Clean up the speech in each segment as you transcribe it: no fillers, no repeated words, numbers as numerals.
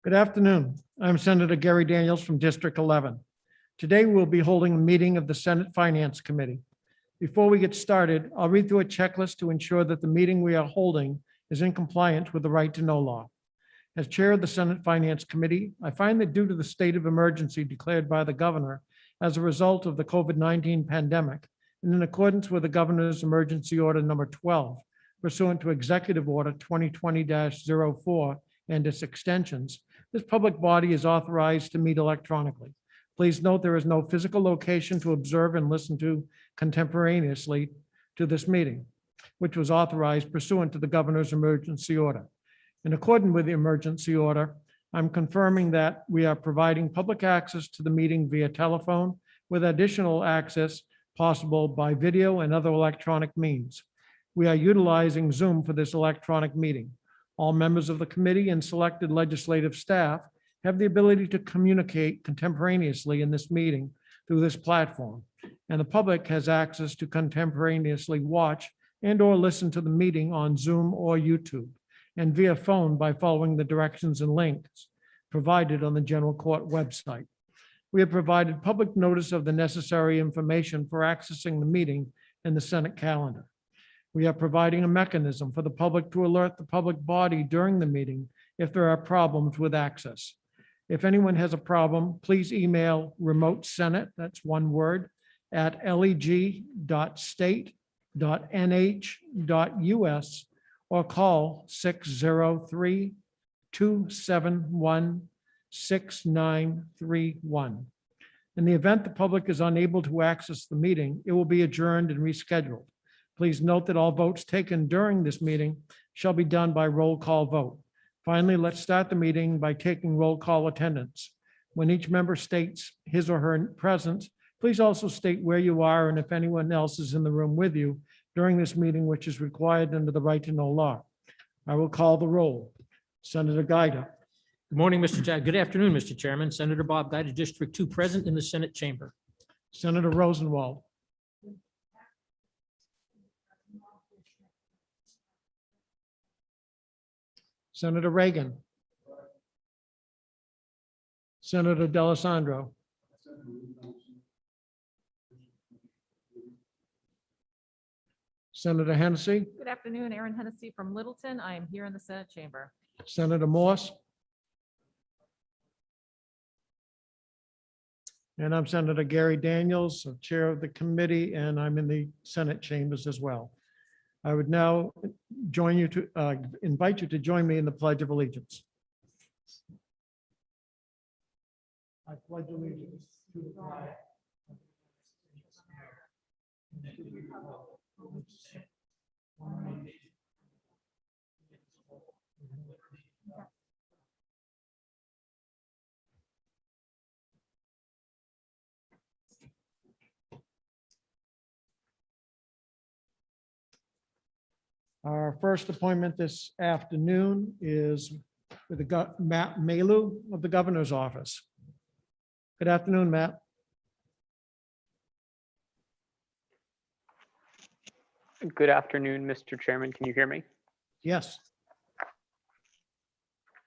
Good afternoon. I'm Senator Gary Daniels from District 11. Today, we'll be holding a meeting of the Senate Finance Committee. Before we get started, I'll read through a checklist to ensure that the meeting we are holding is in compliance with the right to know law. As Chair of the Senate Finance Committee, I find that due to the state of emergency declared by the governor as a result of the COVID-19 pandemic, and in accordance with the governor's emergency order number 12, pursuant to Executive Order 2020-04 and its extensions, this public body is authorized to meet electronically. Please note there is no physical location to observe and listen to contemporaneously to this meeting, which was authorized pursuant to the governor's emergency order. In accordance with the emergency order, I'm confirming that we are providing public access to the meeting via telephone with additional access possible by video and other electronic means. We are utilizing Zoom for this electronic meeting. All members of the committee and selected legislative staff have the ability to communicate contemporaneously in this meeting through this platform, and the public has access to contemporaneously watch and/or listen to the meeting on Zoom or YouTube, and via phone by following the directions and links provided on the General Court website. We have provided public notice of the necessary information for accessing the meeting in the Senate calendar. We are providing a mechanism for the public to alert the public body during the meeting if there are problems with access. If anyone has a problem, please email remote senate, that's one word, at leg.state.nh.us or call 603-271-6931. In the event the public is unable to access the meeting, it will be adjourned and rescheduled. Please note that all votes taken during this meeting shall be done by roll call vote. Finally, let's start the meeting by taking roll call attendance. When each member states his or her presence, please also state where you are and if anyone else is in the room with you during this meeting, which is required under the right to know law. I will call the roll. Senator Geiger. Good morning, Mr. Chair. Good afternoon, Mr. Chairman. Senator Bob Geiger, District 2, present in the Senate chamber. Senator Rosenwald. Senator Reagan. Senator D'Alessandro. Senator Hennessy. Good afternoon, Erin Hennessy from Littleton. I am here in the Senate chamber. Senator Morse. And I'm Senator Gary Daniels, Chair of the committee, and I'm in the Senate chambers as well. I would now invite you to join me in the Pledge of Allegiance. I pledge allegiance to the flag of the United States of America and to the republic for which it stands, one nation, indivisible, with liberty and justice. Our first appointment this afternoon is with Matt Malu of the Governor's Office. Good afternoon, Matt. Good afternoon, Mr. Chairman. Can you hear me? Yes.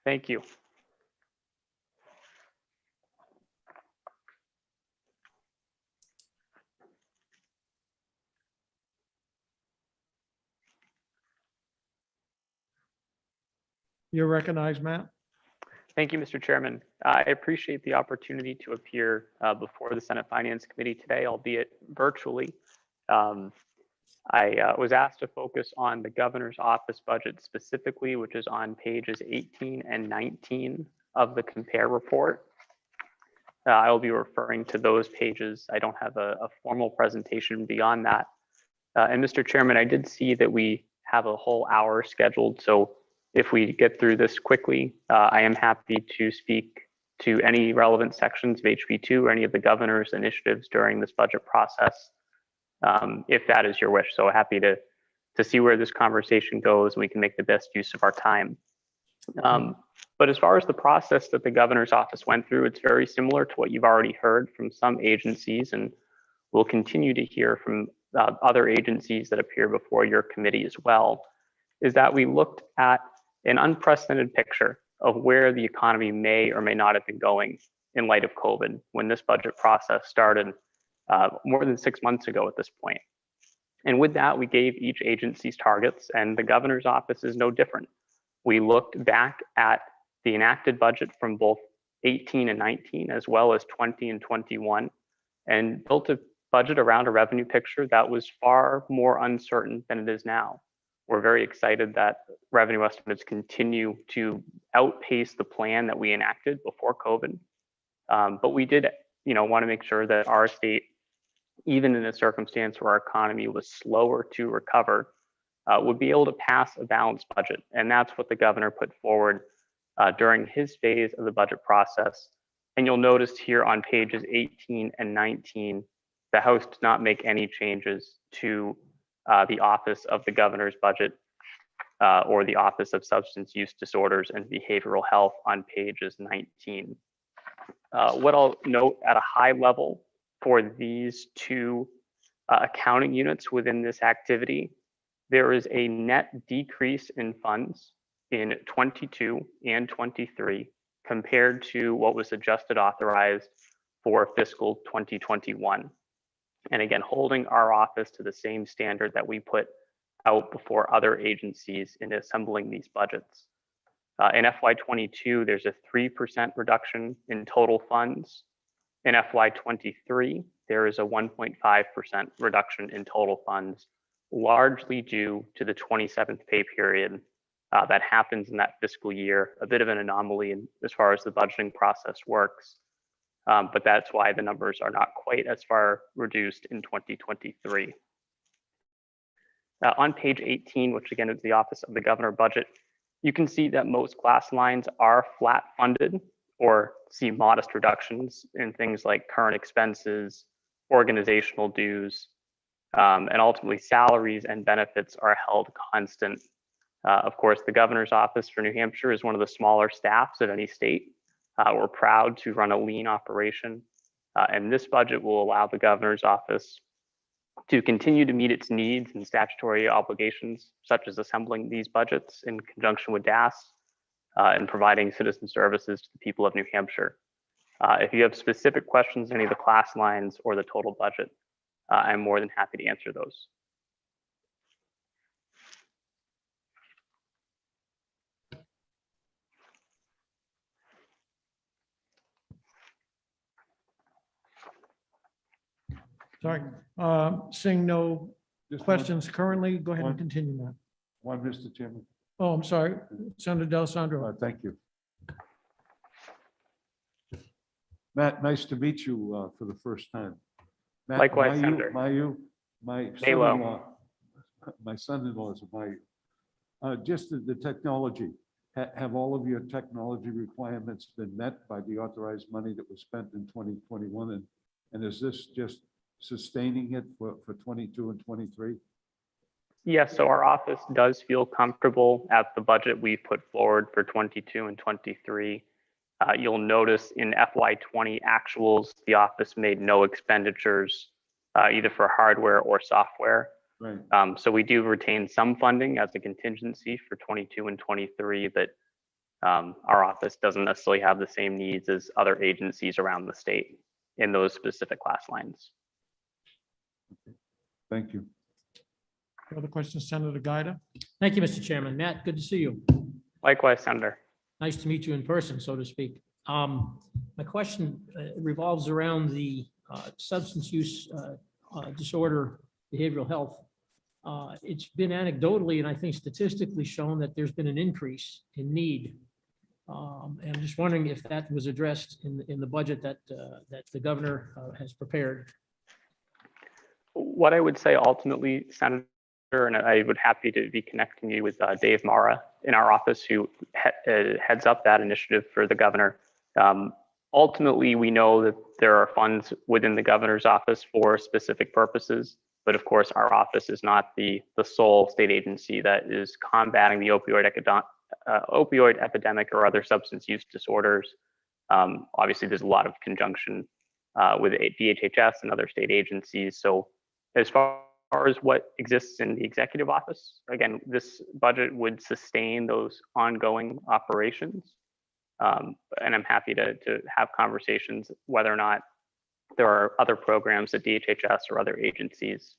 Thank you. You're recognized, Matt. Thank you, Mr. Chairman. I appreciate the opportunity to appear before the Senate Finance Committee today, albeit virtually. I was asked to focus on the governor's office budget specifically, which is on pages 18 and 19 of the compare report. I will be referring to those pages. I don't have a formal presentation beyond that. And Mr. Chairman, I did see that we have a whole hour scheduled. So if we get through this quickly, I am happy to speak to any relevant sections of HB2 or any of the governor's initiatives during this budget process, if that is your wish. So happy to see where this conversation goes. We can make the best use of our time. But as far as the process that the governor's office went through, it's very similar to what you've already heard from some agencies, and we'll continue to hear from other agencies that appear before your committee as well, is that we looked at an unprecedented picture of where the economy may or may not have been going in light of COVID when this budget process started more than 6 months ago at this point. And with that, we gave each agency's targets, and the governor's office is no different. We looked back at the enacted budget from both 18 and 19, as well as 20 and 21, and built a budget around a revenue picture that was far more uncertain than it is now. We're very excited that revenue estimates continue to outpace the plan that we enacted before COVID. But we did, want to make sure that our state, even in a circumstance where our economy was slower to recover, would be able to pass a balanced budget. And that's what the governor put forward during his phase of the budget process. And you'll notice here on pages 18 and 19, the House did not make any changes to the Office of the Governor's Budget or the Office of Substance Use Disorders and Behavioral Health on pages 19. What I'll note at a high level for these two accounting units within this activity, there is a net decrease in funds in 22 and 23 compared to what was adjusted authorized for fiscal 2021. And again, holding our office to the same standard that we put out before other agencies in assembling these budgets. In FY22, there's a 3% reduction in total funds. In FY23, there is a 1.5% reduction in total funds, largely due to the 27th pay period that happens in that fiscal year, a bit of an anomaly as far as the budgeting process works. But that's why the numbers are not quite as far reduced in 2023. On page 18, which again is the Office of the Governor budget, you can see that most class lines are flat funded or see modest reductions in things like current expenses, organizational dues, and ultimately salaries and benefits are held constant. Of course, the Governor's Office for New Hampshire is one of the smaller staffs of any state. We're proud to run a lean operation, and this budget will allow the Governor's Office to continue to meet its needs and statutory obligations, such as assembling these budgets in conjunction with DAS and providing citizen services to the people of New Hampshire. If you have specific questions, any of the class lines or the total budget, I'm more than happy to answer those. Sorry, seeing no Just questions currently, go ahead and continue, Matt. One, Mr. Chairman. Oh, I'm sorry, Senator D'Alessandro. Thank you. Matt, nice to meet you for the first time. Matt, Likewise, Senator. My Halo. son-in-law is Mayu. Just the technology. Have all of your technology requirements been met by the authorized money that was spent in 2021? And is this just sustaining it for 22 and 23? Yes, so our office does feel comfortable at the budget we put forward for 22 and 23. You'll notice in FY20 actuals, the office made no expenditures either for hardware or software. Right. So we do retain some funding as a contingency for 22 and 23, but our office doesn't necessarily have the same needs as other agencies around the state in those specific class lines. Thank you. Other questions, Senator Gaida? Thank you, Mr. Chairman. Matt, good to see you. Likewise, Senator. Nice to meet you in person, so to speak. My question revolves around the substance use disorder, behavioral health. It's been anecdotally and I think statistically shown that there's been an increase in need. And I'm just wondering if that was addressed in the budget that the governor has prepared. What I would say ultimately, Senator, and I would happy to be connecting you with Dave Mara in our office, who heads up that initiative for the governor. Ultimately, we know that there are funds within the governor's office for specific purposes, but of course, our office is not the sole state agency that is combating the opioid epidemic or other substance use disorders. Obviously, there's a lot of conjunction with DHHS and other state agencies. So as far as what exists in the executive office, again, this budget would sustain those ongoing operations. And I'm happy to have conversations whether or not there are other programs at DHHS or other agencies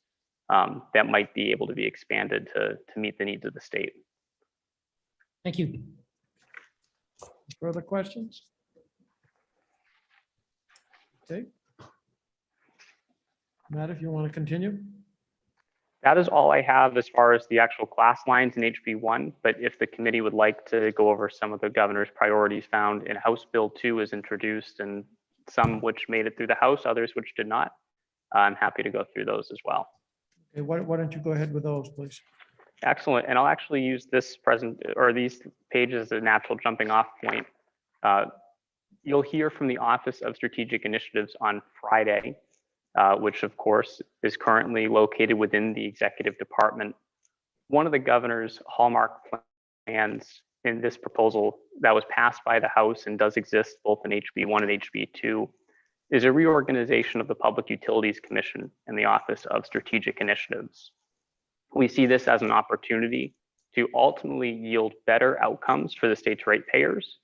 that might be able to be expanded to meet the needs of the state. Thank you. Further questions? Okay. Matt, if you want to continue? That is all I have as far as the actual class lines in HB1, but if the committee would like to go over some of the governor's priorities found in House Bill 2 is introduced and some which made it through the House, others which did not, I'm happy to go through those as well. Okay, why don't you go ahead with those, please? Excellent. And I'll actually use this these pages as a natural jumping off point. You'll hear from the Office of Strategic Initiatives on Friday, which of course is currently located within the executive department. One of the governor's hallmark plans in this proposal that was passed by the House and does exist both in HB1 and HB2 is a reorganization of the Public Utilities Commission and the Office of Strategic Initiatives. We see this as an opportunity to ultimately yield better outcomes for the state's ratepayers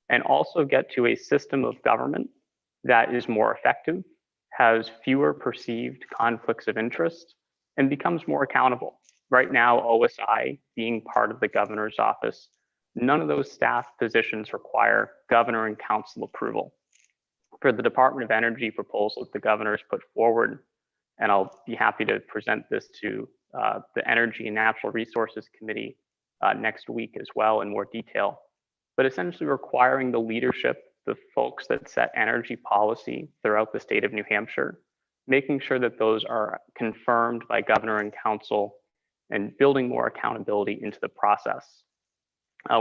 and also get to a system of government that is more effective, has fewer perceived conflicts of interest, and becomes more accountable. Right now, OSI being part of the governor's office, none of those staff positions require governor and council approval. For the Department of Energy proposal that the governor has put forward, and I'll be happy to present this to the Energy and Natural Resources Committee next week as well in more detail, but essentially requiring the leadership, the folks that set energy policy throughout the state of New Hampshire, making sure that those are confirmed by governor and council and building more accountability into the process.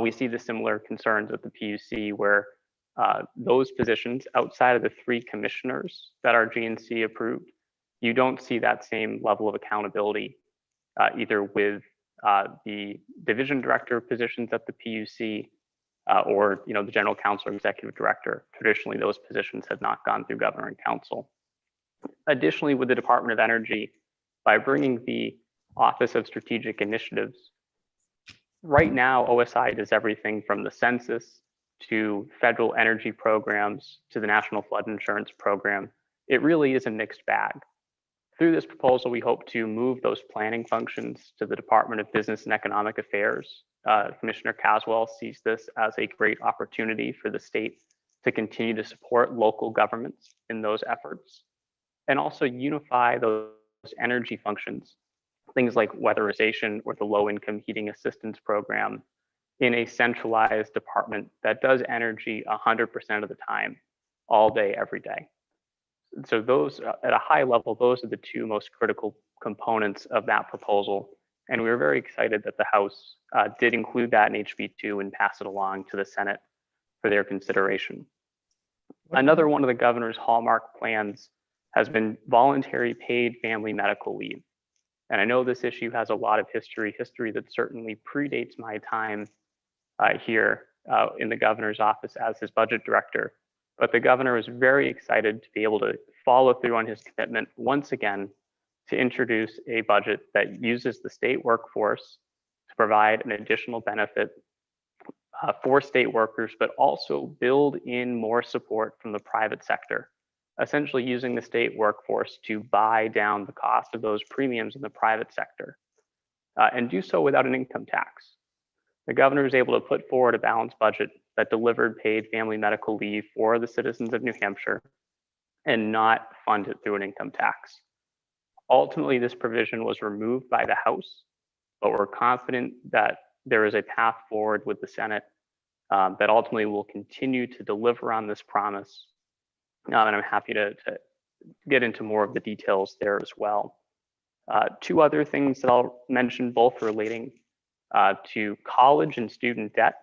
We see the similar concerns with the PUC where those positions outside of the 3 commissioners that are GNC approved, you don't see that same level of accountability either with the division director positions at the PUC or the general counsel or executive director. Traditionally, those positions have not gone through governor and council. Additionally, with the Department of Energy, by bringing the Office of Strategic Initiatives, right now, OSI does everything from the census to federal energy programs to the National Flood Insurance Program. It really is a mixed bag. Through this proposal, we hope to move those planning functions to the Department of Business and Economic Affairs. Commissioner Caswell sees this as a great opportunity for the state to continue to support local governments in those efforts and also unify those energy functions, things like weatherization or the low-income heating assistance program, in a centralized department that does energy 100% of the time, all day, every day. So those, at a high level, those are the 2 most critical components of that proposal. And we were very excited that the House did include that in HB2 and pass it along to the Senate for their consideration. Another one of the governor's hallmark plans has been voluntary paid family medical leave. And I know this issue has a lot of history that certainly predates my time here in the governor's office as his budget director. But the governor was very excited to be able to follow through on his commitment once again to introduce a budget that uses the state workforce to provide an additional benefit for state workers, but also build in more support from the private sector, essentially using the state workforce to buy down the cost of those premiums in the private sector and do so without an income tax. The governor was able to put forward a balanced budget that delivered paid family medical leave for the citizens of New Hampshire and not fund it through an income tax. Ultimately, this provision was removed by the House, but we're confident that there is a path forward with the Senate that ultimately will continue to deliver on this promise. And I'm happy to get into more of the details there as well. 2 other things that I'll mention, both relating to college and student debt.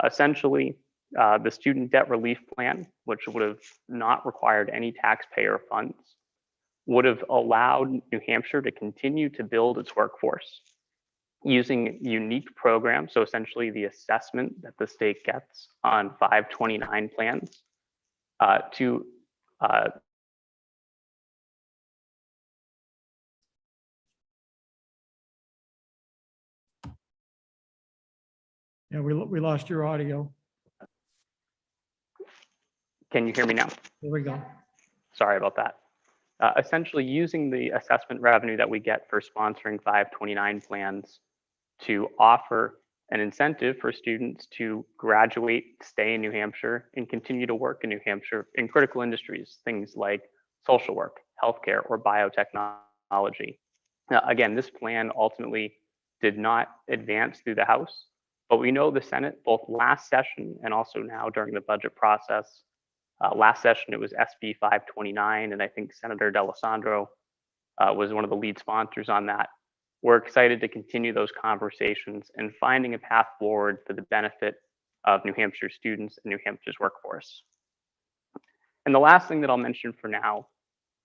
Essentially, the student debt relief plan, which would have not required any taxpayer funds, would have allowed New Hampshire to continue to build its workforce using unique programs. So essentially the assessment that the state gets on 529 plans to Yeah, we lost your audio. Can you hear me now? There we go. Sorry about that. Essentially using the assessment revenue that we get for sponsoring 529 plans to offer an incentive for students to graduate, stay in New Hampshire, and continue to work in New Hampshire in critical industries, things like social work, healthcare, or biotechnology. Again, this plan ultimately did not advance through the House, but we know the Senate, both last session and also now during the budget process. Last session, it was SB 529, and I think Senator D'Alessandro was one of the lead sponsors on that. We're excited to continue those conversations and finding a path forward for the benefit of New Hampshire students and New Hampshire's workforce. And the last thing that I'll mention for now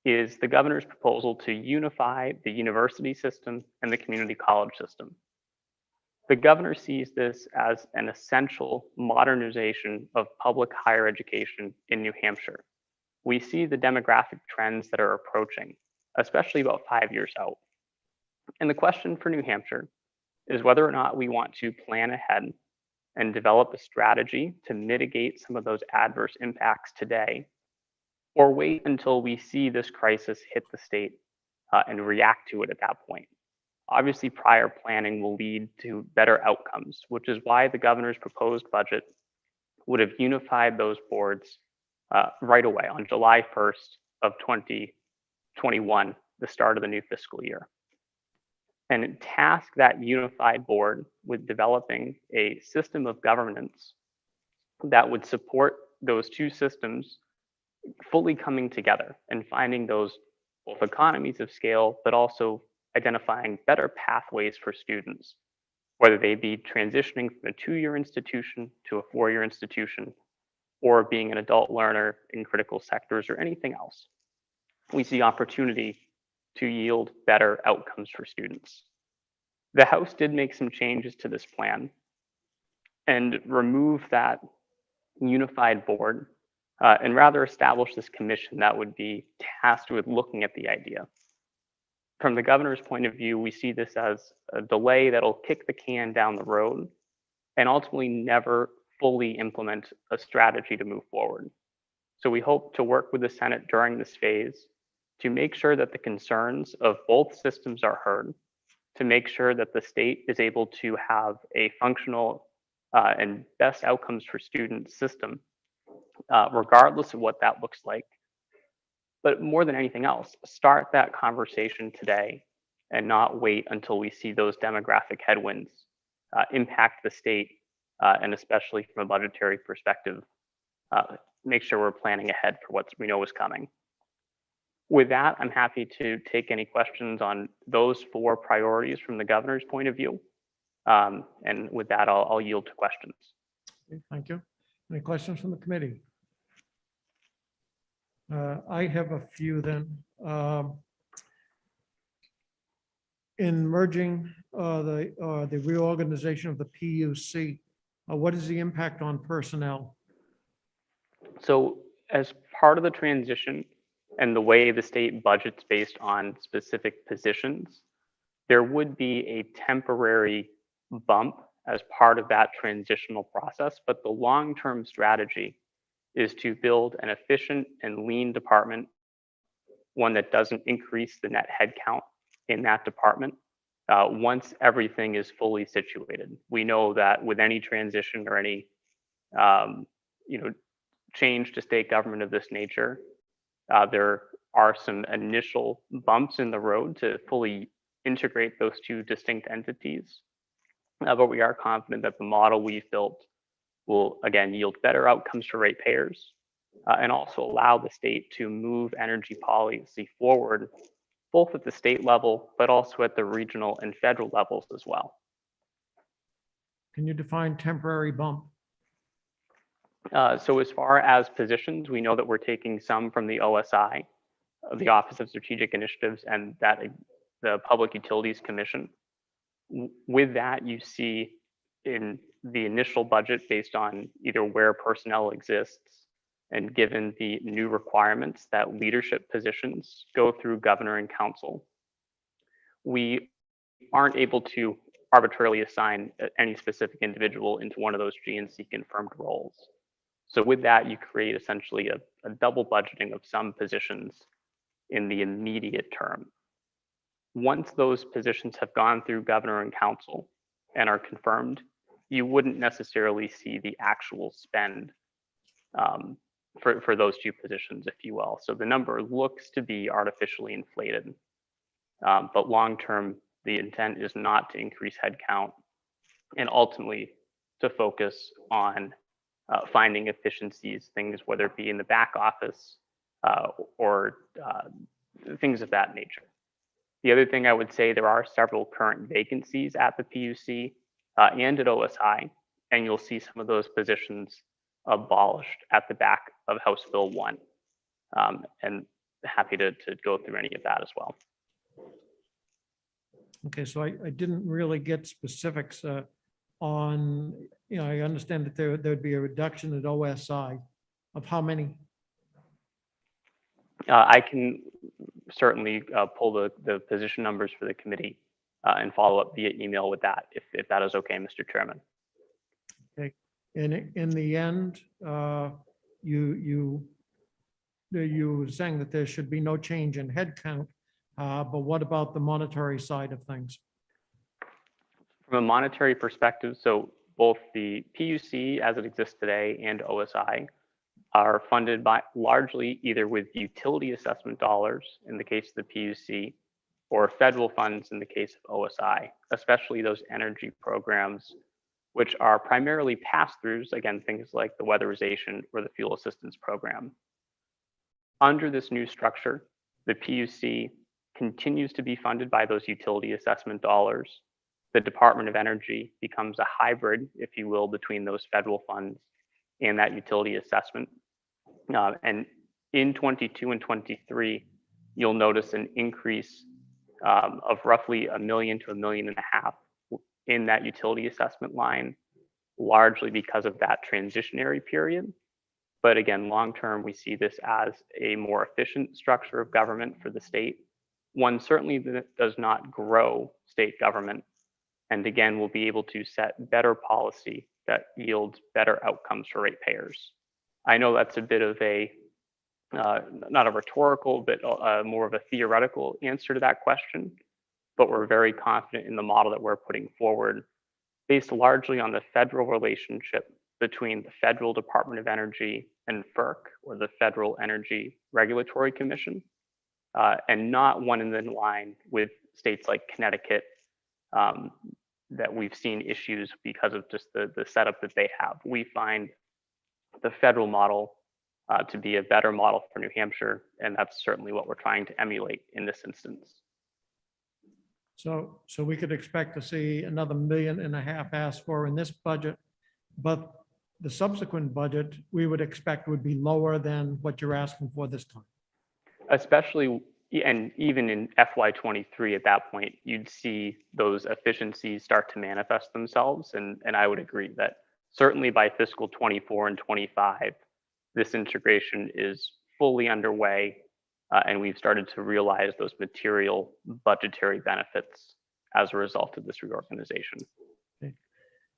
is the governor's proposal to unify the university system and the community college system. The governor sees this as an essential modernization of public higher education in New Hampshire. We see the demographic trends that are approaching, especially about 5 years out. And the question for New Hampshire is whether or not we want to plan ahead and develop a strategy to mitigate some of those adverse impacts today, or wait until we see this crisis hit the state and react to it at that point. Obviously, prior planning will lead to better outcomes, which is why the governor's proposed budget would have unified those boards right away on July 1st of 2021, the start of the new fiscal year. And task that unified board with developing a system of governance that would support those two systems fully coming together and finding those both economies of scale, but also identifying better pathways for students, whether they be transitioning from a 2-year institution to a 4-year institution, or being an adult learner in critical sectors or anything else. We see opportunity to yield better outcomes for students. The House did make some changes to this plan and remove that unified board and rather establish this commission that would be tasked with looking at the idea. From the governor's point of view, we see this as a delay that'll kick the can down the road and ultimately never fully implement a strategy to move forward. So we hope to work with the Senate during this phase to make sure that the concerns of both systems are heard, to make sure that the state is able to have a functional and best outcomes for students system, regardless of what that looks like. But more than anything else, start that conversation today and not wait until we see those demographic headwinds impact the state, and especially from a budgetary perspective, make sure we're planning ahead for what we know is coming. With that, I'm happy to take any questions on those 4 priorities from the governor's point of view. And with that, I'll yield to questions. Okay, thank you. Any questions from the committee? I have a few then. In merging the reorganization of the PUC, what is the impact on personnel? So as part of the transition and the way the state budgets based on specific positions, there would be a temporary bump as part of that transitional process, but the long-term strategy is to build an efficient and lean department, one that doesn't increase the net headcount in that department once everything is fully situated. We know that with any transition or any change to state government of this nature, there are some initial bumps in the road to fully integrate those 2 distinct entities. But we are confident that the model we've built will, again, yield better outcomes for ratepayers and also allow the state to move energy policy forward, both at the state level, but also at the regional and federal levels as well. Can you define temporary bump? So as far as positions, we know that we're taking some from the OSI, the Office of Strategic Initiatives, and that the Public Utilities Commission. With that, you see in the initial budget based on either where personnel exists and given the new requirements that leadership positions go through governor and council, we aren't able to arbitrarily assign any specific individual into one of those GNC confirmed roles. So with that, you create essentially a double budgeting of some positions in the immediate term. Once those positions have gone through governor and council and are confirmed, you wouldn't necessarily see the actual spend for those two positions, if you will. So the number looks to be artificially inflated. But long-term, the intent is not to increase headcount and ultimately to focus on finding efficiencies, things, whether it be in the back office or things of that nature. The other thing I would say, there are several current vacancies at the PUC and at OSI, and you'll see some of those positions abolished at the back of House Bill 1. And happy to go through any of that as well. Okay, so I didn't really get specifics on, I understand that there'd be a reduction at OSI of how many? I can certainly pull the position numbers for the committee and follow up via email with that, if that is okay, Mr. Chairman. Okay, and in the end, you were saying that there should be no change in headcount, but what about the monetary side of things? From a monetary perspective, so both the PUC as it exists today and OSI are funded by largely either with utility assessment dollars in the case of the PUC or federal funds in the case of OSI, especially those energy programs, which are primarily pass-throughs, again, things like the weatherization or the fuel assistance program. Under this new structure, the PUC continues to be funded by those utility assessment dollars. The Department of Energy becomes a hybrid, if you will, between those federal funds and that utility assessment. And in 22 and 23, you'll notice an increase of roughly $1 million to $1.5 million in that utility assessment line, largely because of that transitionary period. But again, long-term, we see this as a more efficient structure of government for the state. One certainly that does not grow state government. And again, we'll be able to set better policy that yields better outcomes for ratepayers. I know that's a bit of a, not a rhetorical, but more of a theoretical answer to that question, but we're very confident in the model that we're putting forward, based largely on the federal relationship between the Federal Department of Energy and FERC, or the Federal Energy Regulatory Commission, and not one in the line with states like Connecticut that we've seen issues because of just the setup that they have. We find the federal model to be a better model for New Hampshire, and that's certainly what we're trying to emulate in this instance. So we could expect to see another $1.5 million asked for in this budget, but the subsequent budget we would expect would be lower than what you're asking for this time. Especially, and even in FY23 at that point, you'd see those efficiencies start to manifest themselves. And I would agree that certainly by fiscal 24 and 25, this integration is fully underway. And we've started to realize those material budgetary benefits as a result of this reorganization. Okay.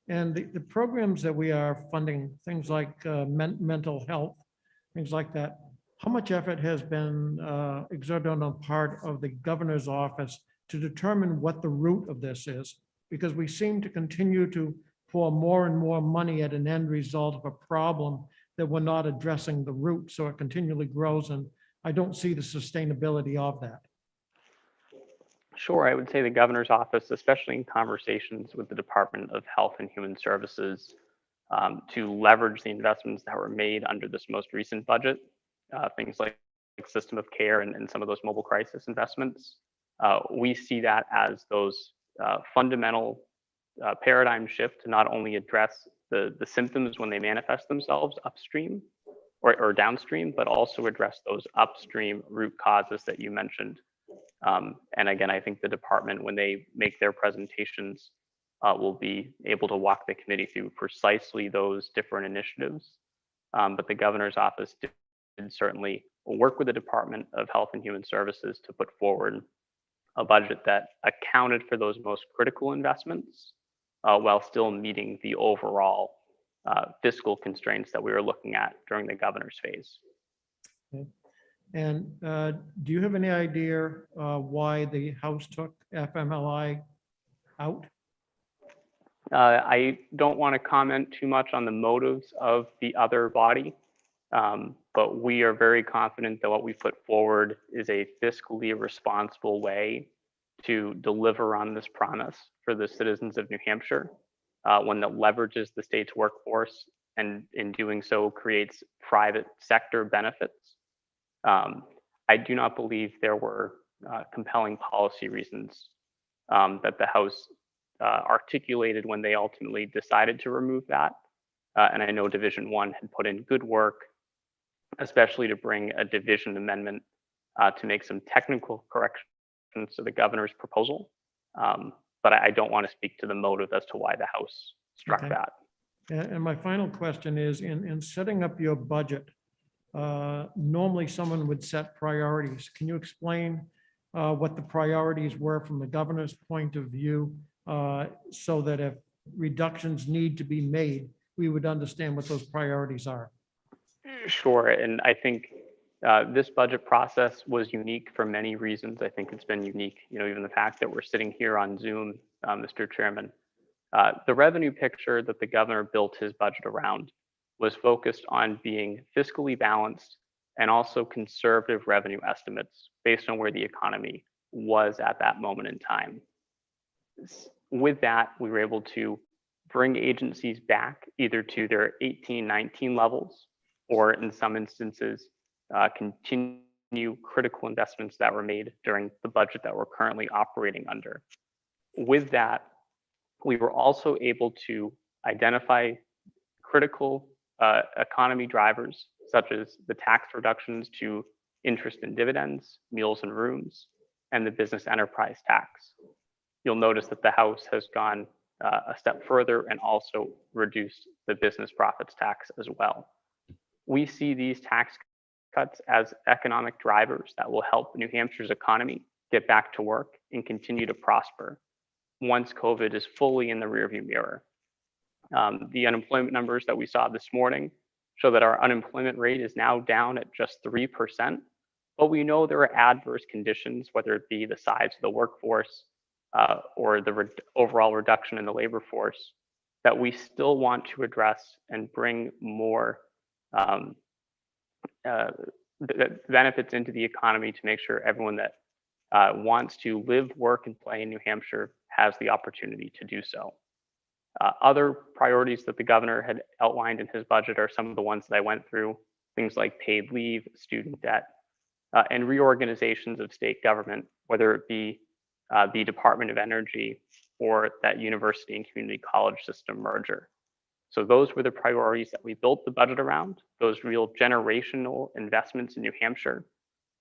And the programs that we are funding, things like mental health, things like that, how much effort has been exerted on the part of the governor's office to determine what the root of this is? Because we seem to continue to pour more and more money at an end result of a problem that we're not addressing the root, so it continually grows, and I don't see the sustainability of that. Sure, I would say the governor's office, especially in conversations with the Department of Health and Human Services, to leverage the investments that were made under this most recent budget, things like system of care and some of those mobile crisis investments. We see that as those fundamental paradigm shift to not only address the symptoms when they manifest themselves upstream or downstream, but also address those upstream root causes that you mentioned. And again, I think the department, when they make their presentations, will be able to walk the committee through precisely those different initiatives. But the governor's office did certainly work with the Department of Health and Human Services to put forward a budget that accounted for those most critical investments while still meeting the overall fiscal constraints that we were looking at during the governor's phase. And do you have any idea why the House took FMLI out? I don't want to comment too much on the motives of the other body, but we are very confident that what we put forward is a fiscally responsible way to deliver on this promise for the citizens of New Hampshire, one that leverages the state's workforce and in doing so creates private sector benefits. I do not believe there were compelling policy reasons that the House articulated when they ultimately decided to remove that. And I know Division 1 had put in good work, especially to bring a division amendment to make some technical corrections to the governor's proposal. But I don't want to speak to the motive as to why the House struck Okay. that. And my final question is, in setting up your budget, normally someone would set priorities. Can you explain what the priorities were from the governor's point of view, so that if reductions need to be made, we would understand what those priorities are? Sure, and I think this budget process was unique for many reasons. I think it's been unique, even the fact that we're sitting here on Zoom, Mr. Chairman. The revenue picture that the governor built his budget around was focused on being fiscally balanced and also conservative revenue estimates based on where the economy was at that moment in time. With that, we were able to bring agencies back either to their 18-19 levels, or in some instances, continue critical investments that were made during the budget that we're currently operating under. With that, we were also able to identify critical economy drivers, such as the tax reductions to interest and dividends, meals and rooms, and the business enterprise tax. You'll notice that the House has gone a step further and also reduced the business profits tax as well. We see these tax cuts as economic drivers that will help New Hampshire's economy get back to work and continue to prosper once COVID is fully in the rearview mirror. The unemployment numbers that we saw this morning show that our unemployment rate is now down at just 3%, but we know there are adverse conditions, whether it be the size of the workforce or the overall reduction in the labor force, that we still want to address and bring more benefits into the economy to make sure everyone that wants to live, work, and play in New Hampshire has the opportunity to do so. Other priorities that the governor had outlined in his budget are some of the ones that I went through, things like paid leave, student debt, and reorganizations of state government, whether it be the Department of Energy or that university and community college system merger. So those were the priorities that we built the budget around, those real generational investments in New Hampshire,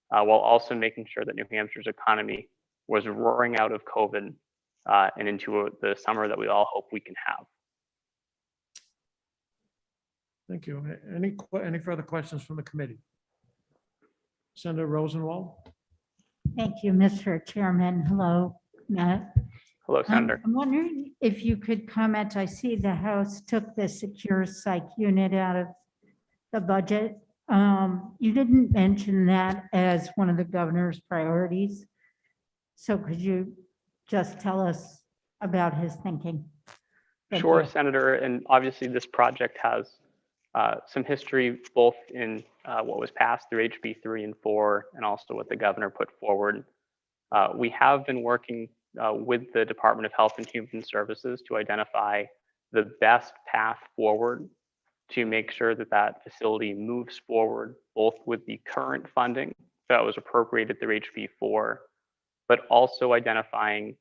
while also making sure that New Hampshire's economy was roaring out of COVID and into the summer that we all hope we can have. Thank you. Any further questions from the committee? Senator Rosenwald? Thank you, Mr. Chairman. Hello, Matt. Hello, Senator. I'm wondering if you could comment. I see the House took the secure psych unit out of the budget. You didn't mention that as one of the governor's priorities. So could you just tell us about his thinking? Thank Sure, you. Senator. And obviously this project has some history both in what was passed through HB 3 and 4 and also what the governor put forward. We have been working with the Department of Health and Human Services to identify the best path forward to make sure that that facility moves forward, both with the current funding that was appropriated through HB 4, but also identifying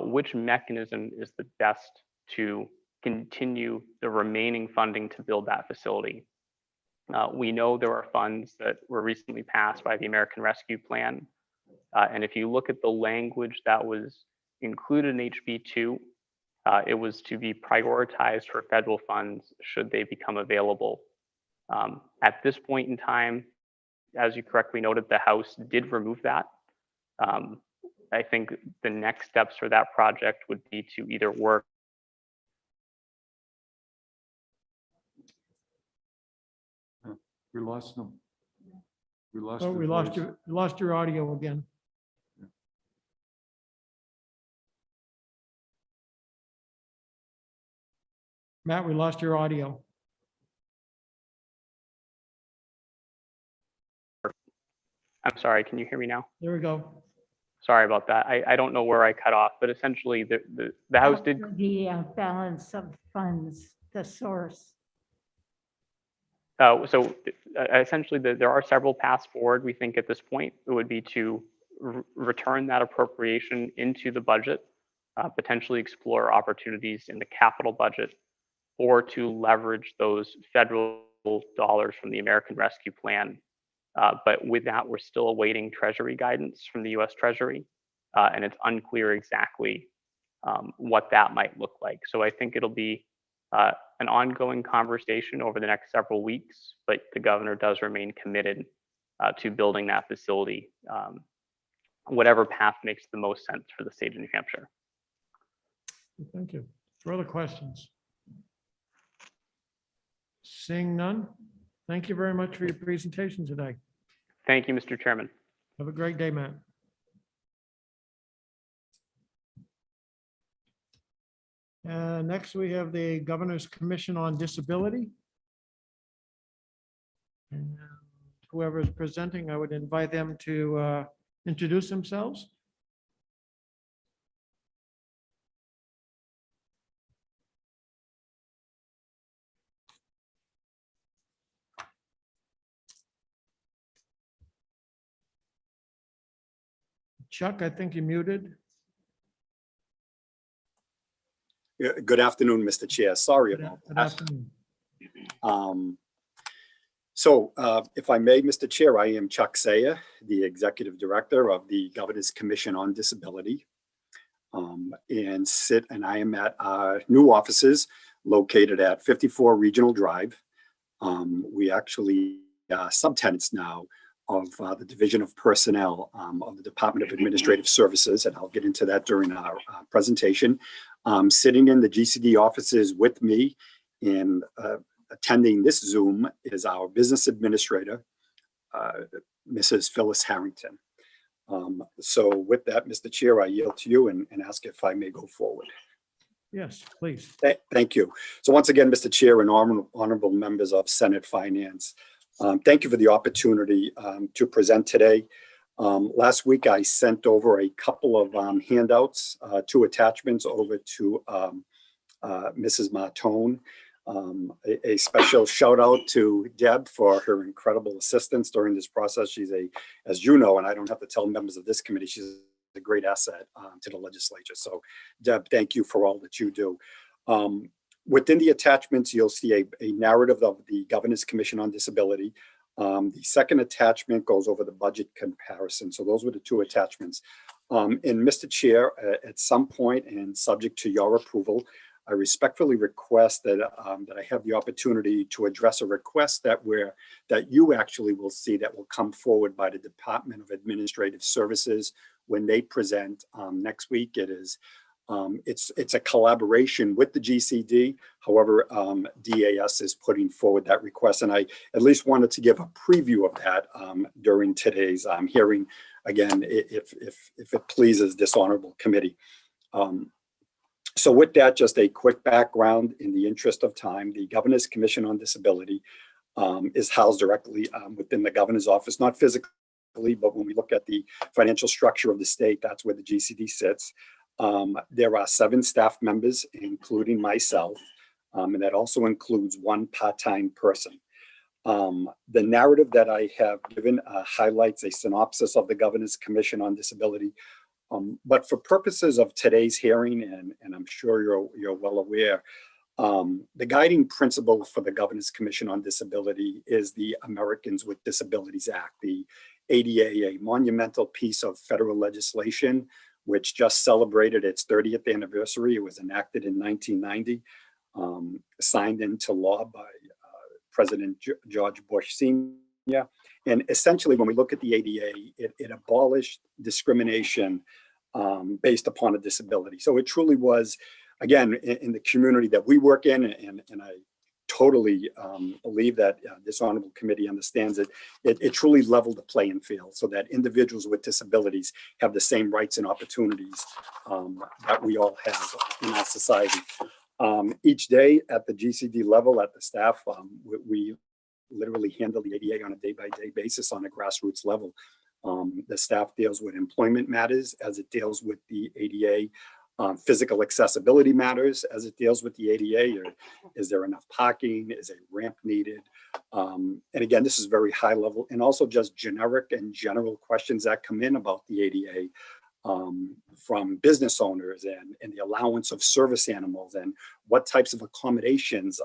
which mechanism is the best to continue the remaining funding to build that facility. We know there are funds that were recently passed by the American Rescue Plan. And if you look at the language that was included in HB 2, it was to be prioritized for federal funds should they become available. At this point in time, as you correctly noted, the House did remove that. I think the next steps for that project would be to either work We lost them. We lost. Oh, your we lost voice. you, lost your audio again. Matt, we lost your audio. I'm sorry, can you hear me now? There we go. Sorry about that. I don't know where I cut off, but essentially the House did, The balance of funds, the source. essentially there are several paths forward. We think at this point it would be to return that appropriation into the budget, potentially explore opportunities in the capital budget, or to leverage those federal dollars from the American Rescue Plan. But with that, we're still awaiting Treasury guidance from the US Treasury, and it's unclear exactly what that might look like. So I think it'll be an ongoing conversation over the next several weeks, but the governor does remain committed to building that facility, whatever path makes the most sense for the state of New Hampshire. Thank you. Further questions? Seeing none, thank you very much for your presentation today. Thank you, Mr. Chairman. Have a great day, Matt. Next, we have the Governor's Commission on Disability. And whoever is presenting, I would invite them to introduce themselves. Chuck, I think you're muted. Yeah, good afternoon, Mr. Chair. Sorry Good about that. afternoon. If I may, Mr. Chair, I am Chuck Sayer, the Executive Director of the Governor's Commission on Disability. And I am at our new offices located at 54 Regional Drive. We actually are subtenants now of the Division of Personnel of the Department of Administrative Services, and I'll get into that during our presentation. Sitting in the GCD offices with me and attending this Zoom is our business administrator, Mrs. Phyllis Harrington. So with that, Mr. Chair, I yield to you and ask if I may go forward. Yes, please. Thank you. So once again, Mr. Chair and honorable members of Senate Finance, thank you for the opportunity to present today. Last week, I sent over a couple of handouts, two attachments over to Mrs. Martone. A special shout out to Deb for her incredible assistance during this process. She's as you know, and I don't have to tell members of this committee, she's a great asset to the legislature. So Deb, thank you for all that you do. Within the attachments, you'll see a narrative of the Governor's Commission on Disability. The second attachment goes over the budget comparison. So those were the two attachments. And Mr. Chair, at some point and subject to your approval, I respectfully request that I have the opportunity to address a request that you actually will see that will come forward by the Department of Administrative Services when they present next week. It's a collaboration with the GCD. However, DAS is putting forward that request, and I at least wanted to give a preview of that during today's hearing. Again, if it pleases this honorable committee. So with that, just a quick background in the interest of time. The Governor's Commission on Disability is housed directly within the governor's office, not physically, but when we look at the financial structure of the state, that's where the GCD sits. There are 7 staff members, including myself, and that also includes 1 part-time person. The narrative that I have given highlights a synopsis of the Governor's Commission on Disability. But for purposes of today's hearing, and I'm sure you're well aware, the guiding principle for the Governor's Commission on Disability is the Americans with Disabilities Act, the ADA, a monumental piece of federal legislation, which just celebrated its 30th anniversary. It was enacted in 1990, signed into law by President George Bush Sr. And essentially, when we look at the ADA, it abolished discrimination based upon a disability. So it truly was, again, in the community that we work in, and I totally believe that this honorable committee understands it. It truly leveled the playing field so that individuals with disabilities have the same rights and opportunities that we all have in our society. Each day at the GCD level, at the staff, we literally handle the ADA on a day-by-day basis on a grassroots level. The staff deals with employment matters as it deals with the ADA. Physical accessibility matters as it deals with the ADA. Or is there enough parking? Is a ramp needed? And again, this is very high level, and also just generic and general questions that come in about the ADA from business owners and the allowance of service animals and what types of accommodations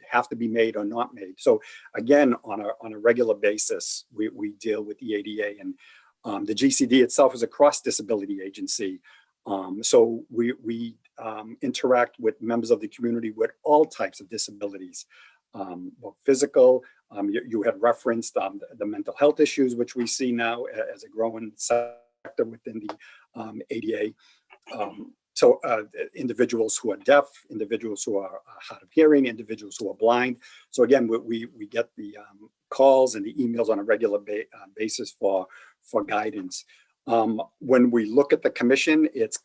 have to be made or not made. So again, on a regular basis, we deal with the ADA, and the GCD itself is a cross-disability agency. So we interact with members of the community with all types of disabilities, both physical. You had referenced the mental health issues, which we see now as a growing sector within the ADA. So individuals who are deaf, individuals who are hard of hearing, individuals who are blind. So again, we get the calls and the emails on a regular basis for guidance. When we look at the commission, it's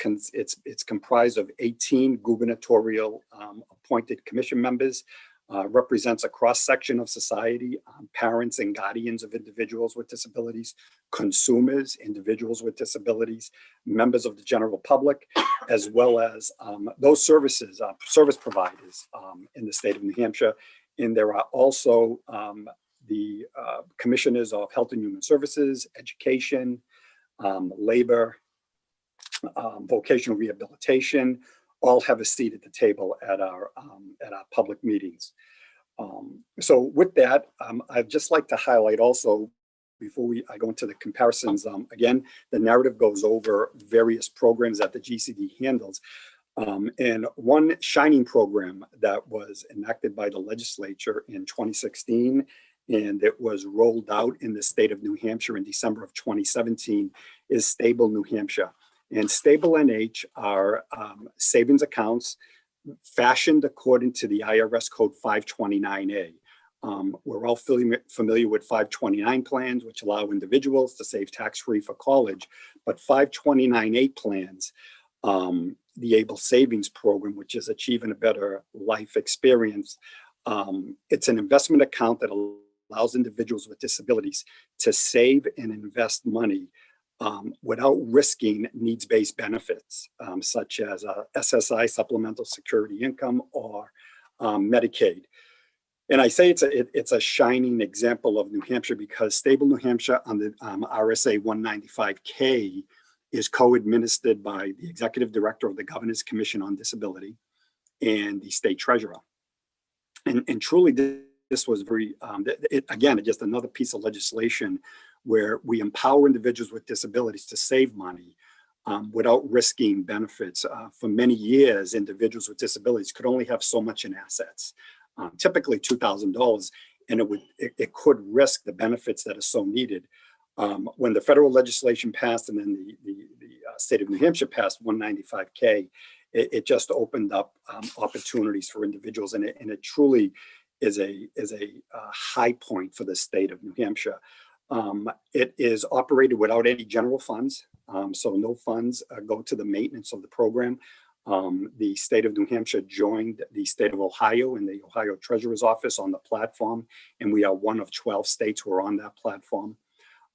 comprised of 18 gubernatorial appointed commission members, represents a cross-section of society, parents and guardians of individuals with disabilities, consumers, individuals with disabilities, members of the general public, as well as those service providers in the state of New Hampshire. And there are also the commissioners of Health and Human Services, Education, labor, vocational rehabilitation, all have a seat at the table at our public meetings. So with that, I'd just like to highlight also, before I go into the comparisons, again, the narrative goes over various programs that the GCD handles. And one shining program that was enacted by the legislature in 2016, and it was rolled out in the state of New Hampshire in December of 2017, is Stable New Hampshire. And Stable NH are savings accounts fashioned according to the IRS code 529A. We're all familiar with 529 plans, which allow individuals to save tax-free for college, but 529A plans, the Able Savings Program, which is Achieving a Better Life Experience, it's an investment account that allows individuals with disabilities to save and invest money without risking needs-based benefits, such as SSI, Supplemental Security Income, or Medicaid. And I say it's a shining example of New Hampshire because Stable New Hampshire on the RSA 195K is co-administered by the Executive Director of the Governor's Commission on Disability and the State Treasurer. And truly, this was very, again, just another piece of legislation where we empower individuals with disabilities to save money without risking benefits. For many years, individuals with disabilities could only have so much in assets, typically $2,000, and it could risk the benefits that are so needed. When the federal legislation passed and then the state of New Hampshire passed 195K, it just opened up opportunities for individuals, and it truly is a high point for the state of New Hampshire. It is operated without any general funds, so no funds go to the maintenance of the program. The state of New Hampshire joined the state of Ohio and the Ohio Treasurer's Office on the platform, and we are one of 12 states who are on that platform.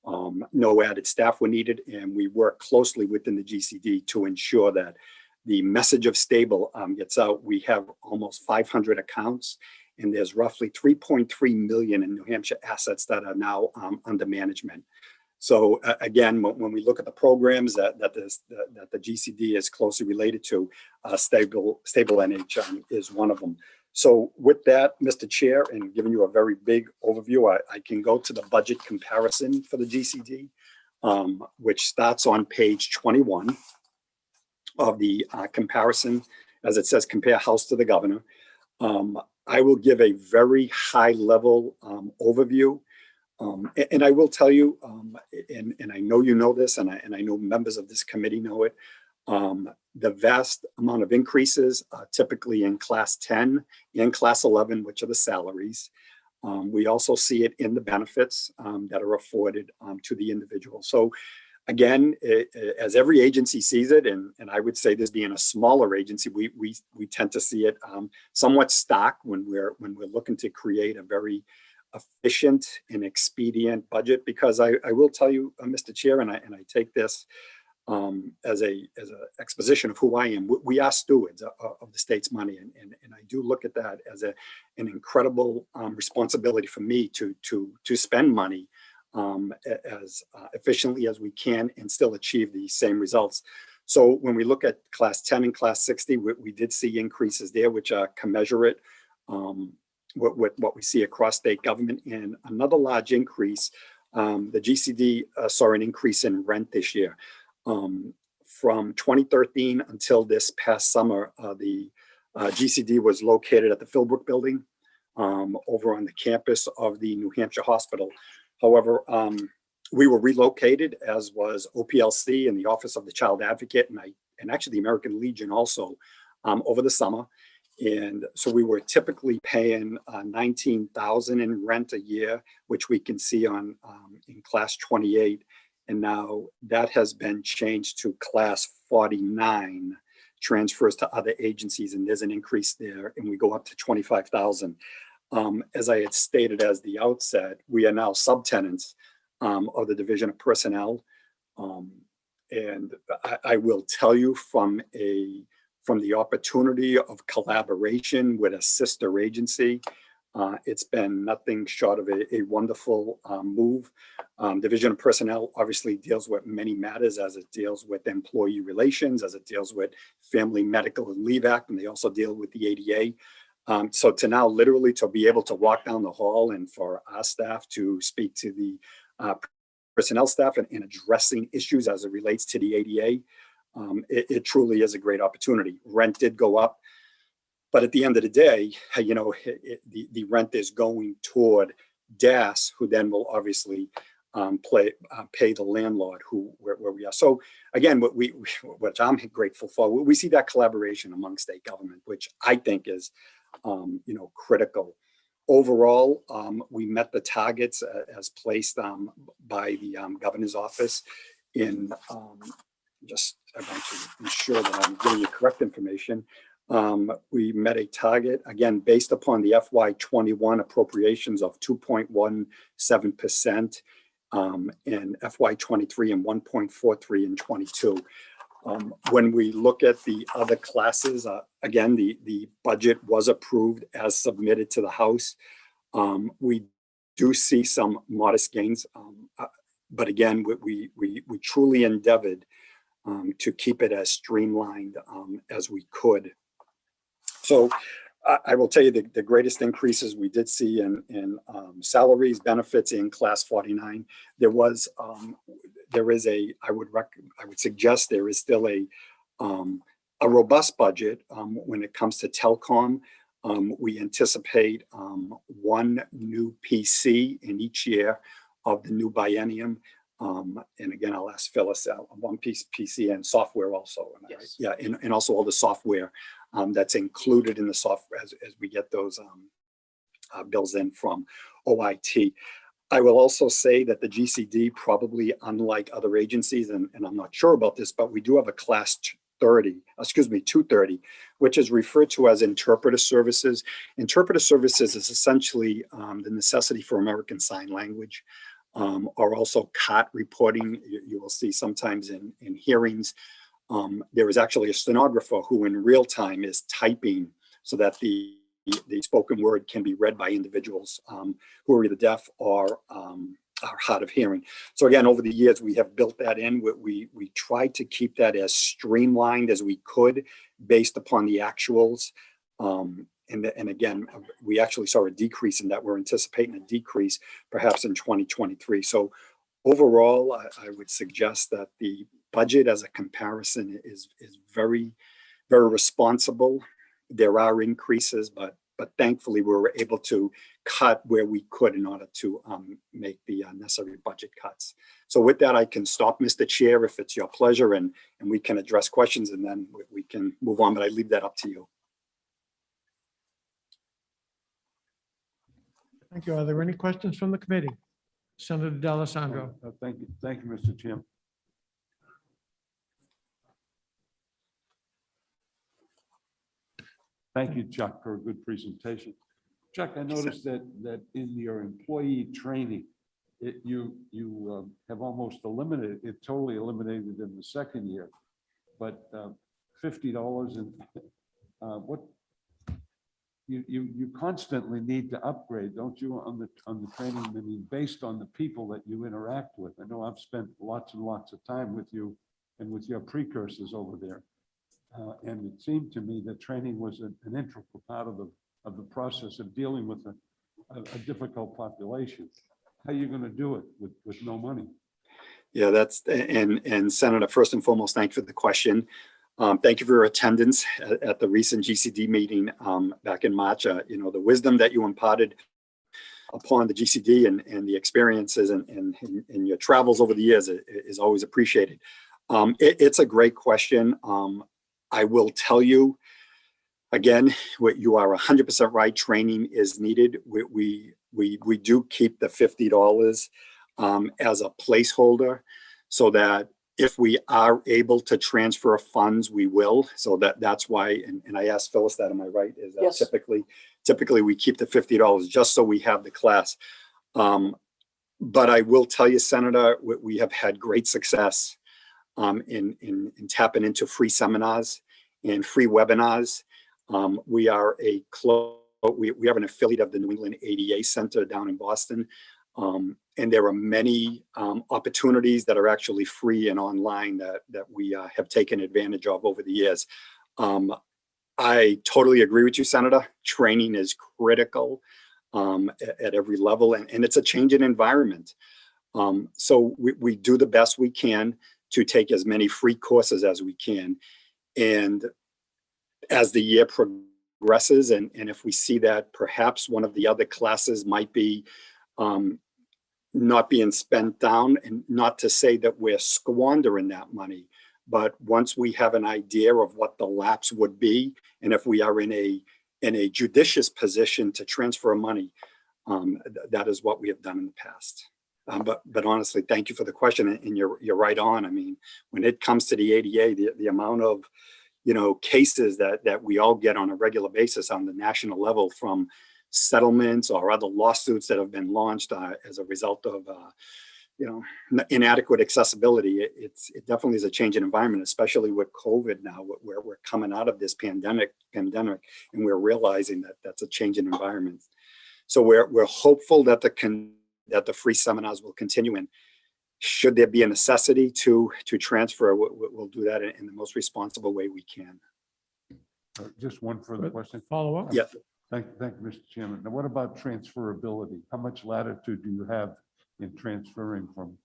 No added staff were needed, and we work closely within the GCD to ensure that the message of Stable gets out. We have almost 500 accounts, and there's roughly 3.3 million in New Hampshire assets that are now under management. So again, when we look at the programs that the GCD is closely related to, Stable NH is one of them. So with that, Mr. Chair, and giving you a very big overview, I can go to the budget comparison for the GCD, which starts on page 21 of the comparison. As it says, compare House to the Governor. I will give a very high level overview. And I will tell you, and I know you know this, and I know members of this committee know it, The vast amount of increases typically in class 10 and class 11, which are the salaries. We also see it in the benefits that are afforded to the individual. So again, as every agency sees it, and I would say this being a smaller agency, we tend to see it somewhat stock when we're looking to create a very efficient and expedient budget. Because I will tell you, Mr. Chair, and I take this as a exposition of who I am. We are stewards of the state's money, and I do look at that as an incredible responsibility for me to spend money as efficiently as we can and still achieve the same results. So when we look at class 10 and class 60, we did see increases there, which are commensurate with what we see across state government. And another large increase, the GCD saw an increase in rent this year. From 2013 until this past summer, the GCD was located at the Philbrook building over on the campus of the New Hampshire Hospital. However, we were relocated, as was OPLC and the Office of the Child Advocate, and actually the American Legion also over the summer. And so we were typically paying $19,000 in rent a year, which we can see on in class 28. And now that has been changed to class 49, transfers to other agencies, and there's an increase there, and we go up to $25,000. As I had stated as the outset, we are now subtenants of the Division of Personnel. And I will tell you from the opportunity of collaboration with a sister agency, it's been nothing short of a wonderful move. Division of Personnel obviously deals with many matters, as it deals with employee relations, as it deals with Family Medical and Leave Act, and they also deal with the ADA. So to now literally to be able to walk down the hall and for our staff to speak to the personnel staff and addressing issues as it relates to the ADA, it truly is a great opportunity. Rent did go up, but at the end of the day, you know, the rent is going toward DAS, who then will obviously pay the landlord where we are. So again, what I'm grateful for, we see that collaboration among state government, which I think is critical. Overall, we met the targets as placed by the governor's office in I want to ensure that I'm giving you correct information. We met a target, again, based upon the FY21 appropriations of 2.17% in FY23 and 1.43 in 22. When we look at the other classes, again, the budget was approved as submitted to the House. We do see some modest gains, but again, we truly endeavored to keep it as streamlined as we could. So I will tell you the greatest increases we did see in salaries, benefits in class 49. There is I would suggest there is still a robust budget when it comes to telecom. We anticipate one new PC in each year of the new biennium. And again, I'll ask Phyllis, one piece PC and software also. Yes. Yeah, and also all the software that's included in the software as we get those bills in from OIT. I will also say that the GCD, probably unlike other agencies, and I'm not sure about this, but we do have a class 230, which is referred to as interpreter services. Interpreter services is essentially the necessity for American Sign Language. Or also COT reporting. You will see sometimes in hearings, there is actually a stenographer who in real time is typing so that the spoken word can be read by individuals who are either deaf or are hard of hearing. So again, over the years, we have built that in. We tried to keep that as streamlined as we could based upon the actuals. And again, we actually saw a decrease in that. We're anticipating a decrease perhaps in 2023. So overall, I would suggest that the budget as a comparison is very, very responsible. There are increases, but but thankfully we were able to cut where we could in order to make the necessary budget cuts. So with that, I can stop, Mr. Chair, if it's your pleasure, and we can address questions, and then we can move on, but I leave that up to you. Thank you. Are there any questions from the committee? Senator D'Alessandro. Thank you, Mr. Chairman. Thank you, Chuck, for a good presentation. Chuck, I noticed that in your employee training, you have almost eliminated it, totally eliminated in the second year, but $50 and what you constantly need to upgrade, don't you, on the training? I mean, based on the people that you interact with. I know I've spent lots and lots of time with you and with your precursors over there. And it seemed to me that training was an integral part of the process of dealing with a difficult population. How are you going to do it with no money? Yeah, and Senator, first and foremost, thank you for the question. Thank you for your attendance at the recent GCD meeting back in March. The wisdom that you imparted upon the GCD and the experiences and your travels over the years is always appreciated. It's a great question. I will tell you, again, what you are 100% right. Training is needed. We do keep the $50 as a placeholder, so that if we are able to transfer funds, we will. So that's why, and I asked Phyllis that, am I right? Is that Yes. Typically we keep the $50 just so we have the class. But I will tell you, Senator, we have had great success in tapping into free seminars and free webinars. We are we have an affiliate of the New England ADA Center down in Boston. And there are many opportunities that are actually free and online that we have taken advantage of over the years. I totally agree with you, Senator. Training is critical at every level, and it's a changing environment. So we do the best we can to take as many free courses as we can. And as the year progresses, and if we see that perhaps one of the other classes might be not being spent down, and not to say that we're squandering that money, but once we have an idea of what the lapse would be, and if we are in a judicious position to transfer money, that is what we have done in the past. But honestly, thank you for the question, and you're right on. I mean, when it comes to the ADA, the amount of cases that we all get on a regular basis on the national level, from settlements or other lawsuits that have been launched as a result of inadequate accessibility. It definitely is a changing environment, especially with COVID now, where we're coming out of this pandemic, and we're realizing that that's a changing environment. So we're hopeful that the free seminars will continue, and should there be a necessity to transfer, we'll do that in the most responsible way we can. Just one further question. Follow up? Yeah. Thank you, Mr. Chairman. Now, what about transferability? How much latitude do you have in transferring from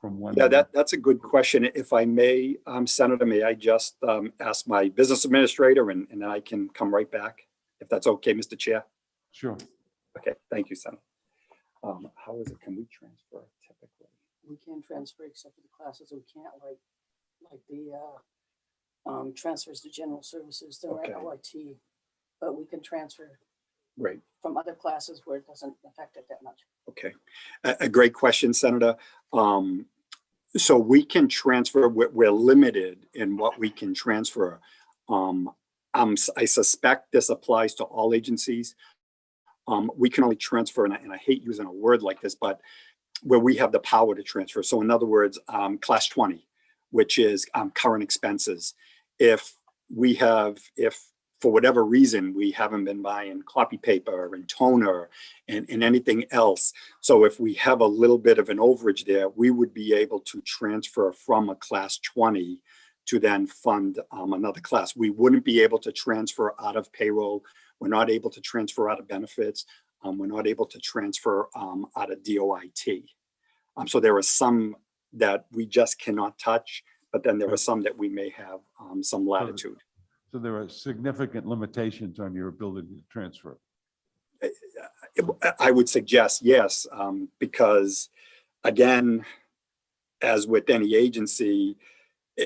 one? Yeah, that's a good question. If I may, Senator, may I just ask my business administrator, and then I can come right back, if that's okay, Mr. Chair? Sure. Okay, thank you, Senator. How is it, can we transfer typically? We can transfer except for the classes. We can't like the transfers to general services, they're Okay. at OIT, but we can transfer Great. from other classes where it doesn't affect it that much. Okay, a great question, Senator. So we can transfer, we're limited in what we can transfer. I suspect this applies to all agencies. We can only transfer, and I hate using a word like this, but where we have the power to transfer. So in other words, class 20, which is current expenses. If for whatever reason, we haven't been buying copy paper and toner and anything else. So if we have a little bit of an overage there, we would be able to transfer from a class 20 to then fund another class. We wouldn't be able to transfer out of payroll. We're not able to transfer out of benefits. We're not able to transfer out of DOIT. So there are some that we just cannot touch, but then there are some that we may have some latitude. So there are significant limitations on your ability to transfer. I would suggest yes, because again, as with any agency,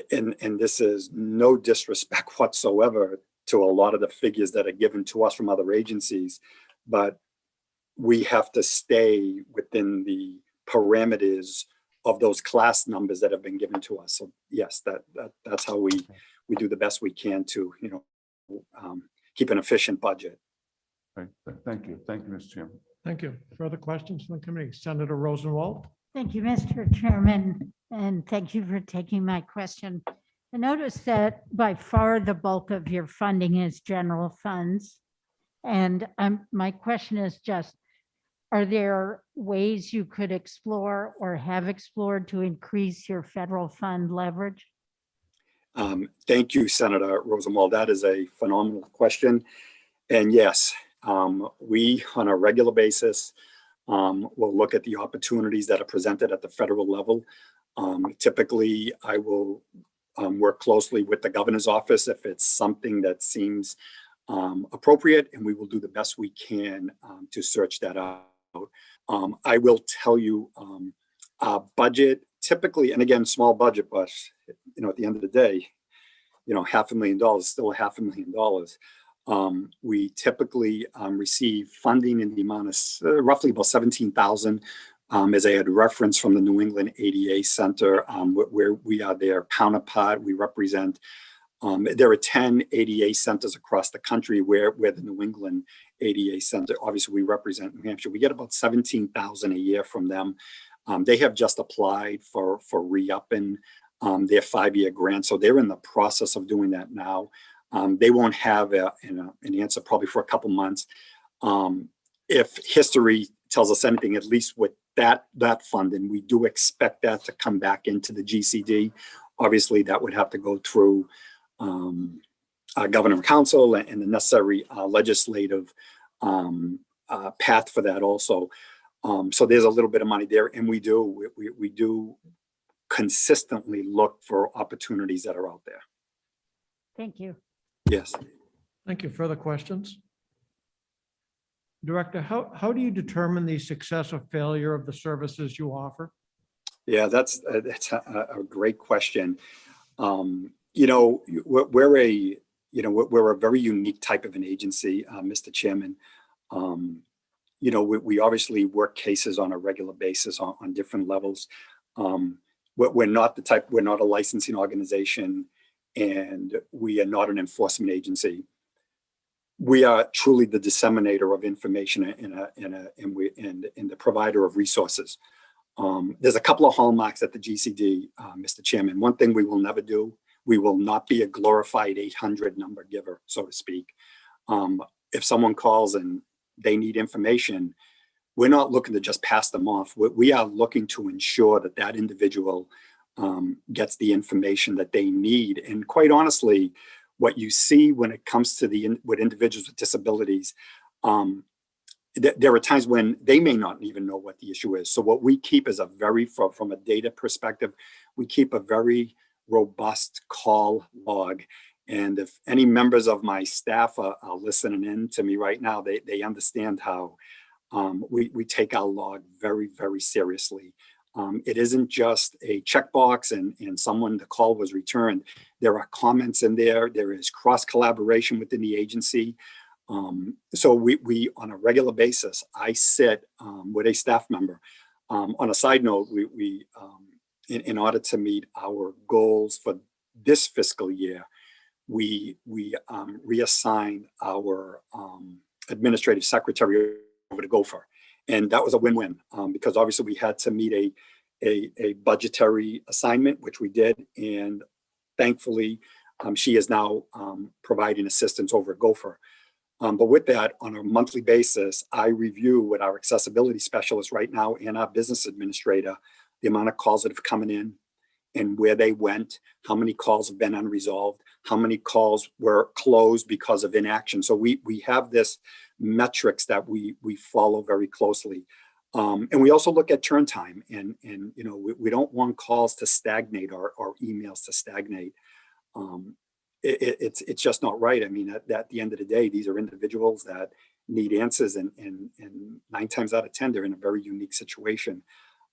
and this is no disrespect whatsoever to a lot of the figures that are given to us from other agencies, but we have to stay within the parameters of those class numbers that have been given to us. So yes, that's how we do the best we can to, keep an efficient budget. Right. Thank you. Thank you, Mr. Chairman. Thank you. Further questions from the committee? Senator Rosenwald? Thank you, Mr. Chairman, and thank you for taking my question. I noticed that by far the bulk of your funding is general funds. And my question is just, are there ways you could explore or have explored to increase your federal fund leverage? Thank you, Senator Rosenwald. That is a phenomenal question. And yes, we on a regular basis will look at the opportunities that are presented at the federal level. Typically, I will work closely with the governor's office if it's something that seems appropriate, and we will do the best we can to search that out. I will tell you, our budget typically, and again, small budget, but at the end of the day, $500,000 is still $500,000. We typically receive funding in the amount of roughly about $17,000. As I had referenced from the New England ADA Center, where we are their counterpart. We represent, there are 10 ADA centers across the country where the New England ADA Center, obviously we represent New Hampshire. We get about $17,000 a year from them. They have just applied for re-upping their 5-year grant. So they're in the process of doing that now. They won't have an answer probably for a couple months. If history tells us anything, at least with that funding, we do expect that to come back into the GCD. Obviously, that would have to go through Governor and Council and the necessary legislative path for that also. So there's a little bit of money there, and we do consistently look for opportunities that are out there. Thank you. Yes. Thank you. Further questions? Director, how do you determine the success or failure of the services you offer? Yeah, that's a great question. We're a very unique type of an agency, Mr. Chairman. We obviously work cases on a regular basis on different levels. We're not a licensing organization, and we are not an enforcement agency. We are truly the disseminator of information and the provider of resources. There's a couple of hallmarks at the GCD, Mr. Chairman. One thing we will never do, we will not be a glorified 800 number giver, so to speak. If someone calls and they need information, we're not looking to just pass them off. We are looking to ensure that individual gets the information that they need. And quite honestly, what you see when it comes to with individuals with disabilities, there are times when they may not even know what the issue is. So what we keep is from a data perspective, we keep a very robust call log. And if any members of my staff are listening in to me right now, they understand how we take our log very, very seriously. It isn't just a checkbox and the call was returned. There are comments in there. There is cross collaboration within the agency. So we on a regular basis, I sit with a staff member. On a side note, we in order to meet our goals for this fiscal year, we reassigned our administrative secretary over to Gopher. And that was a win-win because obviously we had to meet a budgetary assignment, which we did. And thankfully, she is now providing assistance over at Gopher. But with that, on a monthly basis, I review with our accessibility specialist right now and our business administrator, the amount of calls that have come in and where they went, how many calls have been unresolved, how many calls were closed because of inaction. So we have this metrics that we follow very closely. And we also look at turn time and we don't want calls to stagnate or emails to stagnate. it's just not right. I mean, at the end of the day, these are individuals that need answers, and 9 times out of 10, they're in a very unique situation.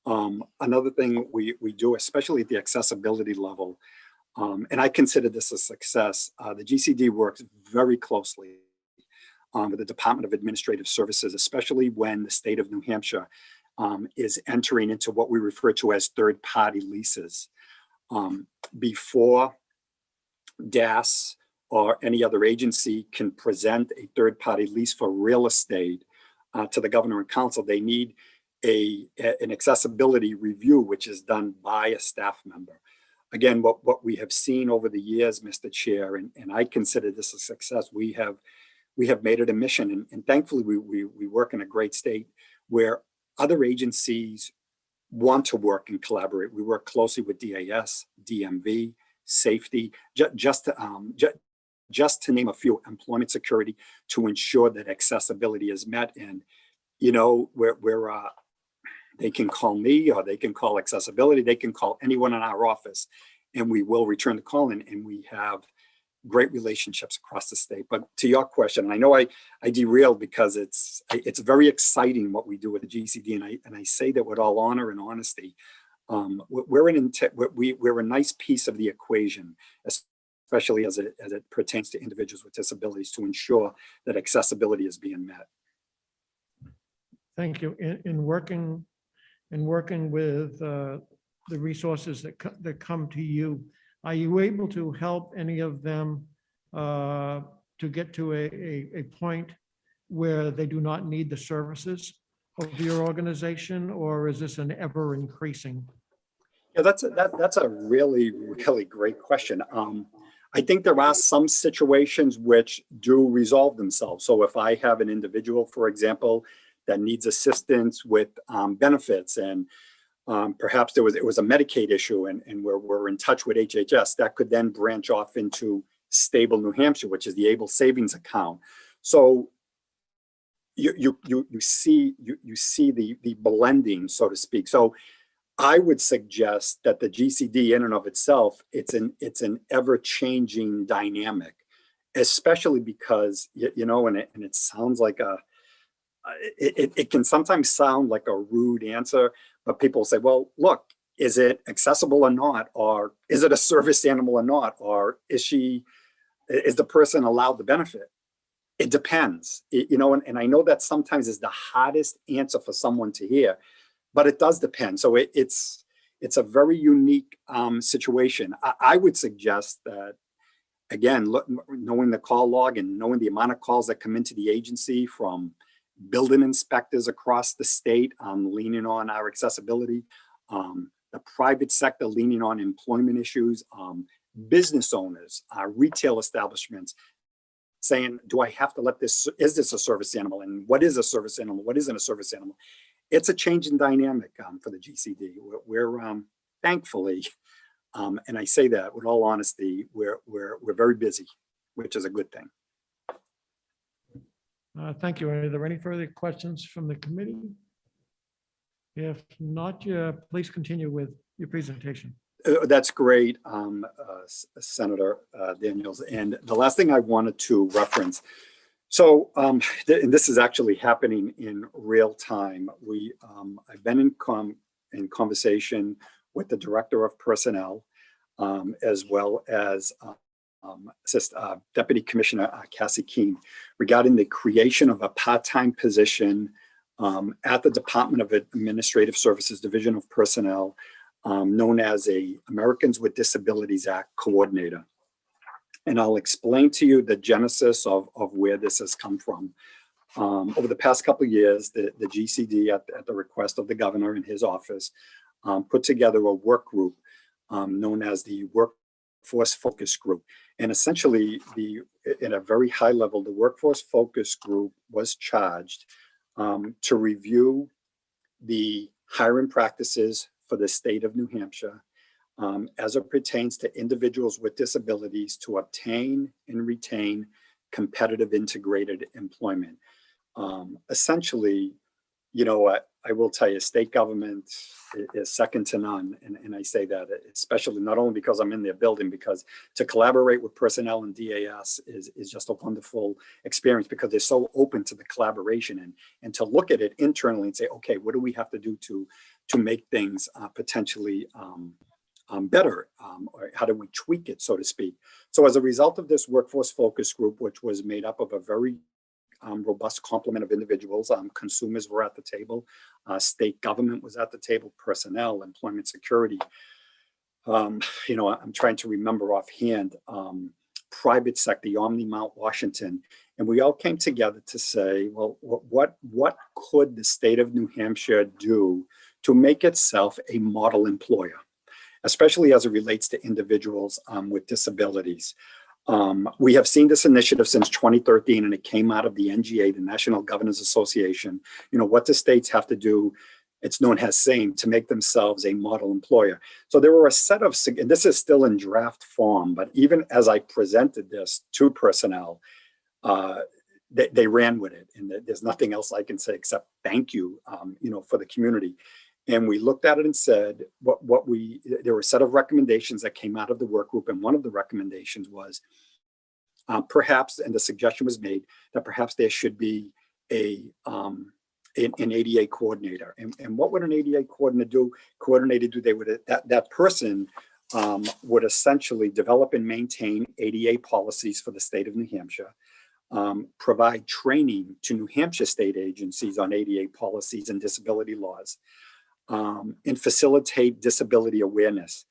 Another thing we do, especially at the accessibility level, and I consider this a success, the GCD works very closely with the Department of Administrative Services, especially when the state of New Hampshire is entering into what we refer to as third-party leases. Before DAS or any other agency can present a third-party lease for real estate to the governor and council, they need an accessibility review, which is done by a staff member. Again, what we have seen over the years, Mr. Chair, and I consider this a success, we have made it a mission, and thankfully we work in a great state where other agencies want to work and collaborate. We work closely with DAS, DMV, safety, just to name a few, employment security, to ensure that accessibility is met. And, you know, they can call me, or they can call accessibility, they can call anyone in our office, and we will return the call, and we have great relationships across the state. But to your question, and I know I derailed because it's very exciting what we do with the GCD, and I say that with all honor and honesty. We're a nice piece of the equation, especially as it pertains to individuals with disabilities, to ensure that accessibility is being met. Thank you. In working with the resources that come to you, are you able to help any of them to get to a point where they do not need the services of your organization, or is this an ever increasing? Yeah, that's a really, really great question. I think there are some situations which do resolve themselves. So if I have an individual, for example, that needs assistance with benefits, and perhaps it was a Medicaid issue, and we're in touch with HHS, that could then branch off into Stable New Hampshire, which is the Able Savings Account. So you see the blending, so to speak. So I would suggest that the GCD in and of itself, it's an ever-changing dynamic, especially because, you know, and it sounds like it can sometimes sound like a rude answer, but people say, well, look, is it accessible or not? Or is it a service animal or not? Or is the person allowed the benefit? It depends, you know, and I know that sometimes is the hardest answer for someone to hear, but it does depend. So it's a very unique situation. I would suggest that, again, knowing the call log and knowing the amount of calls that come into the agency from building inspectors across the state, leaning on our accessibility, the private sector leaning on employment issues, business owners, retail establishments, saying, do I have to let this, is this a service animal? And what is a service animal? What isn't a service animal? It's a change in dynamic for the GCD. We're thankfully, and I say that with all honesty, we're very busy, which is a good thing. Thank you. Are there any further questions from the committee? If not, please continue with your presentation. That's great, Senator Daniels. And the last thing I wanted to reference, so and this is actually happening in real time. I've been in conversation with the Director of Personnel, as well as Deputy Commissioner Cassie Keene, regarding the creation of a part-time position at the Department of Administrative Services Division of Personnel, known as a Americans with Disabilities Act Coordinator. And I'll explain to you the genesis of where this has come from. Over the past couple of years, the GCD, at the request of the governor in his office, put together a work group known as the Workforce Focus Group. And essentially, in a very high level, the Workforce Focus Group was charged to review the hiring practices for the state of New Hampshire as it pertains to individuals with disabilities to obtain and retain competitive integrated employment. Essentially, you know what, I will tell you, state government is second to none. And I say that especially not only because I'm in their building, because to collaborate with personnel and DAS is just a wonderful experience because they're so open to the collaboration and to look at it internally and say, okay, what do we have to do to make things potentially better? Or how do we tweak it, so to speak? So as a result of this workforce focus group, which was made up of a very robust complement of individuals, consumers were at the table, state government was at the table, personnel, employment security. You know, I'm trying to remember offhand, private sector, Omni Mount Washington, and we all came together to say, well, what could the state of New Hampshire do to make itself a model employer, especially as it relates to individuals with disabilities? We have seen this initiative since 2013, and it came out of the NGA, the National Governors Association. You know, what the states have to do, it's known as SAME, to make themselves a model employer. So there were a set of, and this is still in draft form, but even as I presented this to personnel, they ran with it. And there's nothing else I can say except thank you, you know, for the community. And we looked at it and said, there were a set of recommendations that came out of the work group. And one of the recommendations was perhaps, and the suggestion was made, that perhaps there should be an ADA coordinator. And what would an ADA coordinator do? They would, that person would essentially develop and maintain ADA policies for the state of New Hampshire, provide training to New Hampshire state agencies on ADA policies and disability laws, and facilitate disability awareness.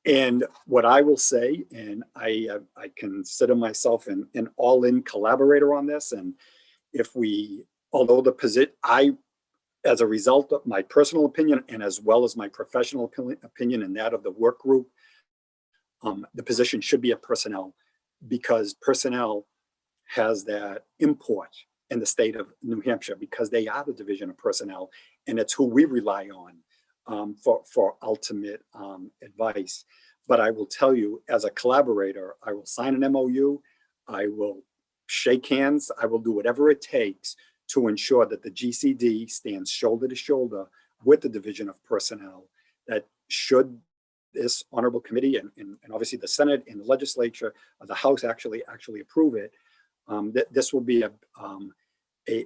And what I will say, and I consider myself an all-in collaborator on this, and if we, although the position, as a result of my personal opinion and as well as my professional opinion and that of the work group, the position should be at personnel, because personnel has that import in the state of New Hampshire, because they are the division of personnel, and it's who we rely on for ultimate advice. But I will tell you, as a collaborator, I will sign an MOU, I will shake hands, I will do whatever it takes to ensure that the GCD stands shoulder to shoulder with the division of personnel, that should this honorable committee and obviously the Senate and the legislature, the House actually approve it, that this will be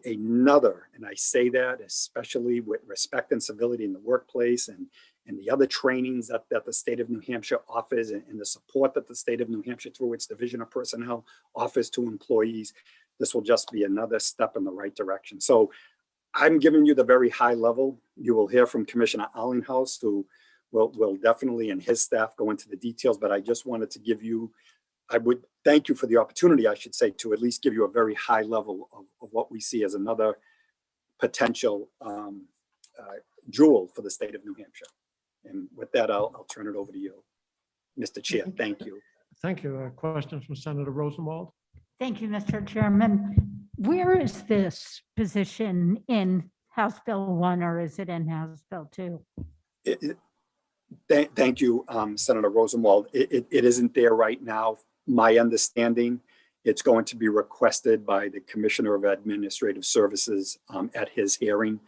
another, and I say that especially with respect and civility in the workplace and the other trainings that the state of New Hampshire offers, and the support that the state of New Hampshire through its division of personnel offers to employees. This will just be another step in the right direction. So I'm giving you the very high level. You will hear from Commissioner Allinghouse, who will definitely, and his staff, go into the details, but I just wanted to give you, I would thank you for the opportunity, I should say, to at least give you a very high level of what we see as another potential jewel for the state of New Hampshire. And with that, I'll turn it over to you, Mr. Chair. Thank you. Thank you. Questions from Senator Rosenwald? Thank you, Mr. Chairman. Where is this position in House Bill 1, or is it in House Bill 2? Thank you, Senator Rosenwald. It isn't there right now. My understanding, it's going to be requested by the Commissioner of Administrative Services at his hearing.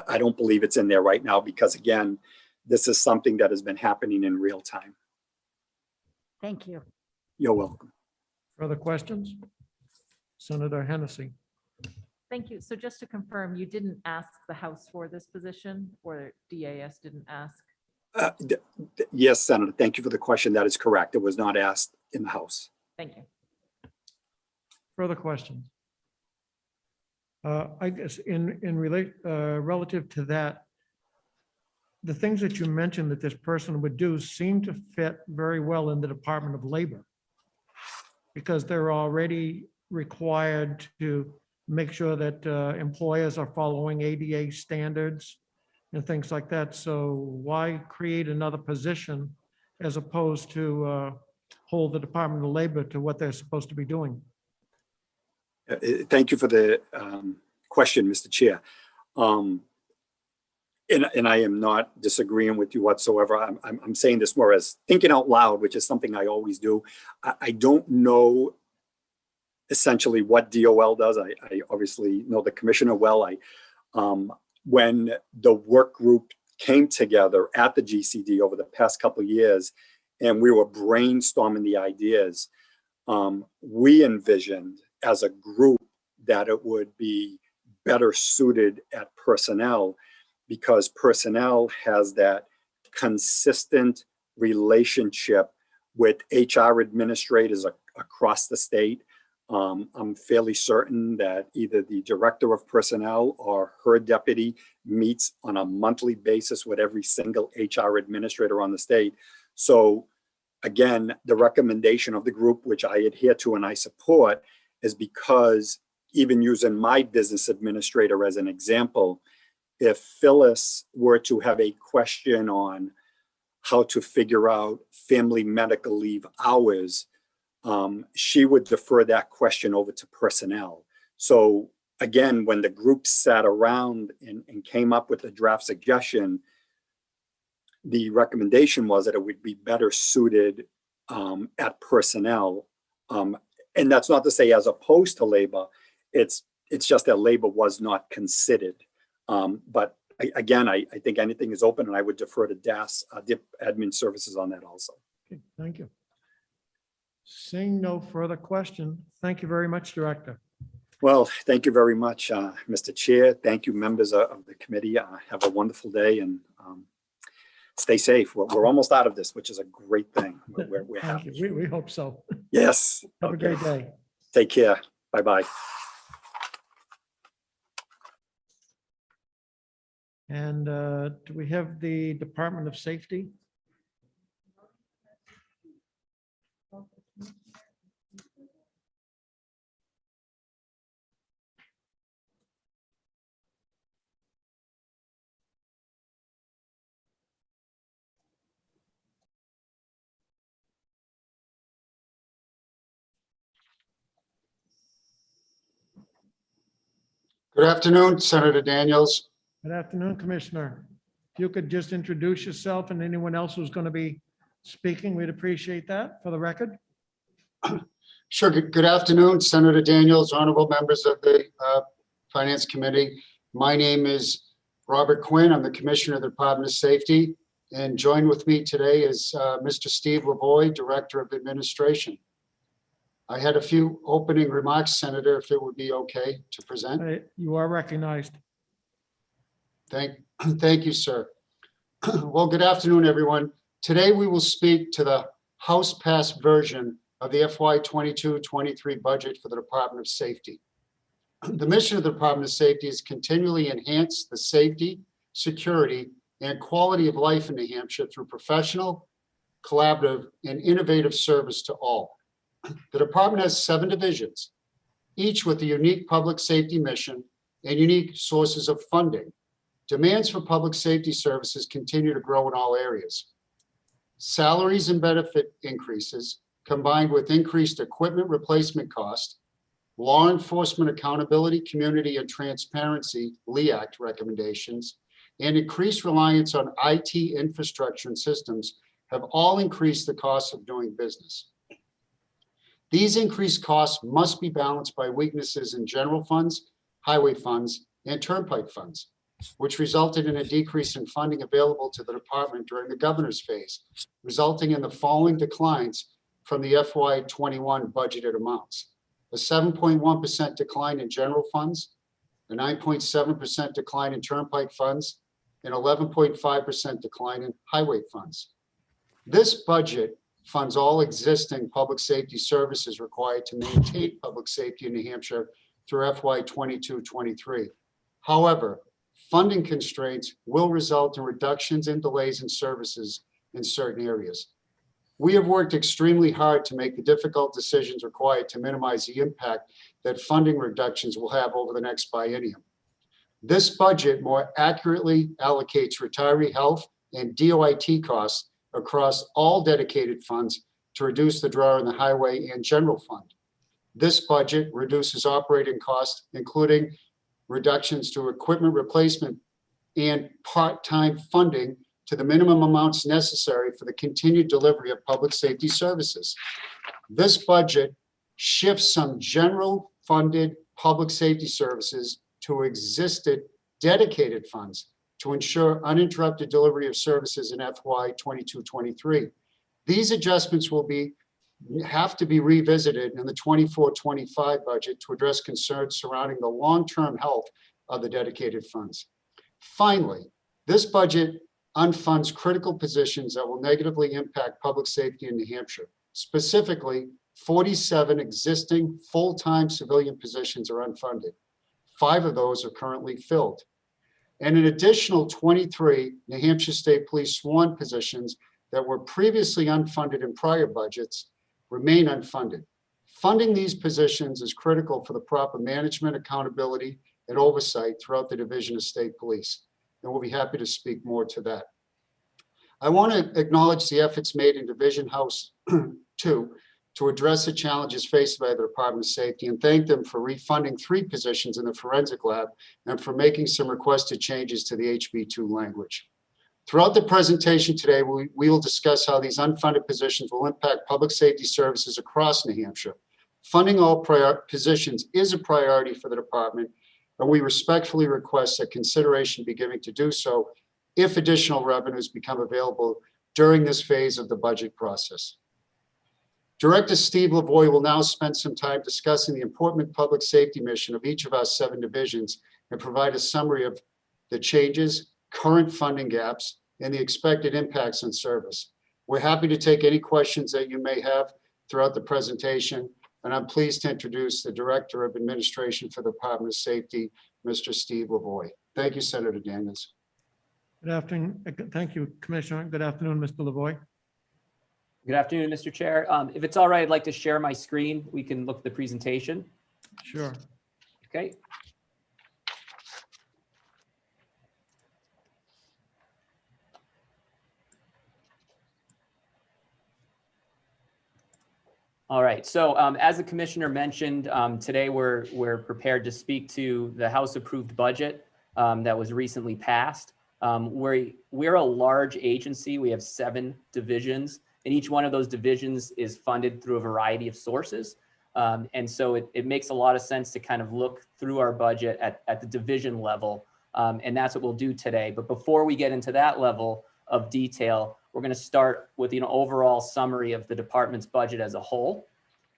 I don't believe it's in there right now because, again, this is something that has been happening in real time. Thank you. You're welcome. Further questions? Senator Hennessy. Thank you. So just to confirm, you didn't ask the House for this position, or DAS didn't ask? Yes, Senator, thank you for the question. That is correct. It was not asked in the House. Thank you. Further questions? I guess relative to that, the things that you mentioned that this person would do seem to fit very well in the Department of Labor, because they're already required to make sure that employers are following ADA standards and things like that. So why create another position as opposed to hold the Department of Labor to what they're supposed to be doing? Thank you for the question, Mr. Chair. And I am not disagreeing with you whatsoever. I'm saying this more as thinking out loud, which is something I always do. I don't know essentially what DOL does. I obviously know the commissioner well. When the work group came together at the GCD over the past couple of years, and we were brainstorming the ideas, we envisioned as a group that it would be better suited at personnel, because personnel has that consistent relationship with HR administrators across the state. I'm fairly certain that either the director of personnel or her deputy meets on a monthly basis with every single HR administrator on the state. So again, the recommendation of the group, which I adhere to and I support, is because even using my business administrator as an example, if Phyllis were to have a question on how to figure out family medical leave hours, she would defer that question over to personnel. So again, when the group sat around and came up with a draft suggestion, the recommendation was that it would be better suited at personnel. And that's not to say as opposed to labor, it's just that labor was not considered. But again, I think anything is open, and I would defer to DAS, DIP Admin Services on that also. Okay, thank you. Seeing no further question, thank you very much, Director. Well, thank you very much, Mr. Chair. Thank you, members of the committee. Have a wonderful day and stay safe. We're almost out of this, which is a great thing. We're Thank happy. you. We hope so. Yes. Have a Okay. great day. Take care. Bye-bye. And do we have the Department of Safety? Good afternoon, Senator Daniels. Good afternoon, Commissioner. If you could just introduce yourself and anyone else who's going to be speaking, we'd appreciate that for the record. Sure. Good afternoon, Senator Daniels, honorable members of the Finance Committee. My name is Robert Quinn. I'm the Commissioner of the Department of Safety. And joined with me today is Mr. Steve Lavoy, Director of Administration. I had a few opening remarks, Senator, if it would be okay to present. You are recognized. Thank you, sir. Well, good afternoon, everyone. Today we will speak to the House-passed version of the FY 22-23 budget for the Department of Safety. The mission of the Department of Safety is continually enhance the safety, security, and quality of life in New Hampshire through professional, collaborative, and innovative service to all. The department has 7 divisions, each with a unique public safety mission and unique sources of funding. Demands for public safety services continue to grow in all areas. Salaries and benefit increases, combined with increased equipment replacement cost, law enforcement accountability, community and transparency, LEACT recommendations, and increased reliance on IT infrastructure and systems have all increased the cost of doing business. These increased costs must be balanced by weaknesses in general funds, highway funds, and turnpike funds, which resulted in a decrease in funding available to the department during the governor's phase, resulting in the following declines from the FY 21 budgeted amounts: a 7.1% decline in general funds, a 9.7% decline in turnpike funds, and 11.5% decline in highway funds. This budget funds all existing public safety services required to maintain public safety in New Hampshire through FY 22-23. However, funding constraints will result in reductions and delays in services in certain areas. We have worked extremely hard to make the difficult decisions required to minimize the impact that funding reductions will have over the next biennium. This budget more accurately allocates retiree health and DOIT costs across all dedicated funds to reduce the draw in the highway and general fund. This budget reduces operating costs, including reductions to equipment replacement and part-time funding to the minimum amounts necessary for the continued delivery of public safety services. This budget shifts some general funded public safety services to existed dedicated funds to ensure uninterrupted delivery of services in FY 22-23. These adjustments will have to be revisited in the 24-25 budget to address concerns surrounding the long-term health of the dedicated funds. Finally, this budget unfunds critical positions that will negatively impact public safety in New Hampshire. Specifically, 47 existing full-time civilian positions are unfunded. 5 of those are currently filled. And an additional 23 New Hampshire State Police sworn positions that were previously unfunded in prior budgets remain unfunded. Funding these positions is critical for the proper management, accountability, and oversight throughout the Division of State Police. And we'll be happy to speak more to that. I want to acknowledge the efforts made in Division House 2 to address the challenges faced by the Department of Safety and thank them for refunding 3 positions in the forensic lab and for making some requested changes to the HB2 language. Throughout the presentation today, we will discuss how these unfunded positions will impact public safety services across New Hampshire. Funding all positions is a priority for the department, and we respectfully request that consideration be given to do so if additional revenues become available during this phase of the budget process. Director Steve Lavoie will now spend some time discussing the important public safety mission of each of our 7 divisions and provide a summary of the changes, current funding gaps, and the expected impacts on service. We're happy to take any questions that you may have throughout the presentation, and I'm pleased to introduce the Director of Administration for the Department of Safety, Mr. Steve Lavoie. Thank you, Senator Daniels. Good afternoon. Thank you, Commissioner. Good afternoon, Mr. Lavoie. Good afternoon, Mr. Chair. If it's all right, I'd like to share my screen. We can look at the presentation. Sure. Okay. All right. So as the commissioner mentioned, today we're prepared to speak to the House approved budget that was recently passed. We're a large agency. We have 7 divisions, and each one of those divisions is funded through a variety of sources. And so it makes a lot of sense to kind of look through our budget at the division level. And that's what we'll do today. But before we get into that level of detail, we're going to start with an overall summary of the department's budget as a whole.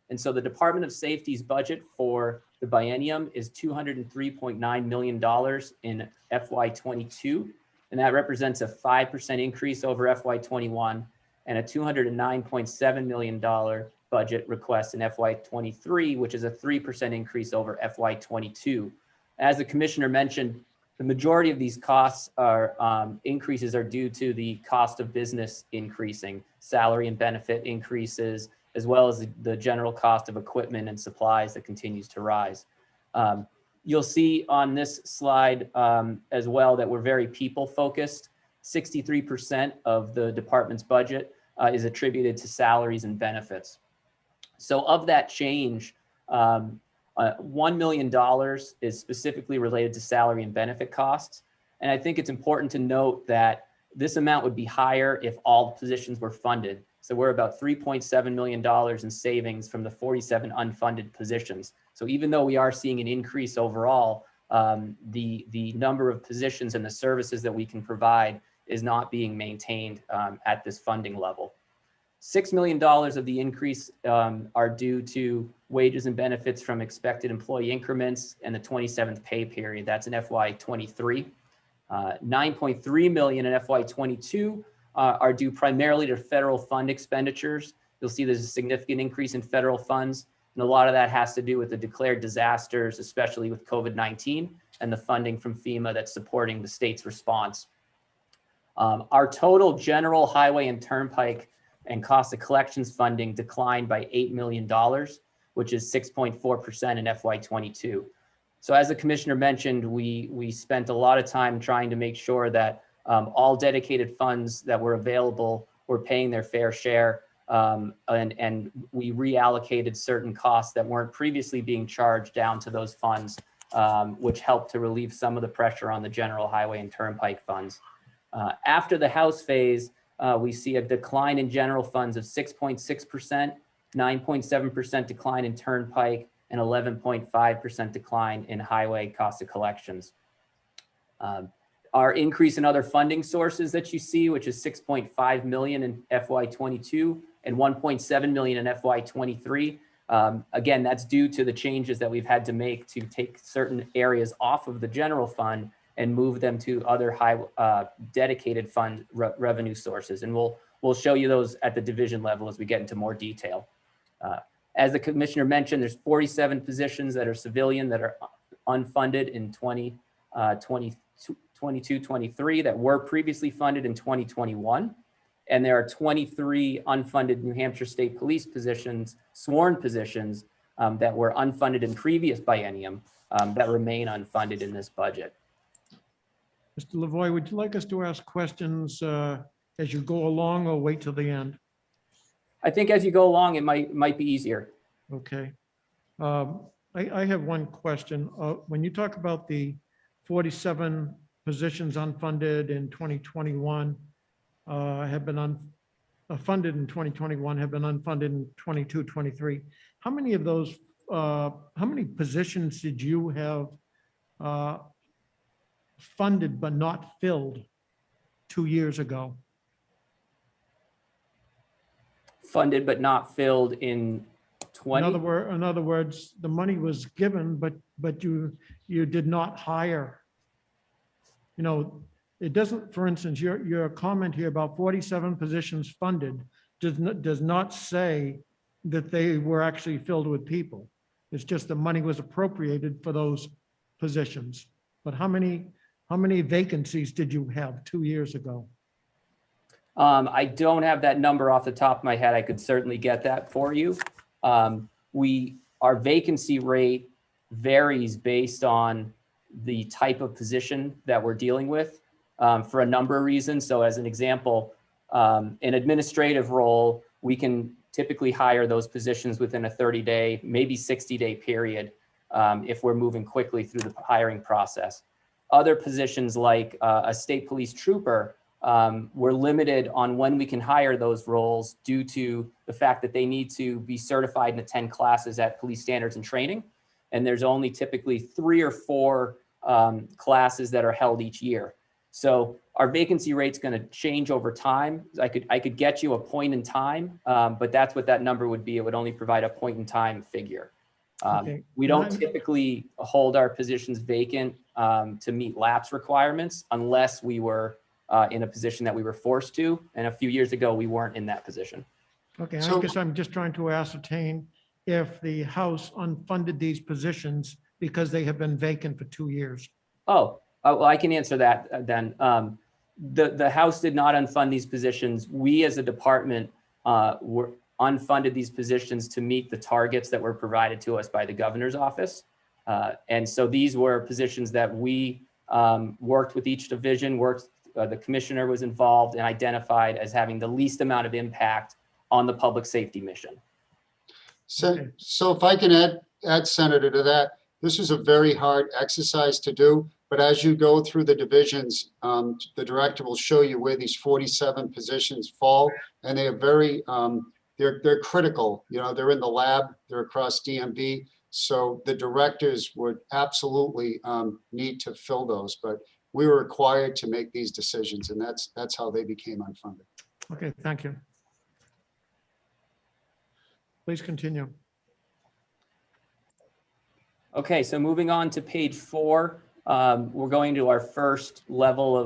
And so the Department of Safety's budget for the biennium is $203.9 million in FY22. And that represents a 5% increase over FY21 and a $209.7 million budget request in FY23, which is a 3% increase over FY22. As the commissioner mentioned, the majority of these costs are increases are due to the cost of business increasing, salary and benefit increases, as well as the general cost of equipment and supplies that continues to rise. You'll see on this slide as well that we're very people focused. 63% of the department's budget is attributed to salaries and benefits. So of that change, $1 million is specifically related to salary and benefit costs. And I think it's important to note that this amount would be higher if all positions were funded. So we're about $3.7 million in savings from the 47 unfunded positions. So even though we are seeing an increase overall, the number of positions and the services that we can provide is not being maintained at this funding level. $6 million of the increase are due to wages and benefits from expected employee increments and the 27th pay period. That's in FY23. 9.3 million in FY22 are due primarily to federal fund expenditures. You'll see there's a significant increase in federal funds, and a lot of that has to do with the declared disasters, especially with COVID-19 and the funding from FEMA that's supporting the state's response. Our total general highway and turnpike and cost of collections funding declined by $8 million, which is 6.4% in FY22. So as the commissioner mentioned, we spent a lot of time trying to make sure that all dedicated funds that were available were paying their fair share, and we reallocated certain costs that weren't previously being charged down to those funds, which helped to relieve some of the pressure on the general highway and turnpike funds. After the House phase, we see a decline in general funds of 6.6%, 9.7% decline in turnpike, and 11.5% decline in highway cost of collections. Our increase in other funding sources that you see, which is 6.5 million in FY22 and 1.7 million in FY23. Again, that's due to the changes that we've had to make to take certain areas off of the general fund and move them to other dedicated fund revenue sources. And we'll show you those at the division level as we get into more detail. As the commissioner mentioned, there's 47 positions that are civilian that are unfunded in 2022-23 that were previously funded in 2021. And there are 23 unfunded New Hampshire State Police positions, sworn positions, that were unfunded in previous biennium that remain unfunded in this budget. Mr. Lavoy, would you like us to ask questions as you go along or wait till the end? I think as you go along, it might be easier. Okay. I have one question. When you talk about the 47 positions unfunded in 2021, have been funded in 2021, have been unfunded in 22, 23. How many of those, how many positions did you have funded but not filled 2 years ago? Funded but not filled in 20? In other words, the money was given, but you did not hire. You know, it doesn't, for instance, your comment here about 47 positions funded does not say that they were actually filled with people. It's just the money was appropriated for those positions. But how many vacancies did you have 2 years ago? I don't have that number off the top of my head. I could certainly get that for you. Our vacancy rate varies based on the type of position that we're dealing with for a number of reasons. So as an example, an administrative role, we can typically hire those positions within a 30-day, maybe 60-day period if we're moving quickly through the hiring process. Other positions like a state police trooper, we're limited on when we can hire those roles due to the fact that they need to be certified and attend classes at police standards and training. And there's only typically 3 or 4 classes that are held each year. So our vacancy rate's going to change over time. I could get you a point in time, but that's what that number would be. It would only provide a point in time figure. Okay. We don't typically hold our positions vacant to meet lapse requirements unless we were in a position that we were forced to. And a few years ago, we weren't in that position. Okay, I So- guess I'm just trying to ascertain if the House unfunded these positions because they have been vacant for 2 years. Well, I can answer that then. The House did not unfund these positions. We as a department were unfunded these positions to meet the targets that were provided to us by the governor's office. And so these were positions that we worked with each division, the commissioner was involved and identified as having the least amount of impact on the public safety mission. So if I can add, Senator, to that, this is a very hard exercise to do, but as you go through the divisions, the director will show you where these 47 positions fall, and they are very, they're critical. You know, they're in the lab, they're across DMV, so the directors would absolutely need to fill those, but we were required to make these decisions, and that's how they became unfunded. Okay, thank you. Please continue. Okay, so moving on to page 4, we're going to our first level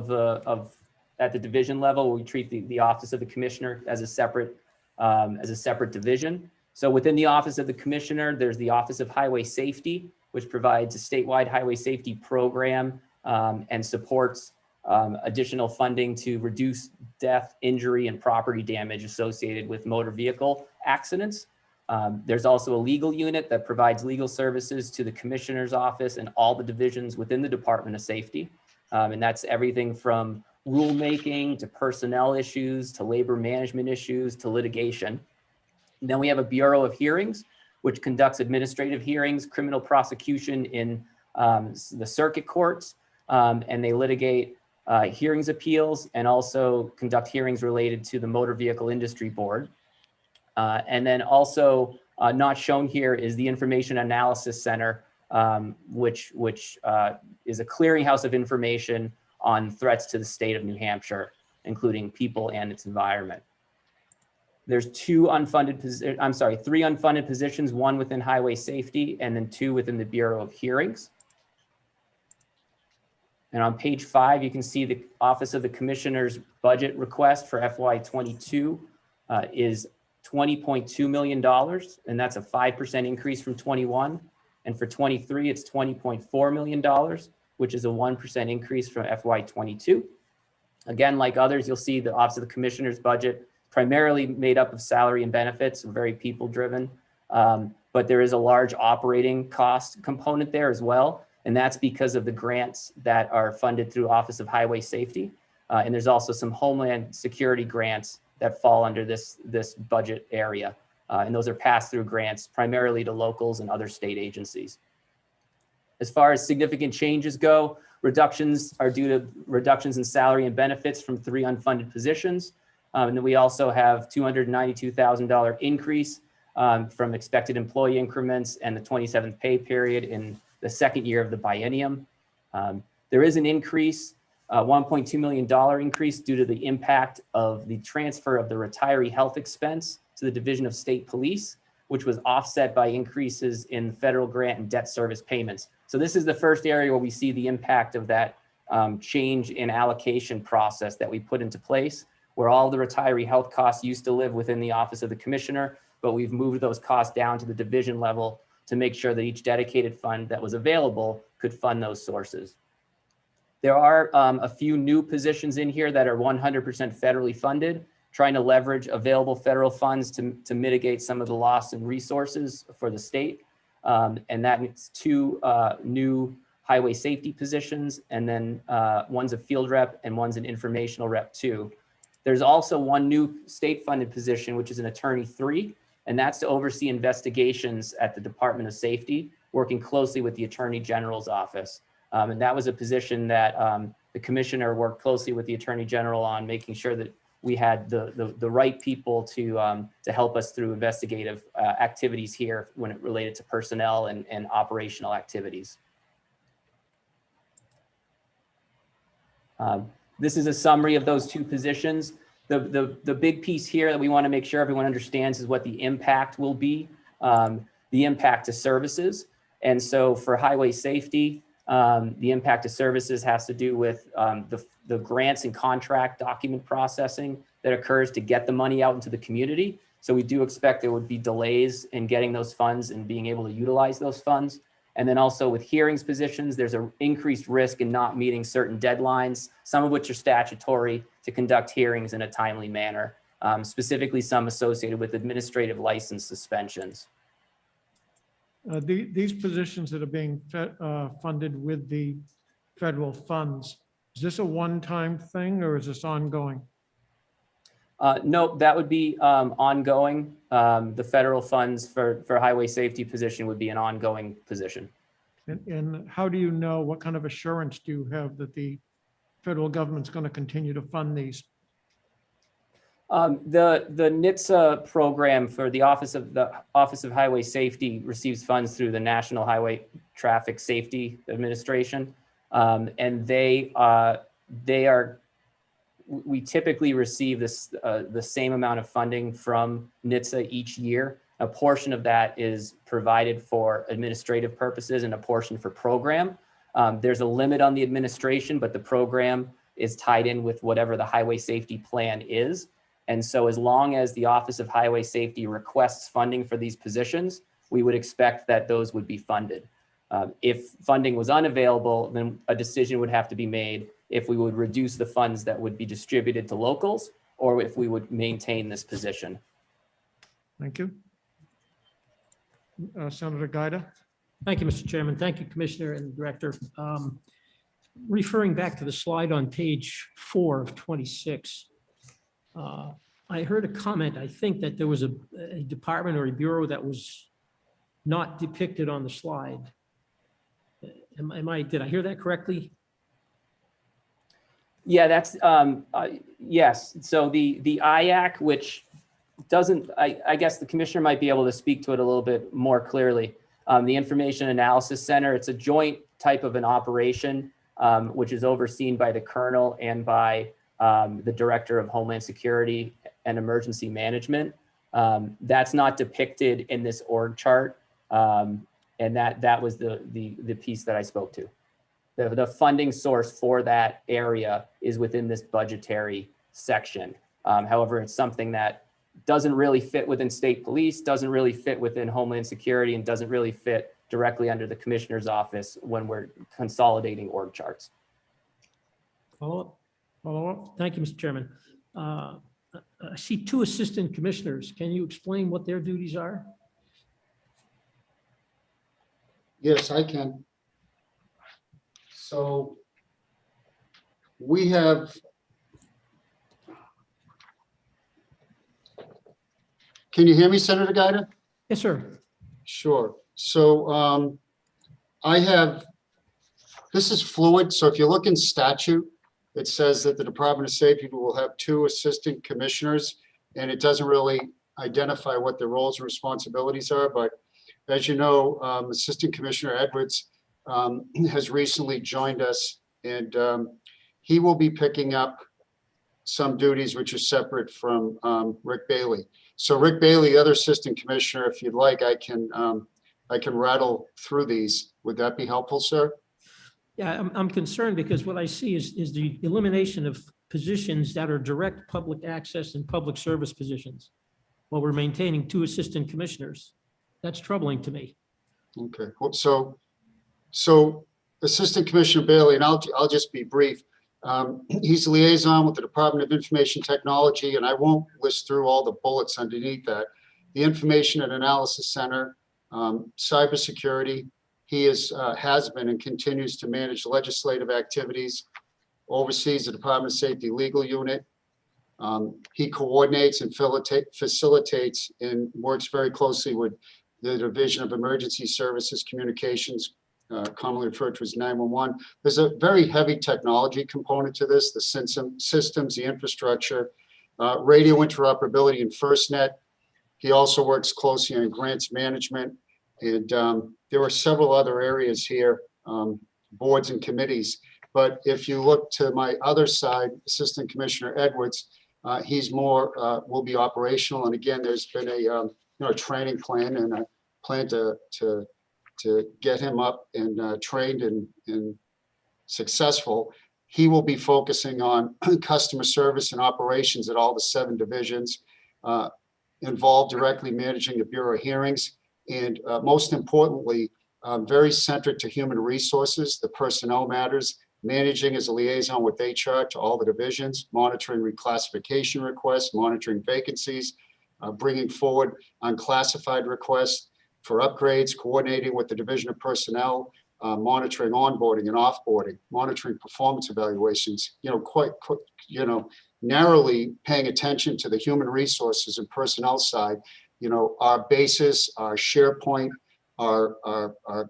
at the division level. We treat the Office of the Commissioner as a separate division. So within the Office of the Commissioner, there's the Office of Highway Safety, which provides a statewide highway safety program and supports additional funding to reduce death, injury, and property damage associated with motor vehicle accidents. There's also a legal unit that provides legal services to the Commissioner's office and all the divisions within the Department of Safety. And that's everything from rulemaking to personnel issues, to labor management issues, to litigation. And then we have a Bureau of Hearings, which conducts administrative hearings, criminal prosecution in the circuit courts, and they litigate hearings appeals and also conduct hearings related to the Motor Vehicle Industry Board. And then also not shown here is the Information Analysis Center, which is a clearinghouse of information on threats to the state of New Hampshire, including people and its environment. There's three unfunded positions, one within highway safety and then two within the Bureau of Hearings. And on page 5, you can see the Office of the Commissioner's budget request for FY22 is $20.2 million, and that's a 5% increase from 21. And for 23, it's $20.4 million, which is a 1% increase from FY22. Again, like others, you'll see the Office of the Commissioner's budget primarily made up of salary and benefits, very people-driven. But there is a large operating cost component there as well. And that's because of the grants that are funded through Office of Highway Safety. And there's also some Homeland Security grants that fall under this budget area. And those are pass-through grants primarily to locals and other state agencies. As far as significant changes go, reductions are due to reductions in salary and benefits from 3 unfunded positions. And then we also have $292,000 increase from expected employee increments and the 27th pay period in the second year of the biennium. There is an increase, $1.2 million increase due to the impact of the transfer of the retiree health expense to the Division of State Police, which was offset by increases in federal grant and debt service payments. So this is the first area where we see the impact of that change in allocation process that we put into place, where all the retiree health costs used to live within the Office of the Commissioner, but we've moved those costs down to the division level to make sure that each dedicated fund that was available could fund those sources. There are a few new positions in here that are 100% federally funded, trying to leverage available federal funds to mitigate some of the loss in resources for the state. And that means 2 new highway safety positions, and then one's a field rep and one's an informational rep 2. There's also 1 new state funded position, which is an attorney 3, and that's to oversee investigations at the Department of Safety, working closely with the Attorney General's office. And that was a position that the commissioner worked closely with the Attorney General on, making sure that we had the right people to help us through investigative activities here when it related to personnel and operational activities. This is a summary of those 2 positions. The big piece here that we want to make sure everyone understands is what the impact will be, the impact to services. And so for highway safety, the impact to services has to do with the grants and contract document processing that occurs to get the money out into the community. So we do expect there would be delays in getting those funds and being able to utilize those funds. And then also with hearings positions, there's an increased risk in not meeting certain deadlines, some of which are statutory, to conduct hearings in a timely manner, specifically some associated with administrative license suspensions. These positions that are being funded with the federal funds, is this a one-time thing or is this ongoing? No, that would be ongoing. The federal funds for highway safety position would be an ongoing position. And how do you know, what kind of assurance do you have that the federal government's going to continue to fund these? The NHTSA program for the Office of Highway Safety receives funds through the National Highway Traffic Safety Administration, and we typically receive the same amount of funding from NHTSA each year. A portion of that is provided for administrative purposes and a portion for program. There's a limit on the administration, but the program is tied in with whatever the highway safety plan is. And so as long as the Office of Highway Safety requests funding for these positions, we would expect that those would be funded. If funding was unavailable, then a decision would have to be made if we would reduce the funds that would be distributed to locals or if we would maintain this position. Thank you. Senator Gaida. Thank you, Mr. Chairman. Thank you, Commissioner and Director. Referring back to the slide on page 4 of 26, I heard a comment, I think that there was a department or a bureau that was not depicted on the slide. Did I hear that correctly? Yeah, that's, yes. So the IAC, which doesn't, I guess the commissioner might be able to speak to it a little bit more clearly. The Information Analysis Center, it's a joint type of an operation, which is overseen by the colonel and by the Director of Homeland Security and Emergency Management. That's not depicted in this org chart. And that was the piece that I spoke to. The funding source for that area is within this budgetary section. However, it's something that doesn't really fit within state police, doesn't really fit within Homeland Security, and doesn't really fit directly under the commissioner's office when we're consolidating org charts. Follow up. Thank you, Mr. Chairman. I see 2 assistant commissioners. Can you explain what their duties are? Yes, I can. So we have, can you hear me, Senator Gaida? Yes, sir. Sure. So I have, this is fluid. So if you look in statute, it says that the Department of Safety will have 2 assistant commissioners, and it doesn't really identify what their roles and responsibilities are. But as you know, Assistant Commissioner Edwards has recently joined us, and he will be picking up some duties which are separate from Rick Bailey. So Rick Bailey, the other Assistant Commissioner, if you'd like, I can rattle through these. Would that be helpful, sir? Yeah, I'm concerned because what I see is the elimination of positions that are direct public access and public service positions while we're maintaining 2 assistant commissioners. That's troubling to me. Okay, so Assistant Commissioner Bailey, and I'll just be brief. He's the liaison with the Department of Information Technology, and I won't list through all the bullets underneath that. The Information and Analysis Center, cybersecurity. He has been and continues to manage legislative activities, oversees the Department of Safety Legal Unit. He coordinates and facilitates and works very closely with the Division of Emergency Services Communications, commonly referred to as 911. There's a very heavy technology component to this, the systems, the infrastructure, radio interoperability and FirstNet. He also works closely on grants management. And there are several other areas here, boards and committees. But if you look to my other side, Assistant Commissioner Edwards, he's more, will be operational. And again, there's been a training plan and a plan to get him up and trained and successful. He will be focusing on customer service and operations at all the 7 divisions, involved directly managing the Bureau of Hearings, and most importantly, very centered to human resources, the personnel matters, managing as a liaison with HR to all the divisions, monitoring reclassification requests, monitoring vacancies, bringing forward unclassified requests for upgrades, coordinating with the Division of Personnel, monitoring onboarding and offboarding, monitoring performance evaluations, quite narrowly paying attention to the human resources and personnel side, our basis, our SharePoint, our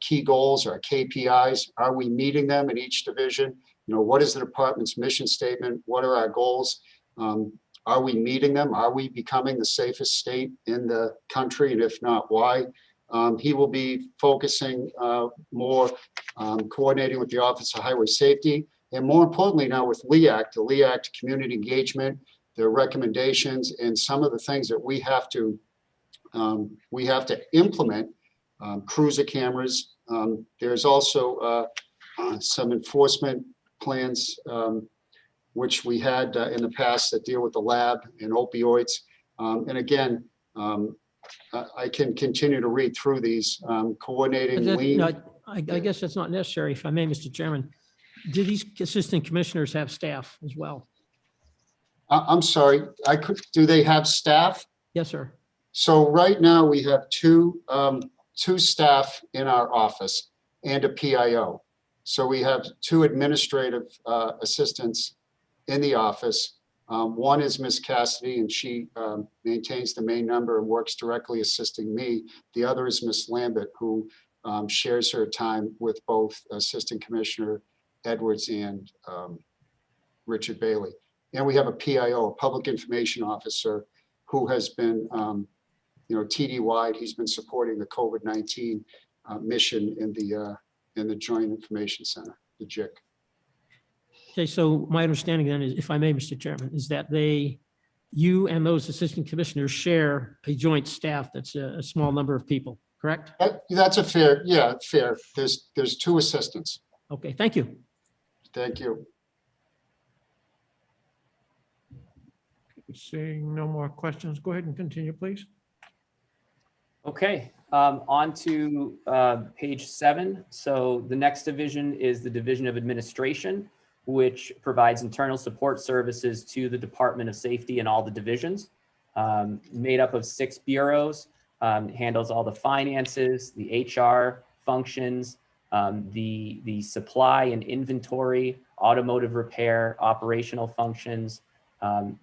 key goals, our KPIs, are we meeting them in each division? What is the department's mission statement? What are our goals? Are we meeting them? Are we becoming the safest state in the country? And if not, why? He will be focusing more, coordinating with the Office of Highway Safety, and more importantly now with LEACT, the LEACT community engagement, their recommendations, and some of the things that we have to implement, cruiser cameras. There's also some enforcement plans, which we had in the past that deal with the lab and opioids. And again, I can continue to read through these, coordinating lean. No, I guess that's not necessary, if I may, Mr. Chairman. Do these assistant commissioners have staff as well? I'm sorry, do they have staff? Yes, sir. So right now we have two staff in our office and a PIO. So we have 2 administrative assistants in the office. One is Miss Cassidy, and she maintains the main number and works directly assisting me. The other is Miss Lambert, who shares her time with both Assistant Commissioner Edwards and Richard Bailey. And we have a PIO, a Public Information Officer, who has been, TDY'd. He's been supporting the COVID-19 mission in the Joint Information Center, the JIC. Okay, so my understanding then is, if I may, Mr. Chairman, is that you and those assistant commissioners share a joint staff that's a small number of people, correct? That's a fair. There's two assistants. Okay, thank you. Thank you. Seeing no more questions, go ahead and continue, please. Okay, on to page 7. So the next division is the Division of Administration, which provides internal support services to the Department of Safety and all the divisions. Made up of 6 bureaus, handles all the finances, the HR functions, the supply and inventory, automotive repair, operational functions.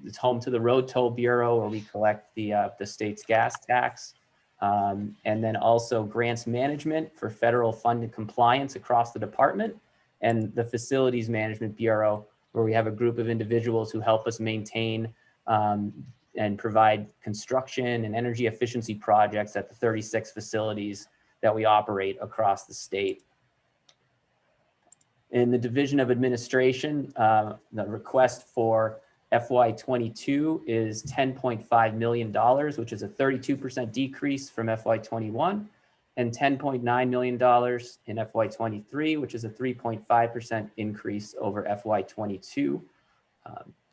It's home to the Road Toll Bureau, where we collect the state's gas tax. And then also grants management for federal funded compliance across the department, and the Facilities Management Bureau, where we have a group of individuals who help us maintain and provide construction and energy efficiency projects at the 36 facilities that we operate across the state. In the Division of Administration, the request for FY22 is $10.5 million, which is a 32% decrease from FY21, and $10.9 million in FY23, which is a 3.5% increase over FY22.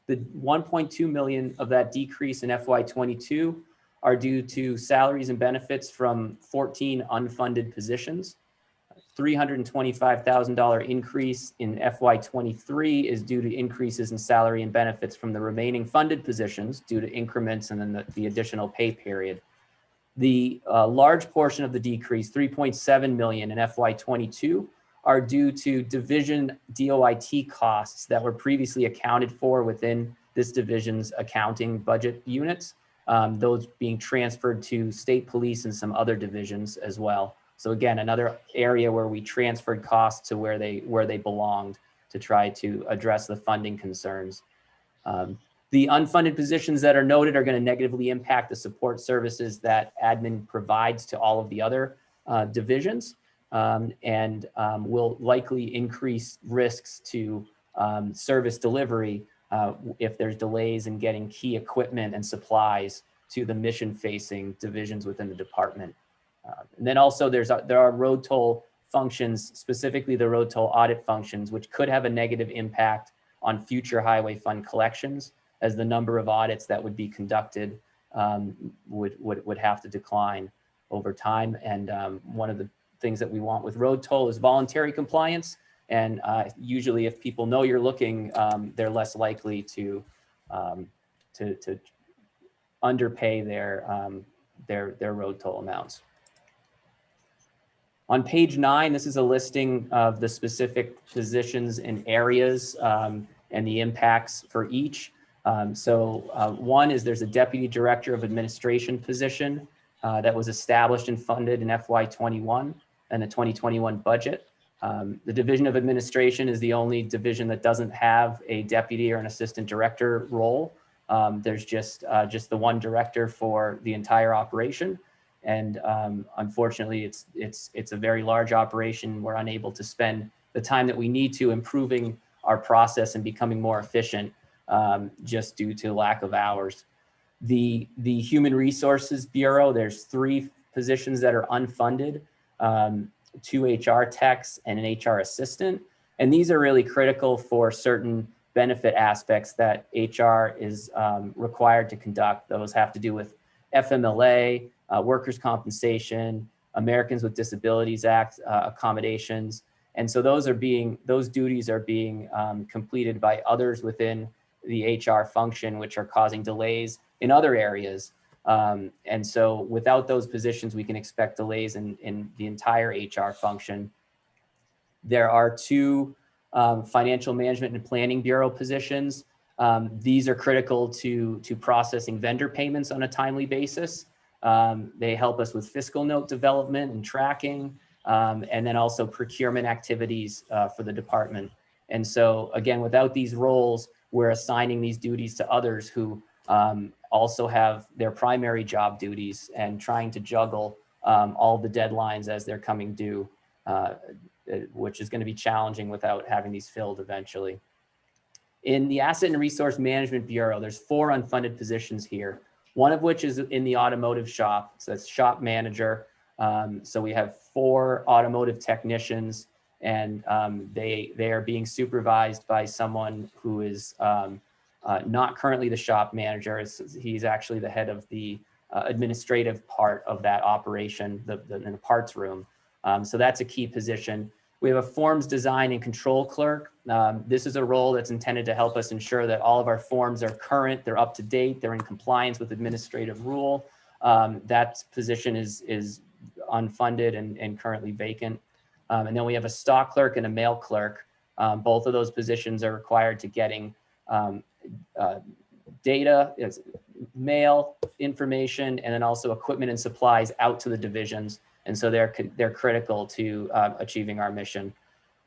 The 1.2 million of that decrease in FY22 are due to salaries and benefits from 14 unfunded positions. $325,000 increase in FY23 is due to increases in salary and benefits from the remaining funded positions due to increments and then the additional pay period. The large portion of the decrease, 3.7 million in FY22, are due to division DOIT costs that were previously accounted for within this division's accounting budget units, those being transferred to state police and some other divisions as well. So again, another area where we transferred costs to where they belonged to try to address the funding concerns. The unfunded positions that are noted are going to negatively impact the support services that admin provides to all of the other divisions, and will likely increase risks to service delivery if there's delays in getting key equipment and supplies to the mission-facing divisions within the department. And then also there are road toll functions, specifically the road toll audit functions, which could have a negative impact on future highway fund collections, as the number of audits that would be conducted would have to decline over time. And one of the things that we want with road toll is voluntary compliance. And usually if people know you're looking, they're less likely to underpay their road toll amounts. On page 9, this is a listing of the specific positions and areas and the impacts for each. One is there's a Deputy Director of Administration position that was established and funded in FY21 and the 2021 budget. The Division of Administration is the only division that doesn't have a deputy or an assistant director role. There's just the one director for the entire operation. And unfortunately, it's a very large operation. We're unable to spend the time that we need to improving our process and becoming more efficient just due to lack of hours. The Human Resources Bureau, there's 3 positions that are unfunded, 2 HR techs and an HR assistant. And these are really critical for certain benefit aspects that HR is required to conduct. Those have to do with FMLA, workers' compensation, Americans with Disabilities Act accommodations. And so those duties are being completed by others within the HR function, which are causing delays in other areas. And so without those positions, we can expect delays in the entire HR function. There are 2 Financial Management and Planning Bureau positions. These are critical to processing vendor payments on a timely basis. They help us with fiscal note development and tracking, and then also procurement activities for the department. And so again, without these roles, we're assigning these duties to others who also have their primary job duties and trying to juggle all the deadlines as they're coming due, which is going to be challenging without having these filled eventually. In the Asset and Resource Management Bureau, there's 4 unfunded positions here, one of which is in the automotive shop. So that's shop manager. So we have 4 automotive technicians, and they are being supervised by someone who is not currently the shop manager. He's actually the head of the administrative part of that operation, in the parts room. So that's a key position. We have a forms design and control clerk. This is a role that's intended to help us ensure that all of our forms are current, they're up to date, they're in compliance with administrative rule. That position is unfunded and currently vacant. And then we have a stock clerk and a mail clerk. Both of those positions are required to getting data, mail information, and then also equipment and supplies out to the divisions. And so they're critical to achieving our mission.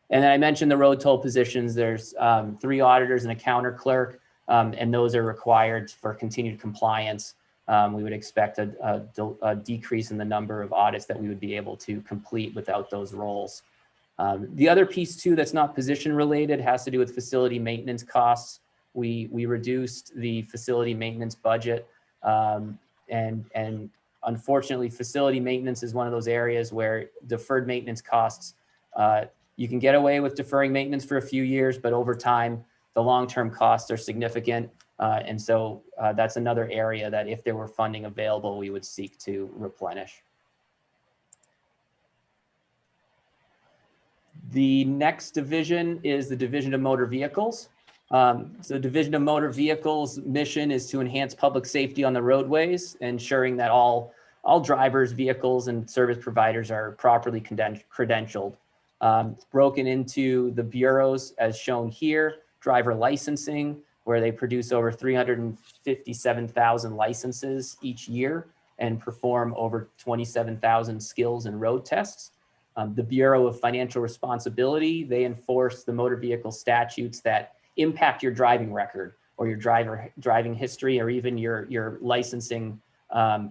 And then I mentioned the road toll positions. There's 3 auditors and a counter clerk, and those are required for continued compliance. We would expect a decrease in the number of audits that we would be able to complete without those roles. The other piece too that's not position related has to do with facility maintenance costs. We reduced the facility maintenance budget, and unfortunately, facility maintenance is one of those areas where deferred maintenance costs, you can get away with deferring maintenance for a few years, but over time, the long-term costs are significant. And so that's another area that if there were funding available, we would seek to replenish. The next division is the Division of Motor Vehicles. So Division of Motor Vehicles' mission is to enhance public safety on the roadways, ensuring that all drivers, vehicles, and service providers are properly credentialed. It's broken into the bureaus as shown here: driver licensing, where they produce over 357,000 licenses each year and perform over 27,000 skills and road tests. The Bureau of Financial Responsibility, they enforce the motor vehicle statutes that impact your driving record or your driving history, or even your licensing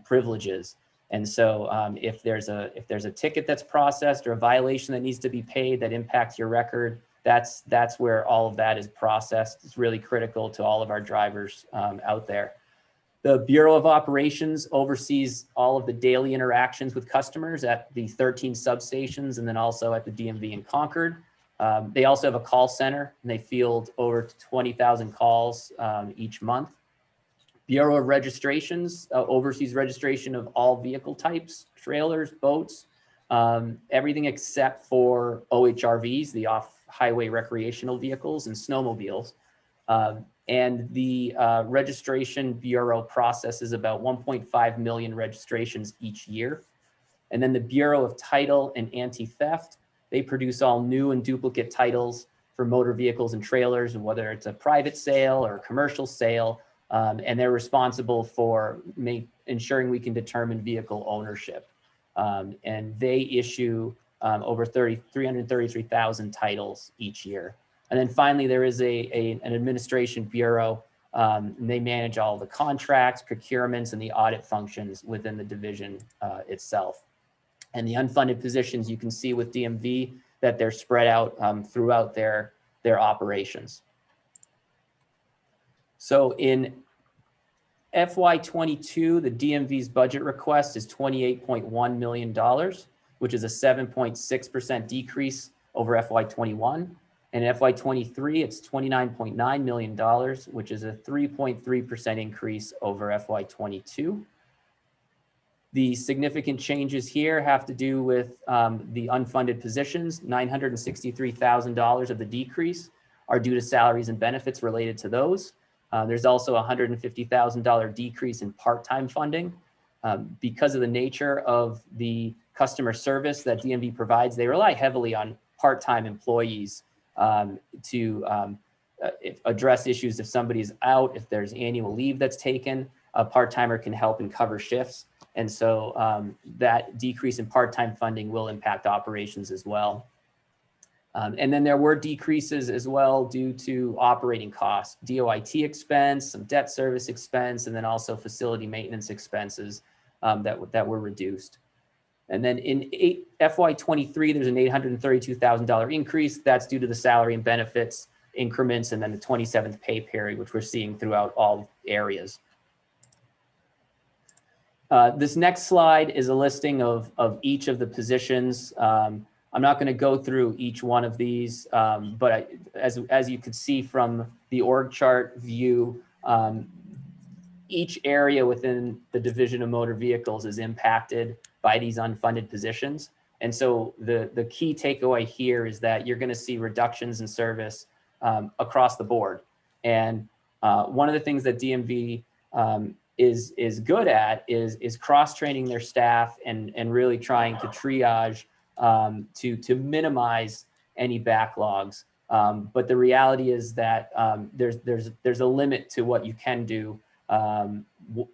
privileges. And so if there's a ticket that's processed or a violation that needs to be paid that impacts your record, that's where all of that is processed. It's really critical to all of our drivers out there. The Bureau of Operations oversees all of the daily interactions with customers at the 13 substations and then also at the DMV in Concord. They also have a call center, and they field over 20,000 calls each month. Bureau of Registrations oversees registration of all vehicle types, trailers, boats, everything except for OHRVs, the off-highway recreational vehicles, and snowmobiles. And the Registration Bureau processes about 1.5 million registrations each year. And then the Bureau of Title and Anti-Theft, they produce all new and duplicate titles for motor vehicles and trailers, whether it's a private sale or a commercial sale. And they're responsible for ensuring we can determine vehicle ownership. And they issue over 333,000 titles each year. And then finally, there is an administration bureau. And they manage all the contracts, procurements, and the audit functions within the division itself. And the unfunded positions, you can see with DMV that they're spread out throughout their operations. So in FY22, the DMV's budget request is $28.1 million, which is a 7.6% decrease over FY21. And in FY23, it's $29.9 million, which is a 3.3% increase over FY22. The significant changes here have to do with the unfunded positions. $963,000 of the decrease are due to salaries and benefits related to those. There's also a $150,000 decrease in part-time funding. Because of the nature of the customer service that DMV provides, they rely heavily on part-time employees to address issues. If somebody's out, if there's annual leave that's taken, a part-timer can help and cover shifts. And so that decrease in part-time funding will impact operations as well. And then there were decreases as well due to operating costs, DOIT expense, some debt service expense, and then also facility maintenance expenses that were reduced. And then in FY23, there's an $832,000 increase. That's due to the salary and benefits increments and then the 27th pay period, which we're seeing throughout all areas. This next slide is a listing of each of the positions. I'm not going to go through each one of these, but as you can see from the org chart view, each area within the Division of Motor Vehicles is impacted by these unfunded positions. And so the key takeaway here is that you're going to see reductions in service across the board. And one of the things that DMV is good at is cross-training their staff and really trying to triage to minimize any backlogs. But the reality is that there's a limit to what you can do,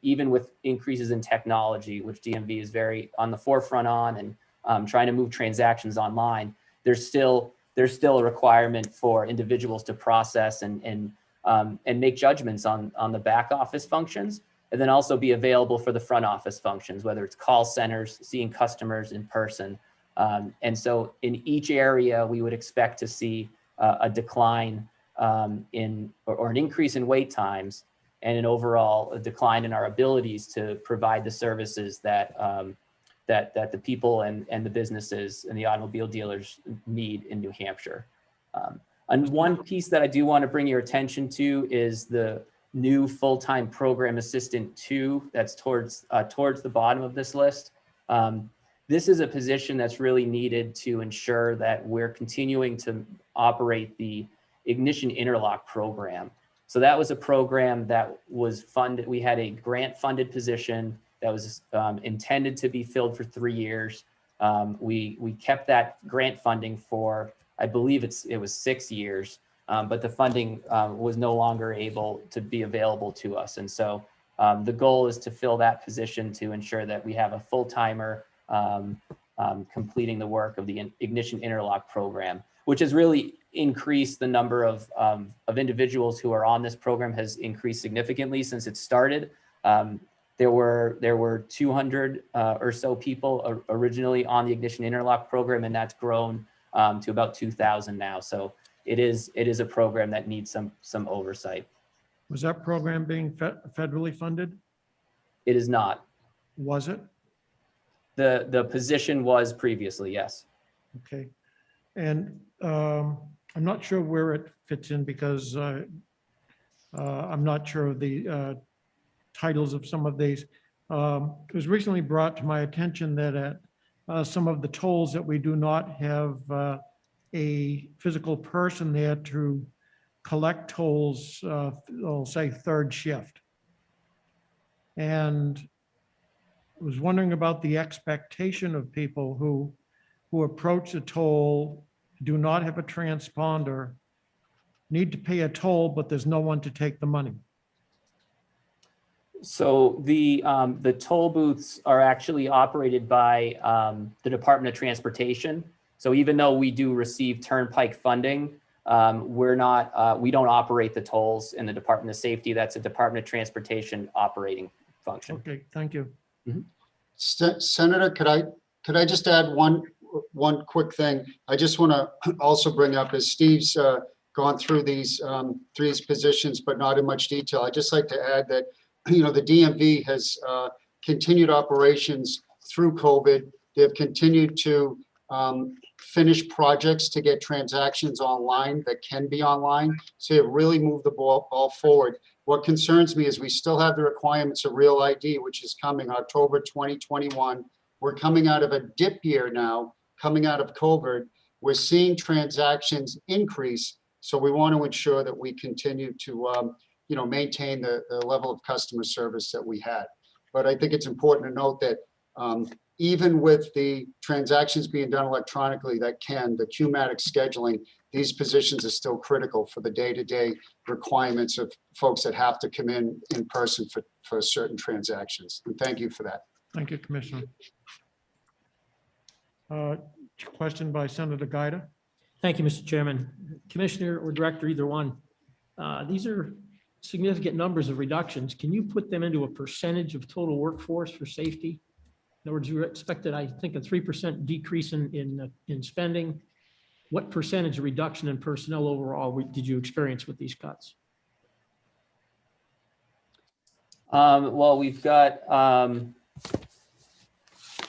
even with increases in technology, which DMV is very on the forefront on, and trying to move transactions online. There's still a requirement for individuals to process and make judgments on the back office functions, and then also be available for the front office functions, whether it's call centers, seeing customers in person. And so in each area, we would expect to see a decline or an increase in wait times, and an overall decline in our abilities to provide the services that the people and the businesses and the automobile dealers need in New Hampshire. And one piece that I do want to bring your attention to is the new full-time program assistant 2 that's towards the bottom of this list. This is a position that's really needed to ensure that we're continuing to operate the Ignition Interlock program. So that was a program that was funded. We had a grant funded position that was intended to be filled for 3 years. We kept that grant funding for, I believe it was 6 years, but the funding was no longer able to be available to us. And so the goal is to fill that position to ensure that we have a full-timer completing the work of the Ignition Interlock program, which has really increased the number of individuals who are on this program has increased significantly since it started. There were 200 or so people originally on the Ignition Interlock program, and that's grown to about 2,000 now. So it is a program that needs some oversight. Was that program being federally funded? It is not. Was it? The position was previously, yes. Okay. And I'm not sure where it fits in because I'm not sure of the titles of some of these. It was recently brought to my attention that at some of the tolls that we do not have a physical person there to collect tolls, I'll say third shift. And I was wondering about the expectation of people who approach a toll, do not have a transponder, need to pay a toll, but there's no one to take the money. So the toll booths are actually operated by the Department of Transportation. So even though we do receive Turnpike funding, we don't operate the tolls in the Department of Safety. That's a Department of Transportation operating function. Okay, thank you. Senator, could I just add one quick thing? I just want to also bring up, as Steve's gone through these positions, but not in much detail. I'd just like to add that, the DMV has continued operations through COVID. They've continued to finish projects to get transactions online that can be online. So they've really moved the ball forward. What concerns me is we still have the requirements of Real ID, which is coming October 2021. We're coming out of a dip year now, coming out of COVID. We're seeing transactions increase. So we want to ensure that we continue to maintain the level of customer service that we had. But I think it's important to note that even with the transactions being done electronically, the Q-matic scheduling, these positions are still critical for the day-to-day requirements of folks that have to come in person for certain transactions. And thank you for that. Thank you, Commissioner. Question by Senator Gaida. Thank you, Mr. Chairman. Commissioner or Director, either one. These are significant numbers of reductions. Can you put them into a percentage of total workforce for safety? In other words, you expected, I think, a 3% decrease in spending. What percentage of reduction in personnel overall did you experience with these cuts? Well, we've got,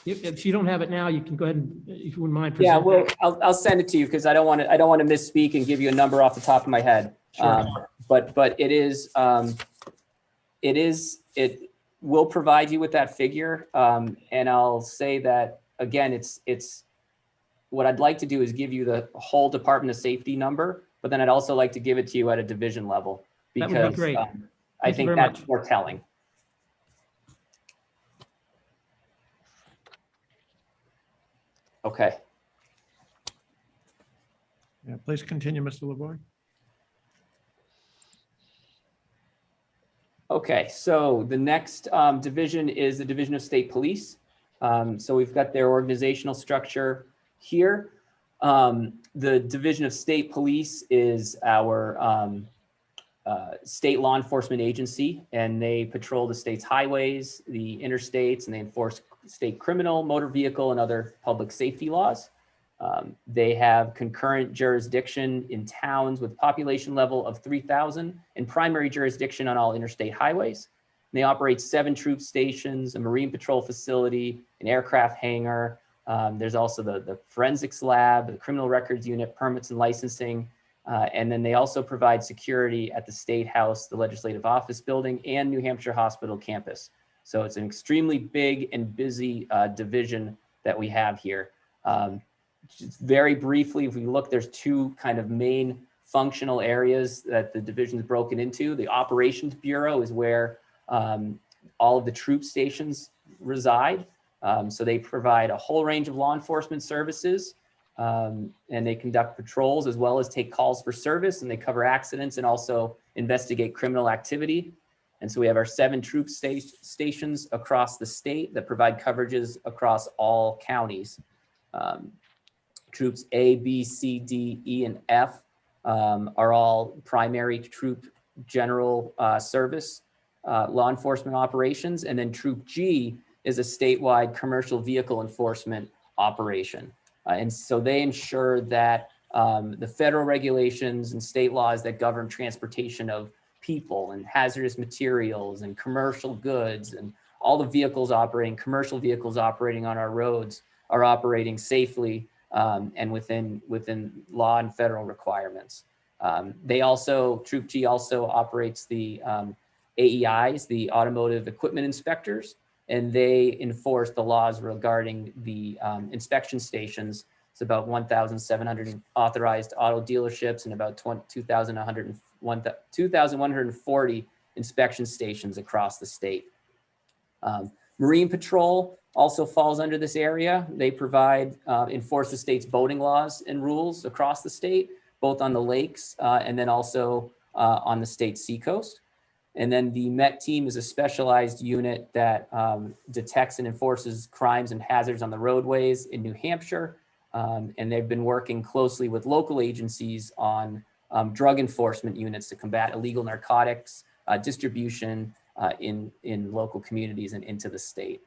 If you don't have it now, you can go ahead and, if you wouldn't mind. yeah, presenting. well, I'll send it to you because I don't want to misspeak and give you a number off the top of my head. Sure. But it will provide you with that figure. And I'll say that, again, it's what I'd like to do is give you the whole Department of Safety number, but then I'd also like to give it to you at a division level. That would be Because great. I Thank you think very that's much. more telling. Okay. Yeah, please continue, Mr. LeBoy. Okay, so the next division is the Division of State Police. So we've got their organizational structure here. The Division of State Police is our state law enforcement agency, and they patrol the state's highways, the interstates, and they enforce state criminal, motor vehicle, and other public safety laws. They have concurrent jurisdiction in towns with population level of 3,000 and primary jurisdiction on all interstate highways. And they operate 7 troop stations, a Marine Patrol facility, an aircraft hangar. There's also the forensics lab, the criminal records unit, permits and licensing. And then they also provide security at the State House, the Legislative Office Building, and New Hampshire Hospital campus. So it's an extremely big and busy division that we have here. Just very briefly, if we look, there's 2 kind of main functional areas that the division is broken into. The Operations Bureau is where all of the troop stations reside. So they provide a whole range of law enforcement services, and they conduct patrols as well as take calls for service, and they cover accidents and also investigate criminal activity. And so we have our 7 troop stations across the state that provide coverages across all counties. Troops A, B, C, D, E, and F are all primary troop general service law enforcement operations. And then Troop G is a statewide commercial vehicle enforcement operation. And so they ensure that the federal regulations and state laws that govern transportation of people and hazardous materials and commercial goods and all the vehicles operating, commercial vehicles operating on our roads are operating safely and within law and federal requirements. They also, Troop G also operates the AEIs, the Automotive Equipment Inspectors, and they enforce the laws regarding the inspection stations. It's about 1,700 authorized auto dealerships and about 2,140 inspection stations across the state. Marine Patrol also falls under this area. They provide, enforce the state's boating laws and rules across the state, both on the lakes and then also on the state seacoast. And then the MET team is a specialized unit that detects and enforces crimes and hazards on the roadways in New Hampshire. And they've been working closely with local agencies on drug enforcement units to combat illegal narcotics distribution in local communities and into the state.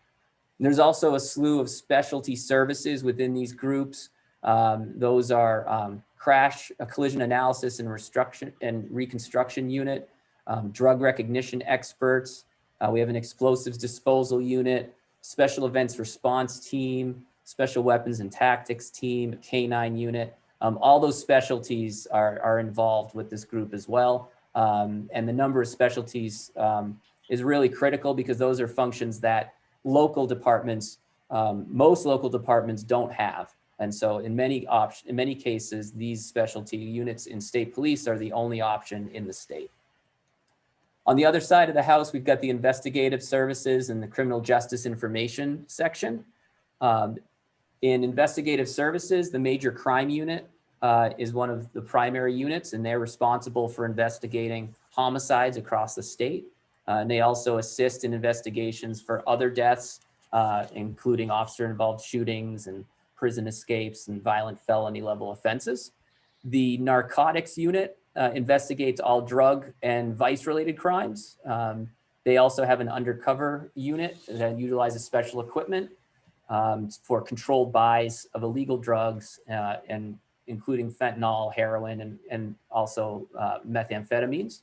And there's also a slew of specialty services within these groups. Those are collision analysis and reconstruction unit, drug recognition experts. We have an explosives disposal unit, special events response team, special weapons and tactics team, K9 unit. All those specialties are involved with this group as well. And the number of specialties is really critical because those are functions that local departments, most local departments don't have. And so in many cases, these specialty units in state police are the only option in the state. On the other side of the house, we've got the Investigative Services and the Criminal Justice Information section. In Investigative Services, the Major Crime Unit is one of the primary units, and they're responsible for investigating homicides across the state. And they also assist in investigations for other deaths, including officer-involved shootings and prison escapes and violent felony level offenses. The narcotics unit investigates all drug and vice-related crimes. They also have an undercover unit that utilizes special equipment for controlled buys of illegal drugs, and including fentanyl, heroin, and also methamphetamines.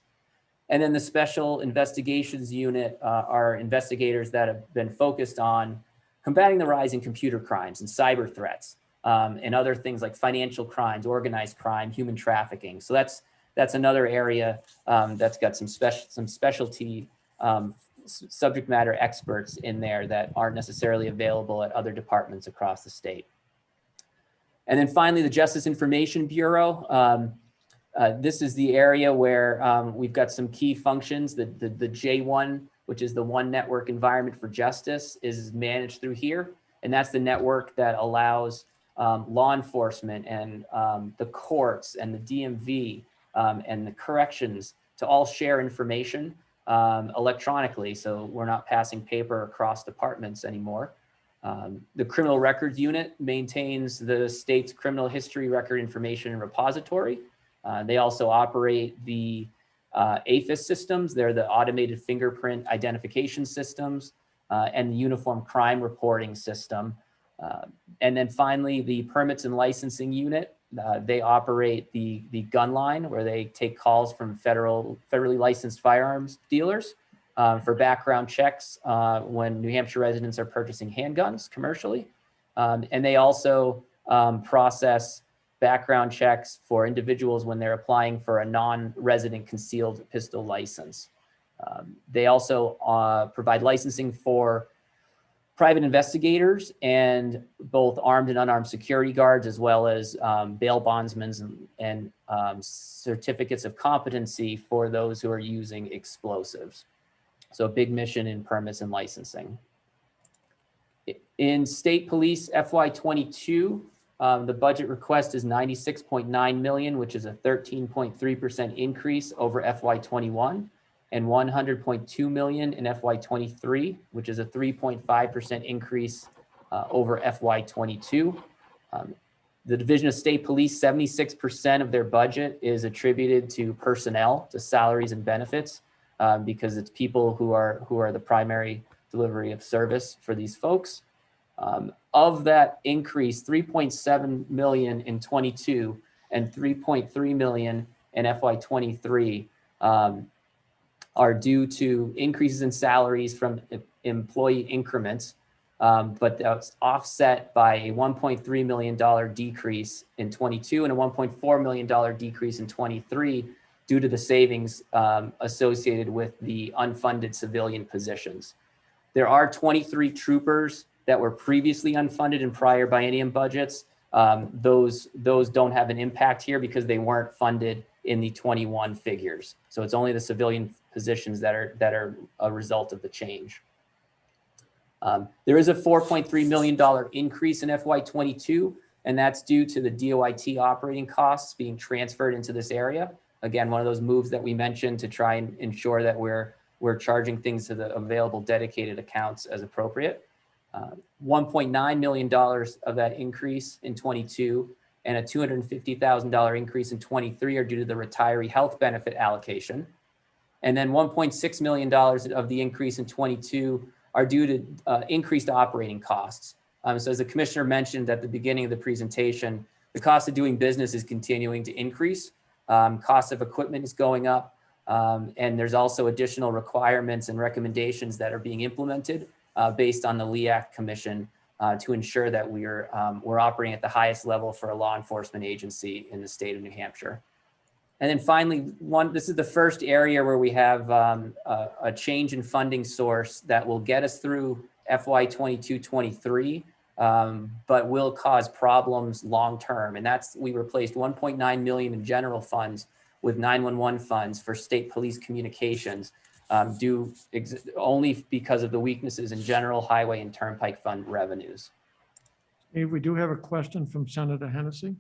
And then the Special Investigations Unit are investigators that have been focused on combating the rise in computer crimes and cyber threats, and other things like financial crimes, organized crime, human trafficking. So that's another area that's got some specialty subject matter experts in there that aren't necessarily available at other departments across the state. And then finally, the Justice Information Bureau. This is the area where we've got some key functions. The J1, which is the One Network Environment for Justice, is managed through here. And that's the network that allows law enforcement and the courts and the DMV and the corrections to all share information electronically. So we're not passing paper across departments anymore. The Criminal Records Unit maintains the state's criminal history record information and repository. They also operate the AFIS systems. They're the automated fingerprint identification systems and the uniform crime reporting system. And then finally, the Permits and Licensing Unit. They operate the gun line, where they take calls from federally licensed firearms dealers for background checks when New Hampshire residents are purchasing handguns commercially. And they also process background checks for individuals when they're applying for a non-resident concealed pistol license. They also provide licensing for private investigators and both armed and unarmed security guards, as well as bail bondsmen and certificates of competency for those who are using explosives. So a big mission in permits and licensing. In state police FY22, the budget request is $96.9 million, which is a 13.3% increase over FY21, and $100.2 million in FY23, which is a 3.5% increase over FY22. The Division of State Police, 76% of their budget is attributed to personnel, to salaries and benefits, because it's people who are the primary delivery of service for these folks. Of that increase, 3.7 million in 22 and 3.3 million in FY23 are due to increases in salaries from employee increments, but that's offset by a $1.3 million decrease in 22 and a $1.4 million decrease in 23 due to the savings associated with the unfunded civilian positions. There are 23 troopers that were previously unfunded in prior biennium budgets. Those don't have an impact here because they weren't funded in the 21 figures. So it's only the civilian positions that are a result of the change. There is a $4.3 million increase in FY22, and that's due to the DOIT operating costs being transferred into this area. Again, one of those moves that we mentioned to try and ensure that we're charging things to the available dedicated accounts as appropriate. $1.9 million of that increase in 22 and a $250,000 increase in 23 are due to the retiree health benefit allocation. And then $1.6 million of the increase in 22 are due to increased operating costs. So as the commissioner mentioned at the beginning of the presentation, the cost of doing business is continuing to increase. Cost of equipment is going up. And there's also additional requirements and recommendations that are being implemented based on the LEAC Commission to ensure that we're operating at the highest level for a law enforcement agency in the state of New Hampshire. And then finally, this is the first area where we have a change in funding source that will get us through FY22-23, but will cause problems long-term. And that's, we replaced 1.9 million in general funds with 911 funds for state police communications, only because of the weaknesses in general highway and turnpike fund revenues. We do have a question from Senator Hennessy.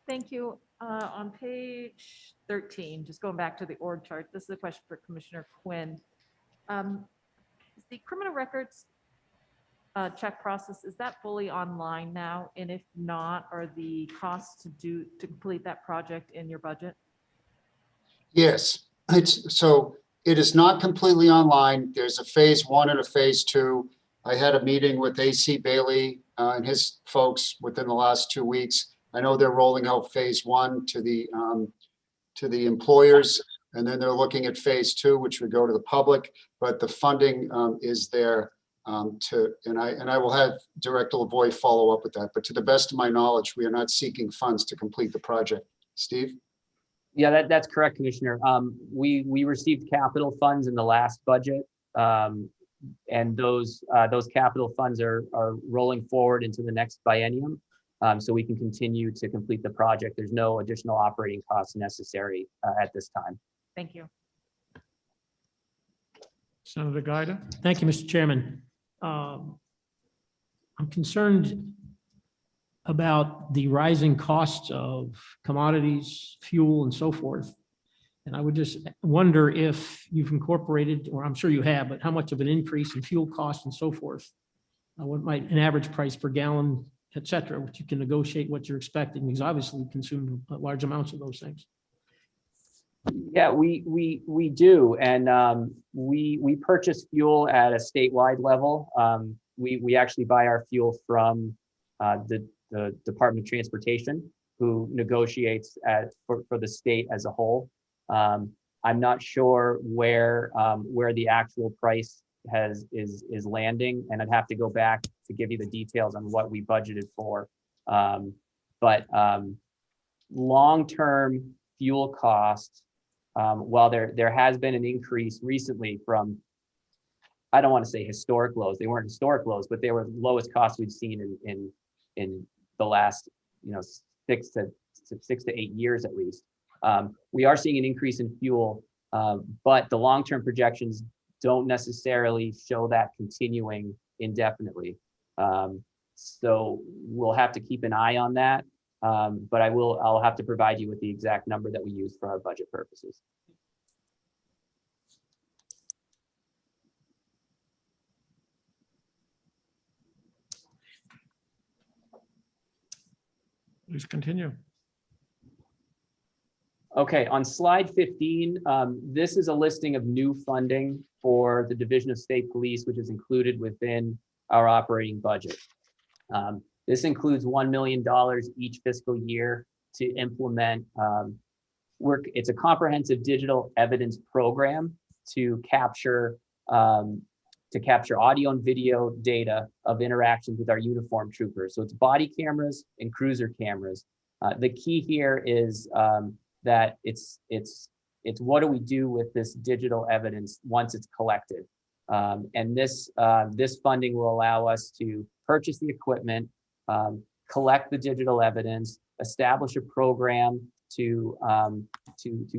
Thank you. On page 13, just going back to the org chart, this is a question for Commissioner Quinn. Is the criminal records check process, is that fully online now? And if not, are the costs to complete that project in your budget? Yes, it is not completely online. There's a phase 1 and a phase 2. I had a meeting with AC Bailey and his folks within the last 2 weeks. I know they're rolling out phase 1 to the employers, and then they're looking at phase 2, which would go to the public. But the funding is there and I will have Director Lavoy follow up with that. But to the best of my knowledge, we are not seeking funds to complete the project. Steve? Yeah, that's correct, Commissioner. We received capital funds in the last budget, and those capital funds are rolling forward into the next biennium, so we can continue to complete the project. There's no additional operating costs necessary at this time. Thank you. Senator Gaida. Thank you, Mr. Chairman. I'm concerned about the rising costs of commodities, fuel, and so forth. And I would just wonder if you've incorporated, or I'm sure you have, but how much of an increase in fuel costs and so forth? What might an average price per gallon, et cetera, which you can negotiate what you're expecting, because obviously you consume large amounts of those things. Yeah, we do, and we purchase fuel at a statewide level. We actually buy our fuel from the Department of Transportation, who negotiates for the state as a whole. I'm not sure where the actual price is landing, and I'd have to go back to give you the details on what we budgeted for. But long-term fuel costs, while there has been an increase recently from, I don't want to say historic lows, they weren't historic lows, but they were the lowest costs we've seen in the last 6 to 8 years at least. We are seeing an increase in fuel, but the long-term projections don't necessarily show that continuing indefinitely. So we'll have to keep an eye on that. But I'll have to provide you with the exact number that we use for our budget purposes. Please continue. Okay, on slide 15, this is a listing of new funding for the Division of State Police, which is included within our operating budget. This includes $1 million each fiscal year to implement work. It's a comprehensive digital evidence program to capture audio and video data of interactions with our uniformed troopers. So it's body cameras and cruiser cameras. The key here is that it's what do we do with this digital evidence once it's collected, and this funding will allow us to purchase the equipment, collect the digital evidence, establish a program to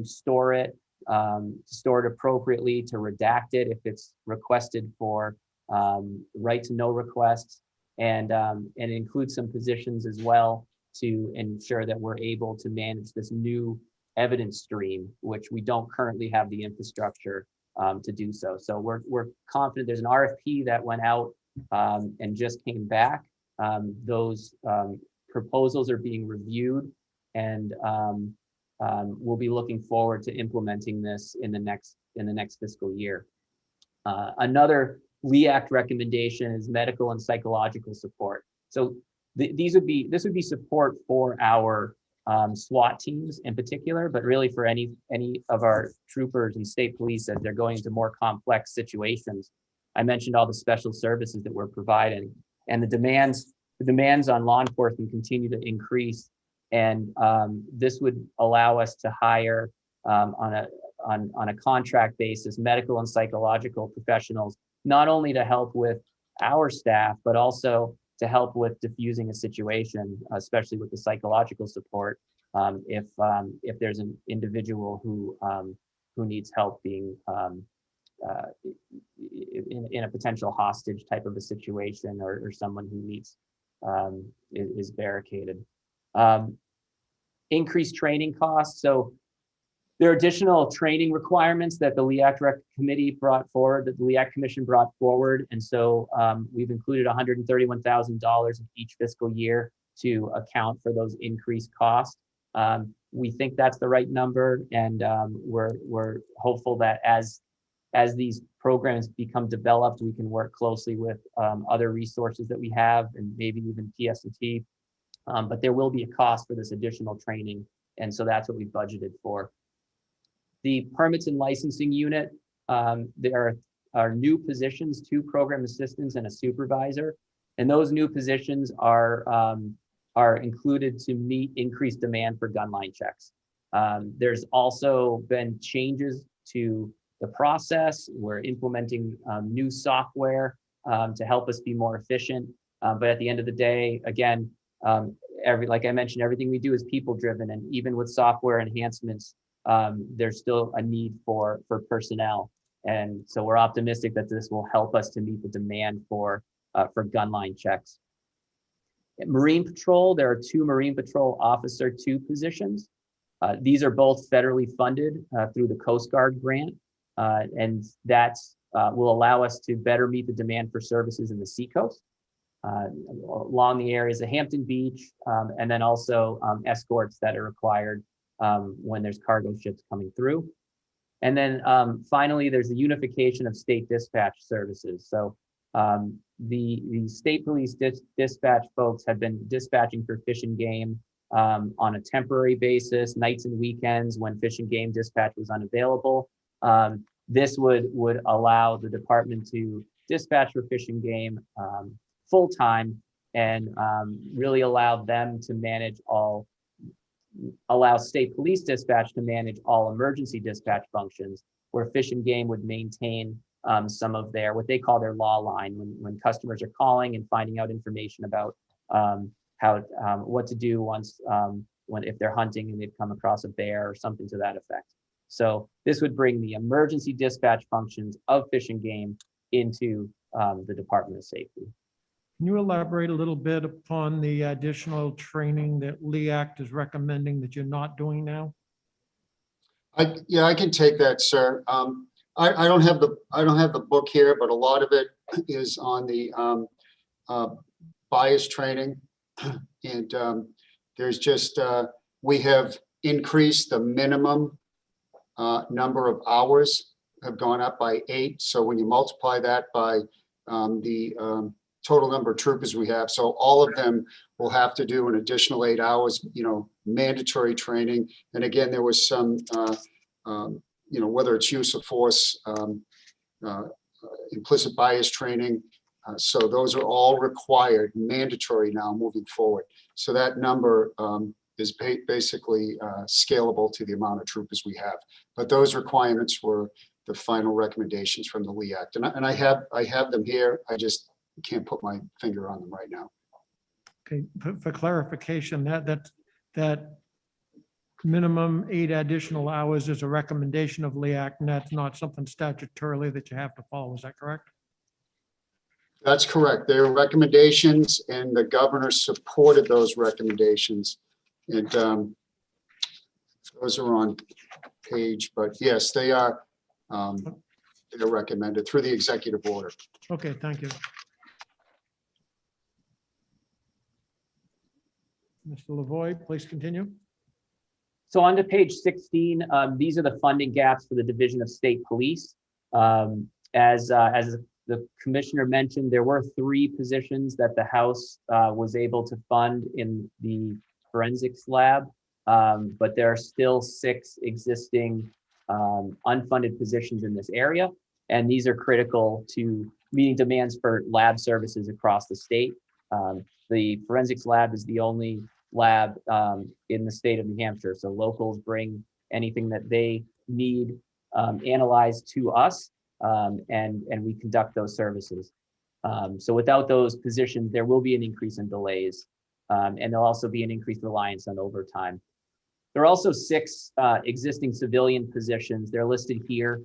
store it, appropriately, to redact it if it's requested for right to know requests, and include some positions as well to ensure that we're able to manage this new evidence stream, which we don't currently have the infrastructure to do so. So we're confident. There's an RFP that went out and just came back. Those proposals are being reviewed, and we'll be looking forward to implementing this in the next fiscal year. Another LEACT recommendation is medical and psychological support. So this would be support for our SWAT teams in particular, but really for any of our troopers and state police as they're going into more complex situations. I mentioned all the special services that we're providing, and the demands on law enforcement continue to increase. And this would allow us to hire on a contract basis medical and psychological professionals, not only to help with our staff, but also to help with diffusing a situation, especially with the psychological support, if there's an individual who needs help being in a potential hostage type of a situation, or someone who needs is barricaded. Increased training costs. So There are additional training requirements that the LEAC Committee brought forward, that the LEAC Commission brought forward. And so we've included $131,000 in each fiscal year to account for those increased costs. We think that's the right number, and we're hopeful that as these programs become developed, we can work closely with other resources that we have, and maybe even PS&T. But there will be a cost for this additional training, and so that's what we budgeted for. The permits and licensing unit, there are new positions, 2 program assistants and a supervisor, and those new positions are included to meet increased demand for gun line checks. There's also been changes to the process. We're implementing new software to help us be more efficient. But at the end of the day, again, like I mentioned, everything we do is people driven, and even with software enhancements, there's still a need for personnel. And so we're optimistic that this will help us to meet the demand for gun line checks. At Marine Patrol, there are 2 Marine Patrol Officer 2 positions. These are both federally funded through the Coast Guard grant, and that will allow us to better meet the demand for services in the Seacoast, along the areas of Hampton Beach, and then also escorts that are required when there's cargo ships coming through. And then finally, there's the unification of state dispatch services. So the state police dispatch folks have been dispatching for Fish and Game on a temporary basis, nights and weekends when Fish and Game dispatch was unavailable. This would allow the department to dispatch for Fish and Game full-time, and really allow them to manage allow state police dispatch to manage all emergency dispatch functions, where Fish and Game would maintain some of their, what they call their law line, when customers are calling and finding out information about what to do if they're hunting and they've come across a bear or something to that effect. So this would bring the emergency dispatch functions of Fish and Game into the Department of Safety. Can you elaborate a little bit upon the additional training that LEAC is recommending that you're not doing now? Yeah, I can take that, sir. I don't have the book here, but a lot of it is on the bias training, and there's just we have increased the minimum number of hours, have gone up by 8. So when you multiply that by the total number of troopers we have, so all of them will have to do an additional 8 hours, mandatory training. And again, there was some, whether it's use of force, implicit bias training. So those are all required, mandatory now moving forward. So that number is basically scalable to the amount of troopers we have. But those requirements were the final recommendations from the LEAC. And I have them here. I just can't put my finger on them right now. Okay, for clarification, that minimum 8 additional hours is a recommendation of LEAC, and that's not something statutorily that you have to follow. Is that correct? That's correct. They are recommendations, and the governor supported those recommendations. And those are on page, but yes, they are they're recommended through the executive order. Okay, thank you. Mr. Lavoy, please continue. So on to page 16, these are the funding gaps for the Division of State Police. As the commissioner mentioned, there were 3 positions that the House was able to fund in the forensics lab, but there are still 6 existing unfunded positions in this area, and these are critical to meeting demands for lab services across the state. The forensics lab is the only lab in the state of New Hampshire, so locals bring anything that they need analyzed to us, and we conduct those services. So without those positions, there will be an increase in delays, and there'll also be an increased reliance on overtime. There are also 6 existing civilian positions. They're listed here.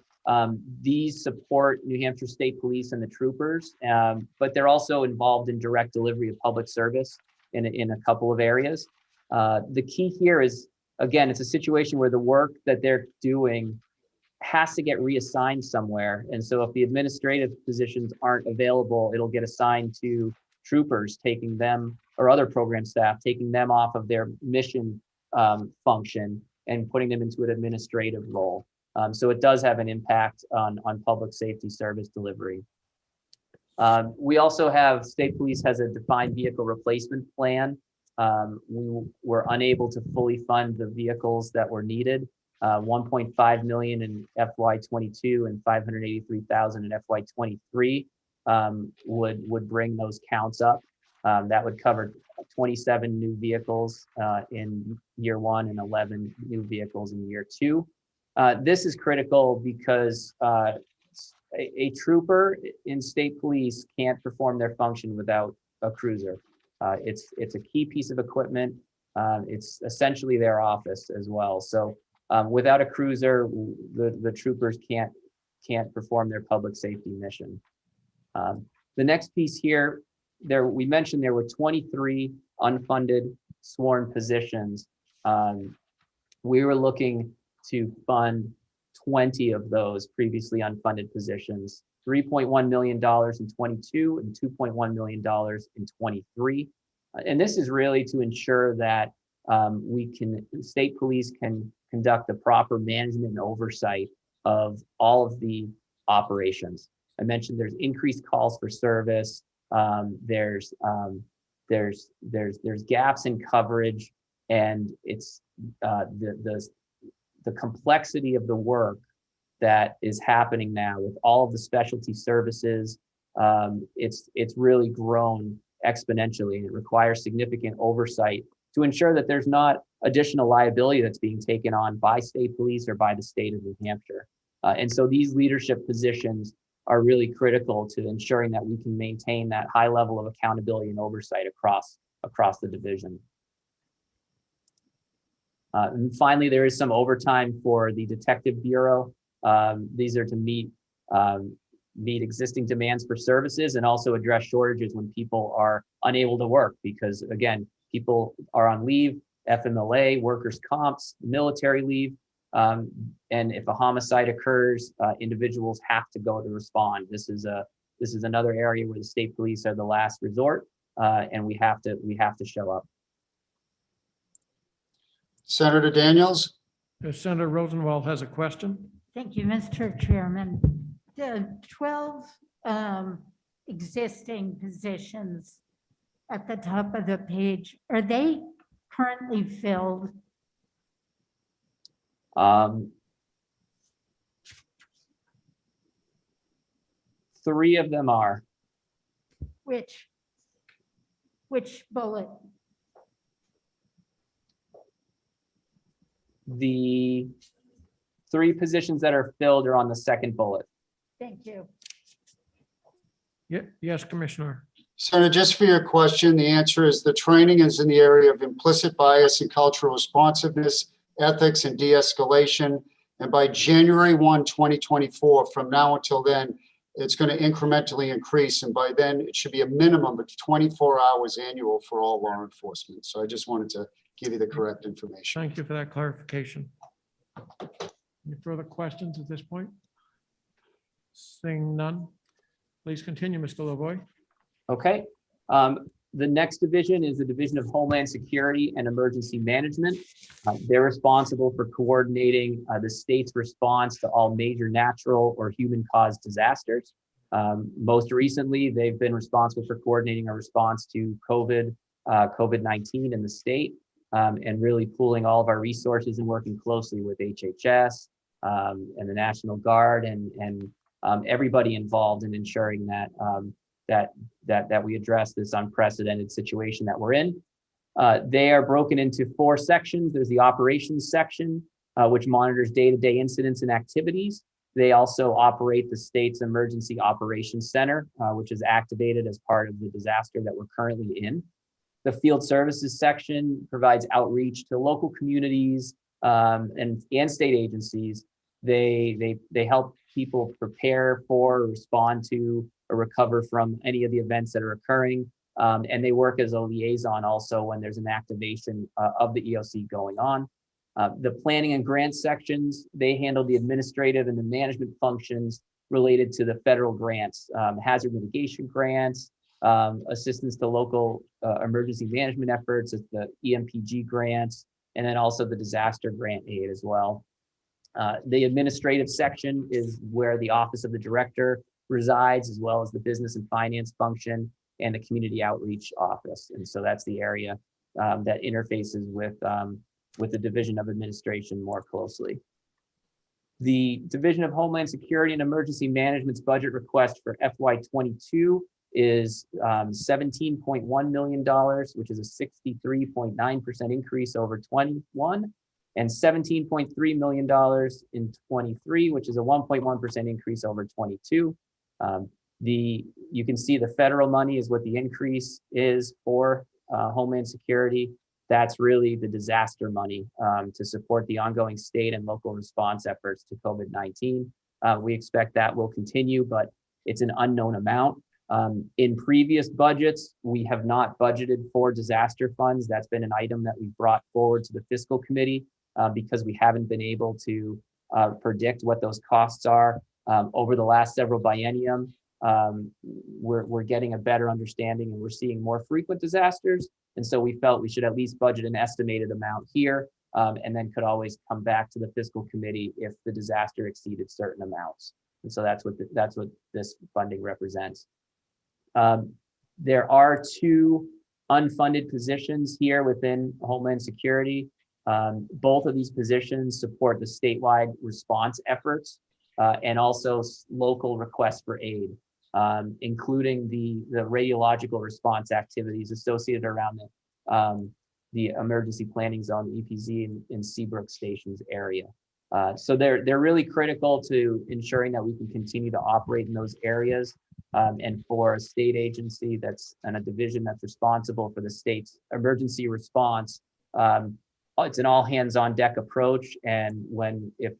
These support New Hampshire State Police and the troopers, but they're also involved in direct delivery of public service in a couple of areas. The key here is again, it's a situation where the work that they're doing has to get reassigned somewhere. And so if the administrative positions aren't available, it'll get assigned to troopers, taking them, or other program staff, taking them off of their mission function and putting them into an administrative role. So it does have an impact on public safety service delivery. We also have, State Police has a defined vehicle replacement plan. We were unable to fully fund the vehicles that were needed. 1.5 million in FY22 and 583,000 in FY23 would bring those counts up. That would cover 27 new vehicles in year 1 and 11 new vehicles in year 2. This is critical because a trooper in State Police can't perform their function without a cruiser. It's a key piece of equipment. It's essentially their office as well. So without a cruiser, the troopers can't perform their public safety mission. The next piece here, we mentioned there were 23 unfunded sworn positions. We were looking to fund 20 of those previously unfunded positions, $3.1 million in 22 and $2.1 million in 23. And this is really to ensure that State Police can conduct the proper management and oversight of all of the operations. I mentioned there's increased calls for service. There's gaps in coverage, and it's the complexity of the work that is happening now with all of the specialty services. It's really grown exponentially, and it requires significant oversight to ensure that there's not additional liability that's being taken on by State Police or by the state of New Hampshire. And so these leadership positions are really critical to ensuring that we can maintain that high level of accountability and oversight across the division. And finally, there is some overtime for the Detective Bureau. These are to meet existing demands for services and also address shortages when people are unable to work, because again, people are on leave, FMLA, workers' comps, military leave, and if a homicide occurs, individuals have to go to respond. This is another area where the State Police are the last resort, and we have to show up. Senator Daniels? Senator Rosenwald has a question. Thank you, Mr. Chairman. The 12 existing positions at the top of the page, are they currently filled? Three of them are. Which bullet? The 3 positions that are filled are on the second bullet. Thank you. Yes, Commissioner. Senator, just for your question, the answer is the training is in the area of implicit bias and cultural responsiveness, ethics and de-escalation. And by January 1, 2024, from now until then, it's going to incrementally increase. And by then, it should be a minimum of 24 hours annual for all law enforcement. So I just wanted to give you the correct information. Thank you for that clarification. Any further questions at this point? Seeing none, please continue, Mr. Lavoy. Okay. The next division is the Division of Homeland Security and Emergency Management. They're responsible for coordinating the state's response to all major natural or human-caused disasters. Most recently, they've been responsible for coordinating a response to COVID-19 in the state, and really pooling all of our resources and working closely with HHS and the National Guard and everybody involved in ensuring that that we address this unprecedented situation that we're in. They are broken into 4 sections. There's the operations section, which monitors day-to-day incidents and activities. They also operate the state's Emergency Operations Center, which is activated as part of the disaster that we're currently in. The Field Services section provides outreach to local communities and state agencies. They help people prepare for, respond to, or recover from any of the events that are occurring. And they work as a liaison also when there's an activation of the EOC going on. The planning and grant sections, they handle the administrative and the management functions related to the federal grants, hazard mitigation grants, assistance to local emergency management efforts, the EMPG grants, and then also the disaster grant aid as well. The administrative section is where the office of the director resides, as well as the business and finance function and the community outreach office. And so that's the area that interfaces with the Division of Administration more closely. The Division of Homeland Security and Emergency Management's budget request for FY22 is $17.1 million, which is a 63.9% increase over 21, and $17.3 million in 23, which is a 1.1% increase over 22. You can see the federal money is what the increase is for Homeland Security. That's really the disaster money to support the ongoing state and local response efforts to COVID-19. We expect that will continue, but it's an unknown amount. In previous budgets, we have not budgeted for disaster funds. That's been an item that we brought forward to the fiscal committee because we haven't been able to predict what those costs are. Over the last several biennium, we're getting a better understanding and we're seeing more frequent disasters. And so we felt we should at least budget an estimated amount here and then could always come back to the fiscal committee if the disaster exceeded certain amounts. And so that's what this funding represents. There are two unfunded positions here within Homeland Security. Both of these positions support the statewide response efforts and also local requests for aid, including the radiological response activities associated around the emergency planning zone, the EPZ in Seabrook Stations area. So they're really critical to ensuring that we can continue to operate in those areas. And for a state agency and a division that's responsible for the state's emergency response, it's an all hands on deck approach. And if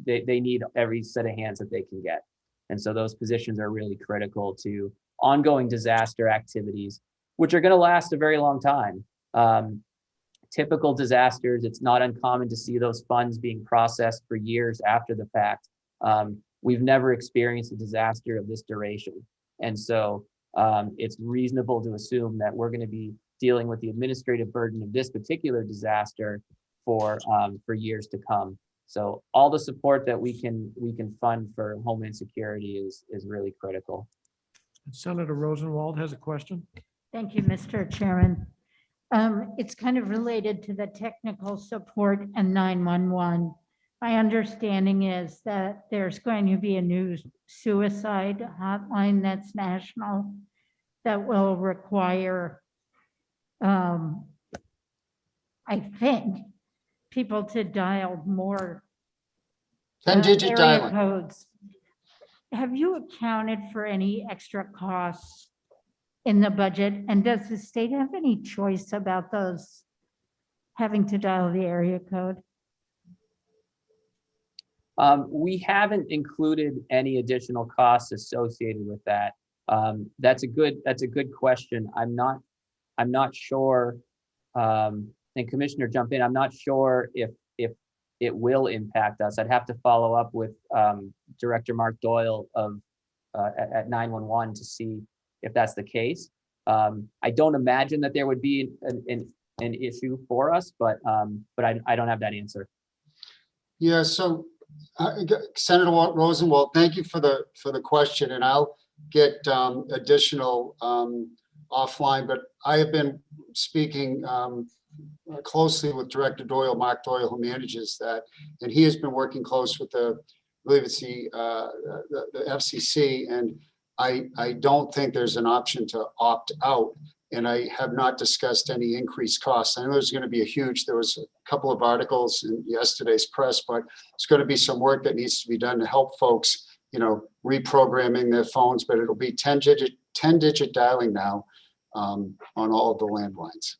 they need every set of hands that they can get. And so those positions are really critical to ongoing disaster activities, which are going to last a very long time. Typical disasters, it's not uncommon to see those funds being processed for years after the fact. We've never experienced a disaster of this duration. And so it's reasonable to assume that we're going to be dealing with the administrative burden of this particular disaster for years to come. So all the support that we can fund for Homeland Security is really critical. Senator Rosenwald has a question. Thank you, Mr. Chairman. It's kind of related to the technical support and 911. My understanding is that there's going to be a new suicide hotline that's national that will require, I think, people to dial more 10-digit area dialing. codes. Have you accounted for any extra costs in the budget? And does the state have any choice about those having to dial the area code? We haven't included any additional costs associated with that. That's a good question. I'm not sure. And Commissioner, jump in. I'm not sure if it will impact us. I'd have to follow up with Director Mark Doyle at 911 to see if that's the case. I don't imagine that there would be an issue for us, but I don't have that answer. Yeah, so Senator Rosenwald, thank you for the question, and I'll get additional offline, but I have been speaking closely with Director Doyle, Mark Doyle, who manages that, and he has been working close with I believe it's the FCC, and I don't think there's an option to opt out, and I have not discussed any increased costs. I know there's going to be there was a couple of articles in yesterday's press, but it's going to be some work that needs to be done to help folks, reprogramming their phones, but it'll be 10-digit dialing now on all of the landlines.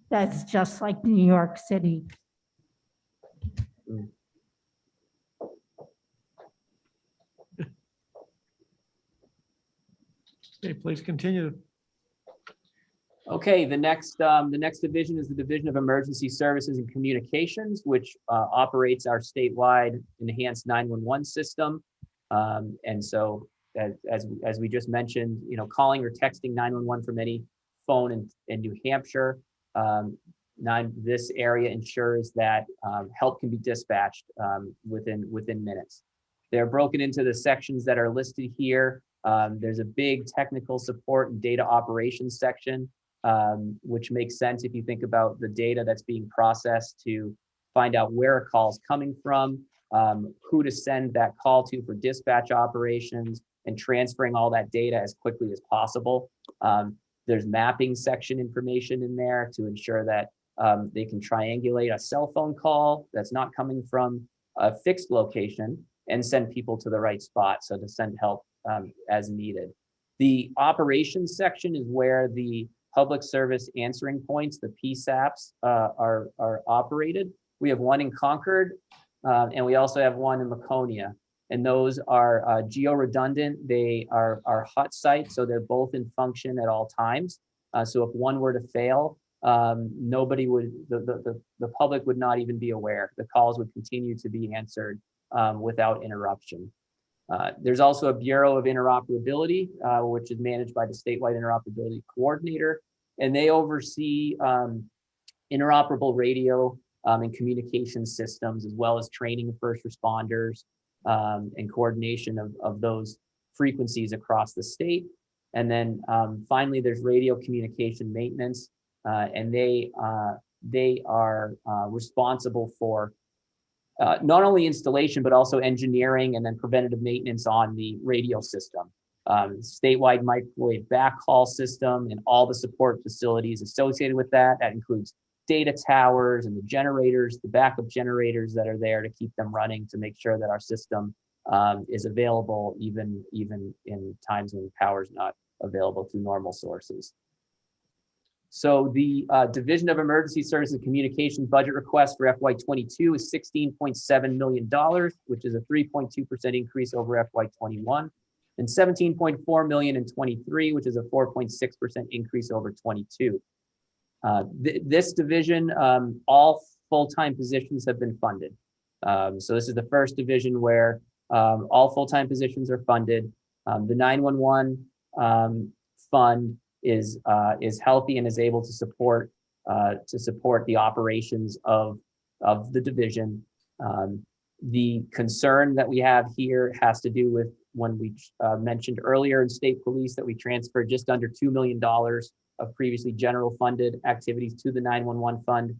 That's just like New York City. Okay, please continue. Okay, the next division is the Division of Emergency Services and Communications, which operates our statewide enhanced 911 system. And so, as we just mentioned, calling or texting 911 from any phone in New Hampshire, this area ensures that help can be dispatched within minutes. They're broken into the sections that are listed here. There's a big technical support and data operations section, which makes sense if you think about the data that's being processed to find out where a call is coming from, who to send that call to for dispatch operations, and transferring all that data as quickly as possible. There's mapping section information in there to ensure that they can triangulate a cell phone call that's not coming from a fixed location and send people to the right spot, so to send help as needed. The operations section is where the public service answering points, the PSAPs, are operated. We have one in Concord, and we also have one in Laconia. And those are geo-redundant. They are hot sites, so they're both in function at all times. So if one were to fail, nobody would, the public would not even be aware. The calls would continue to be answered without interruption. There's also a Bureau of Interoperability, which is managed by the Statewide Interoperability Coordinator, and they oversee interoperable radio and communication systems, as well as training of first responders and coordination of those frequencies across the state. And then finally, there's radio communication maintenance, and they are responsible for not only installation, but also engineering and then preventative maintenance on the radio system, statewide microwave backhaul system, and all the support facilities associated with that. That includes data towers and the generators, the backup generators that are there to keep them running, to make sure that our system is available even in times when power is not available through normal sources. So the Division of Emergency Services and Communications budget request for FY22 is $16.7 million, which is a 3.2% increase over FY21, and $17.4 million in 23, which is a 4.6% increase over 22. This division, all full-time positions have been funded. So this is the first division where all full-time positions are funded. The 911 fund is healthy and is able to support the operations of the division. The concern that we have here has to do with when we mentioned earlier in state police that we transferred just under $2 million of previously general funded activities to the 911 fund.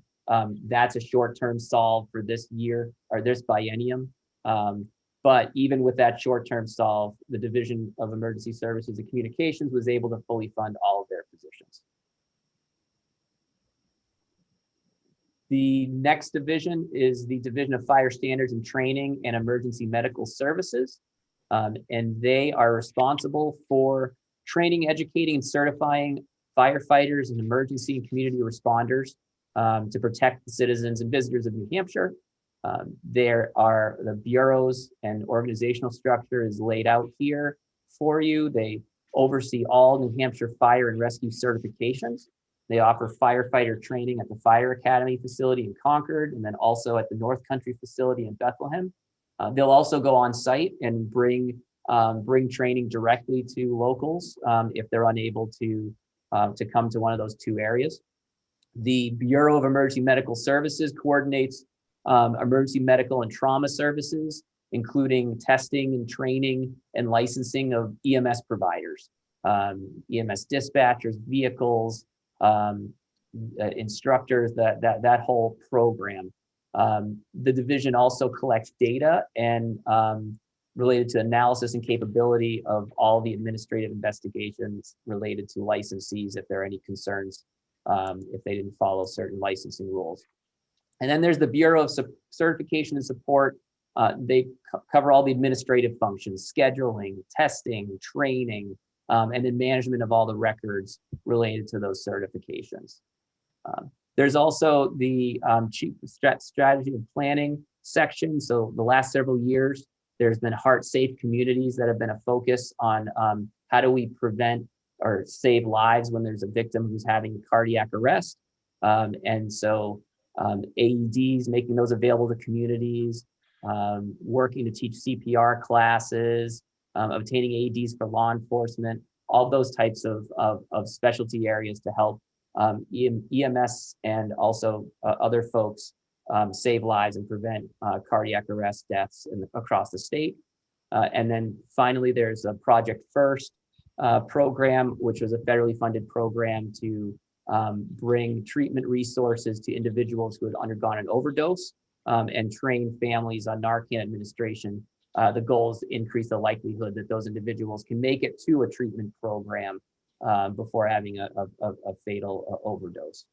That's a short-term solve for this year or this biennium. But even with that short-term solve, the Division of Emergency Services and Communications was able to fully fund all of their positions. The next division is the Division of Fire Standards and Training and Emergency Medical Services. And they are responsible for training, educating, and certifying firefighters and emergency and community responders to protect the citizens and visitors of New Hampshire. There are the bureaus and organizational structure is laid out here for you. They oversee all New Hampshire fire and rescue certifications. They offer firefighter training at the Fire Academy facility in Concord, and then also at the North Country facility in Bethlehem. They'll also go on site and bring training directly to locals if they're unable to come to one of those two areas. The Bureau of Emergency Medical Services coordinates emergency medical and trauma services, including testing and training and licensing of EMS providers, EMS dispatchers, vehicles, instructors, that whole program. The division also collects data and related to analysis and capability of all the administrative investigations related to licensees if there are any concerns if they didn't follow certain licensing rules. And then there's the Bureau of Certification and Support. They cover all the administrative functions, scheduling, testing, training, and then management of all the records related to those certifications. There's also the Chief Strategy and Planning section. So the last several years, there's been heart-safe communities that have been a focus on how do we prevent or save lives when there's a victim who's having cardiac arrest. And so AEDs, making those available to communities, working to teach CPR classes, obtaining AEDs for law enforcement, all those types of specialty areas to help EMS and also other folks save lives and prevent cardiac arrest deaths across the state. And then finally, there's a Project First program, which was a federally funded program to bring treatment resources to individuals who had undergone an overdose and train families on Narcan administration. The goal is to increase the likelihood that those individuals can make it to a treatment program before having a fatal overdose.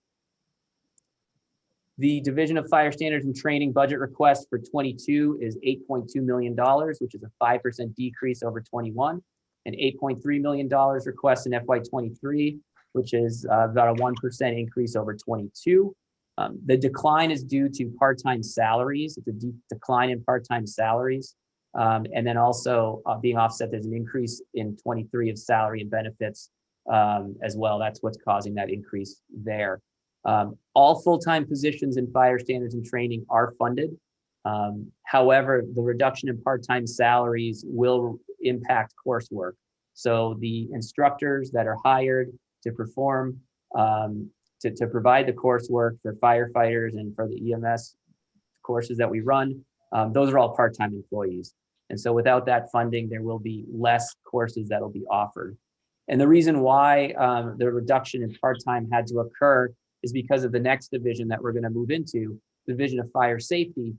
The Division of Fire Standards and Training budget request for 22 is $8.2 million, which is a 5% decrease over 21, and $8.3 million request in FY23, which is about a 1% increase over 22. The decline is due to part-time salaries. It's a decline in part-time salaries. And then also being offset, there's an increase in 23 of salary and benefits as well. That's what's causing that increase there. All full-time positions in fire standards and training are funded. However, the reduction in part-time salaries will impact coursework. So the instructors that are hired to perform, to provide the coursework for firefighters and for the EMS courses that we run, those are all part-time employees. And so without that funding, there will be less courses that will be offered. And the reason why the reduction in part-time had to occur is because of the next division that we're going to move into, Division of Fire Safety,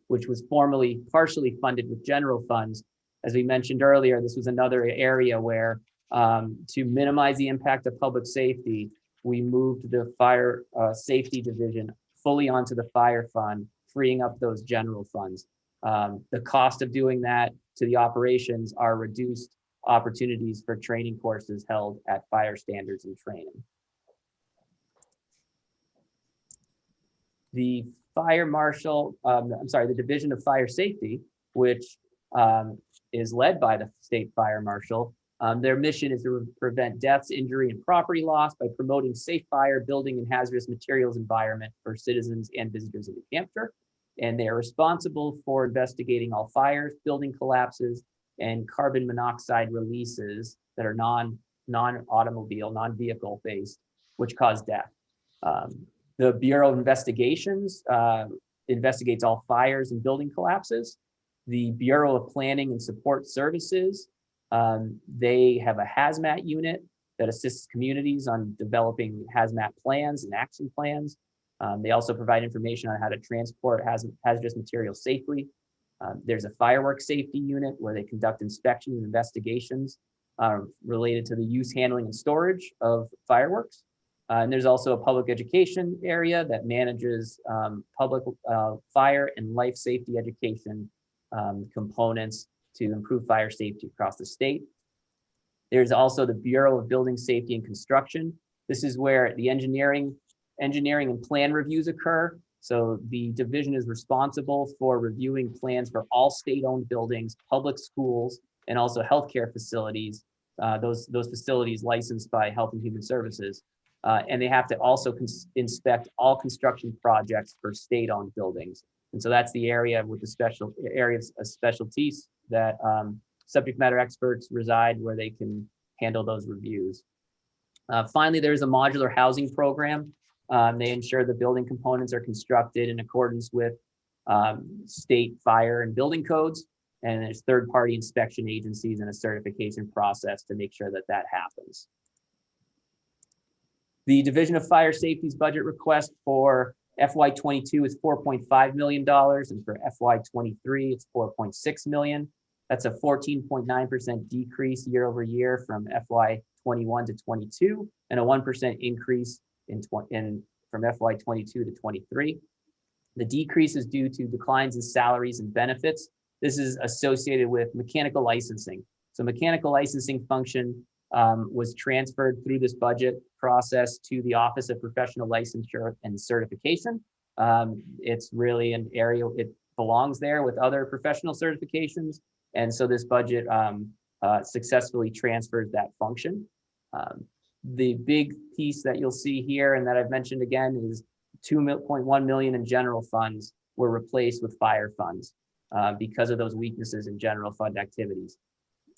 which was formerly partially funded with general funds. As we mentioned earlier, this was another area where to minimize the impact of public safety, we moved the Fire Safety Division fully onto the Fire Fund, freeing up those general funds. The cost of doing that to the operations are reduced opportunities for training courses held at Fire Standards and Training. The Fire Marshal, the Division of Fire Safety, which is led by the State Fire Marshal, their mission is to prevent deaths, injury, and property loss by promoting safe fire, building, and hazardous materials environment for citizens and visitors of New Hampshire. And they are responsible for investigating all fires, building collapses, and carbon monoxide releases that are non-automobile, non-vehicle based, which cause death. The Bureau of Investigations investigates all fires and building collapses. The Bureau of Planning and Support Services, they have a hazmat unit that assists communities on developing hazmat plans and action plans. They also provide information on how to transport hazardous materials safely. There's a fireworks safety unit where they conduct inspections and investigations related to the use, handling, and storage of fireworks. And there's also a public education area that manages public fire and life safety education components to improve fire safety across the state. There's also the Bureau of Building Safety and Construction. This is where the engineering and plan reviews occur. So the division is responsible for reviewing plans for all state-owned buildings, public schools, and also healthcare facilities, those facilities licensed by Health and Human Services. And they have to also inspect all construction projects for state-owned buildings. And so that's the area with the special areas of specialties that subject matter experts reside, where they can handle those reviews. Finally, there's a modular housing program. They ensure the building components are constructed in accordance with state fire and building codes. And there's third-party inspection agencies and a certification process to make sure that that happens. The Division of Fire Safety's budget request for FY22 is $4.5 million, and for FY23, it's $4.6 million. That's a 14.9% decrease year over year from FY21 to 22, and a 1% increase from FY22 to 23. The decrease is due to declines in salaries and benefits. This is associated with mechanical licensing. So mechanical licensing function was transferred through this budget process to the Office of Professional Licensure and Certification. It's really an area, it belongs there with other professional certifications. And so this budget successfully transfers that function. The big piece that you'll see here and that I've mentioned again is 2.1 million in general funds were replaced with fire funds because of those weaknesses in general fund activities.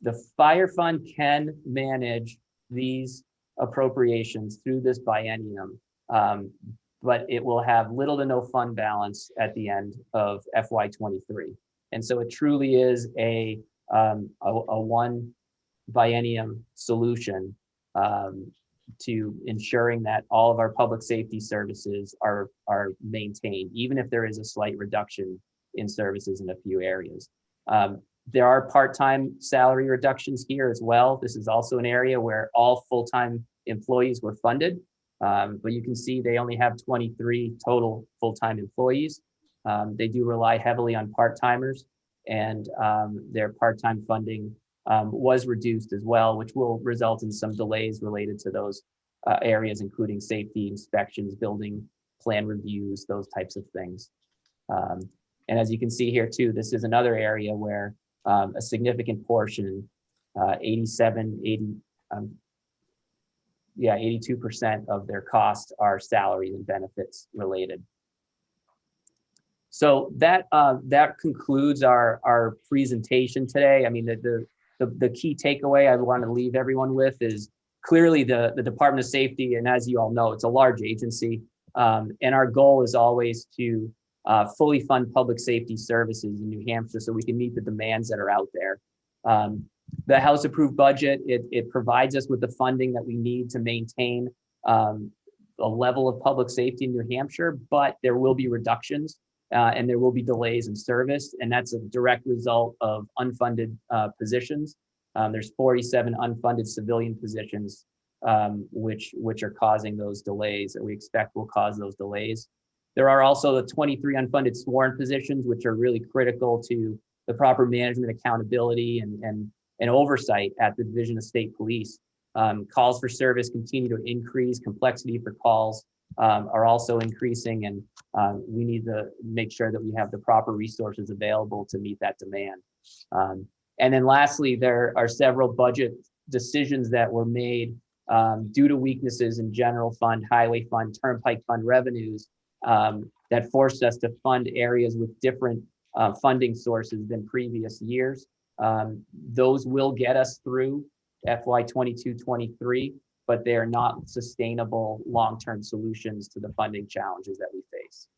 The fire fund can manage these appropriations through this biennium, but it will have little to no fund balance at the end of FY23. And so it truly is a one biennium solution to ensuring that all of our public safety services are maintained, even if there is a slight reduction in services in a few areas. There are part-time salary reductions here as well. This is also an area where all full-time employees were funded, but you can see they only have 23 total full-time employees. They do rely heavily on part-timers, and their part-time funding was reduced as well, which will result in some delays related to those areas, including safety inspections, building plan reviews, those types of things. And as you can see here too, this is another area where a significant portion, 82% of their costs are salary and benefits related. So that concludes our presentation today. I mean, the key takeaway I want to leave everyone with is clearly the Department of Safety, and as you all know, it's a large agency, and our goal is always to fully fund public safety services in New Hampshire so we can meet the demands that are out there. The House approved budget, it provides us with the funding that we need to maintain a level of public safety in New Hampshire, but there will be reductions and there will be delays in service, and that's a direct result of unfunded positions. There's 47 unfunded civilian positions which are causing those delays, that we expect will cause those delays. There are also the 23 unfunded sworn positions, which are really critical to the proper management, accountability, and oversight at the Division of State Police. Calls for service continue to increase. Complexity for calls are also increasing, and we need to make sure that we have the proper resources available to meet that demand. And then lastly, there are several budget decisions that were made due to weaknesses in general fund, highway fund, turnpike fund revenues that forced us to fund areas with different funding sources than previous years. Those will get us through FY 22-23, but they're not sustainable long-term solutions to the funding challenges that we face.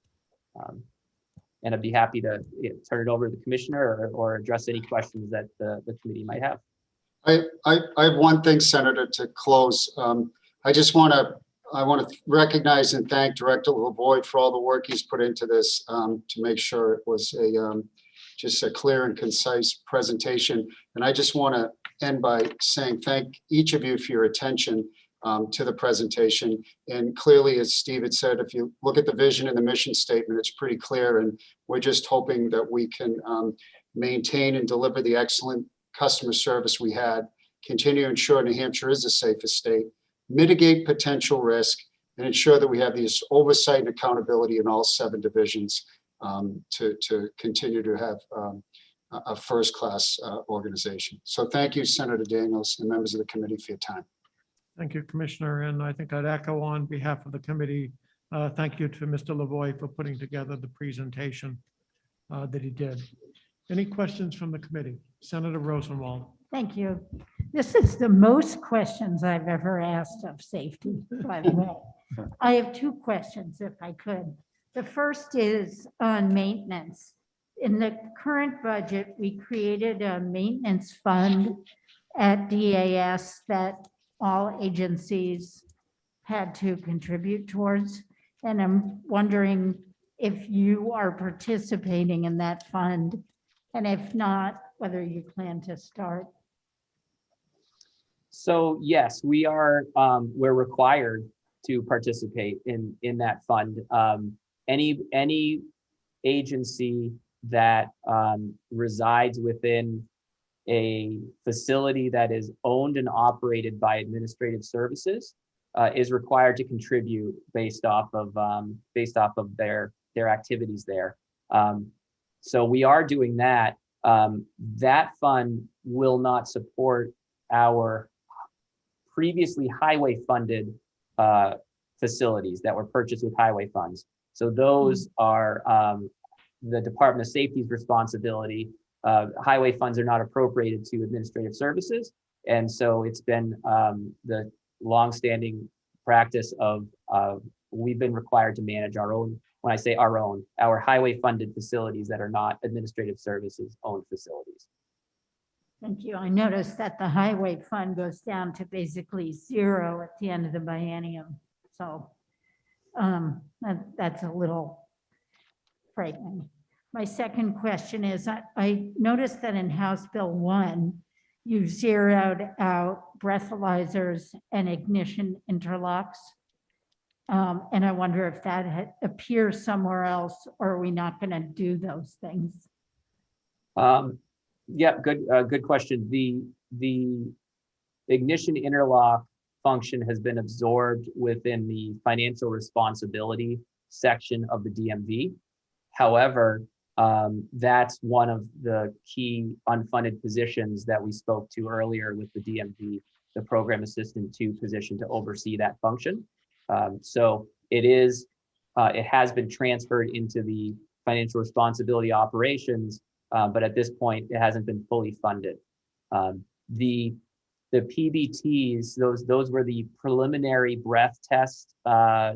And I'd be happy to turn it over to the commissioner or address any questions that the committee might have. I have one thing, Senator, to close. I want to recognize and thank Director Lavoie for all the work he's put into this to make sure it was just a clear and concise presentation. And I just want to end by saying thank each of you for your attention to the presentation. And clearly, as Steve had said, if you look at the vision and the mission statement, it's pretty clear. And we're just hoping that we can maintain and deliver the excellent customer service we had, continue to ensure New Hampshire is the safest state, mitigate potential risk, and ensure that we have these oversight and accountability in all 7 divisions to continue to have a first-class organization. So thank you, Senator Daniels, and members of the committee for your time. Thank you, Commissioner. And I think I'd echo on behalf of the committee. Thank you to Mr. Lavoie for putting together the presentation that he did. Any questions from the committee? Senator Rosenwald. Thank you. This is the most questions I've ever asked of safety, by the way. I have 2 questions, if I could. The first is on maintenance. In the current budget, we created a maintenance fund at DAS that all agencies had to contribute towards. And I'm wondering if you are participating in that fund, and if not, whether you plan to start. So yes, we are. We're required to participate in that fund. Any agency that resides within a facility that is owned and operated by Administrative Services is required to contribute based off of their activities there. So we are doing that. That fund will not support our previously highway funded facilities that were purchased with highway funds. So those are the Department of Safety's responsibility. Highway funds are not appropriated to administrative services. And so it's been the longstanding practice of we've been required to manage our own, when I say our own, our highway funded facilities that are not administrative services owned facilities. Thank you. I noticed that the highway fund goes down to basically zero at the end of the biennium. So that's a little frightening. My second question is, I noticed that in House Bill 1, you zeroed out breathalyzers and ignition interlocks. And I wonder if that appears somewhere else, or are we not going to do those things? Yeah, good question. The ignition interlock function has been absorbed within the financial responsibility section of the DMV. However, that's one of the key unfunded positions that we spoke to earlier with the DMV, the program assistant 2 position to oversee that function. So it has been transferred into the financial responsibility operations, but at this point, it hasn't been fully funded. The PBTs, those were the preliminary breath test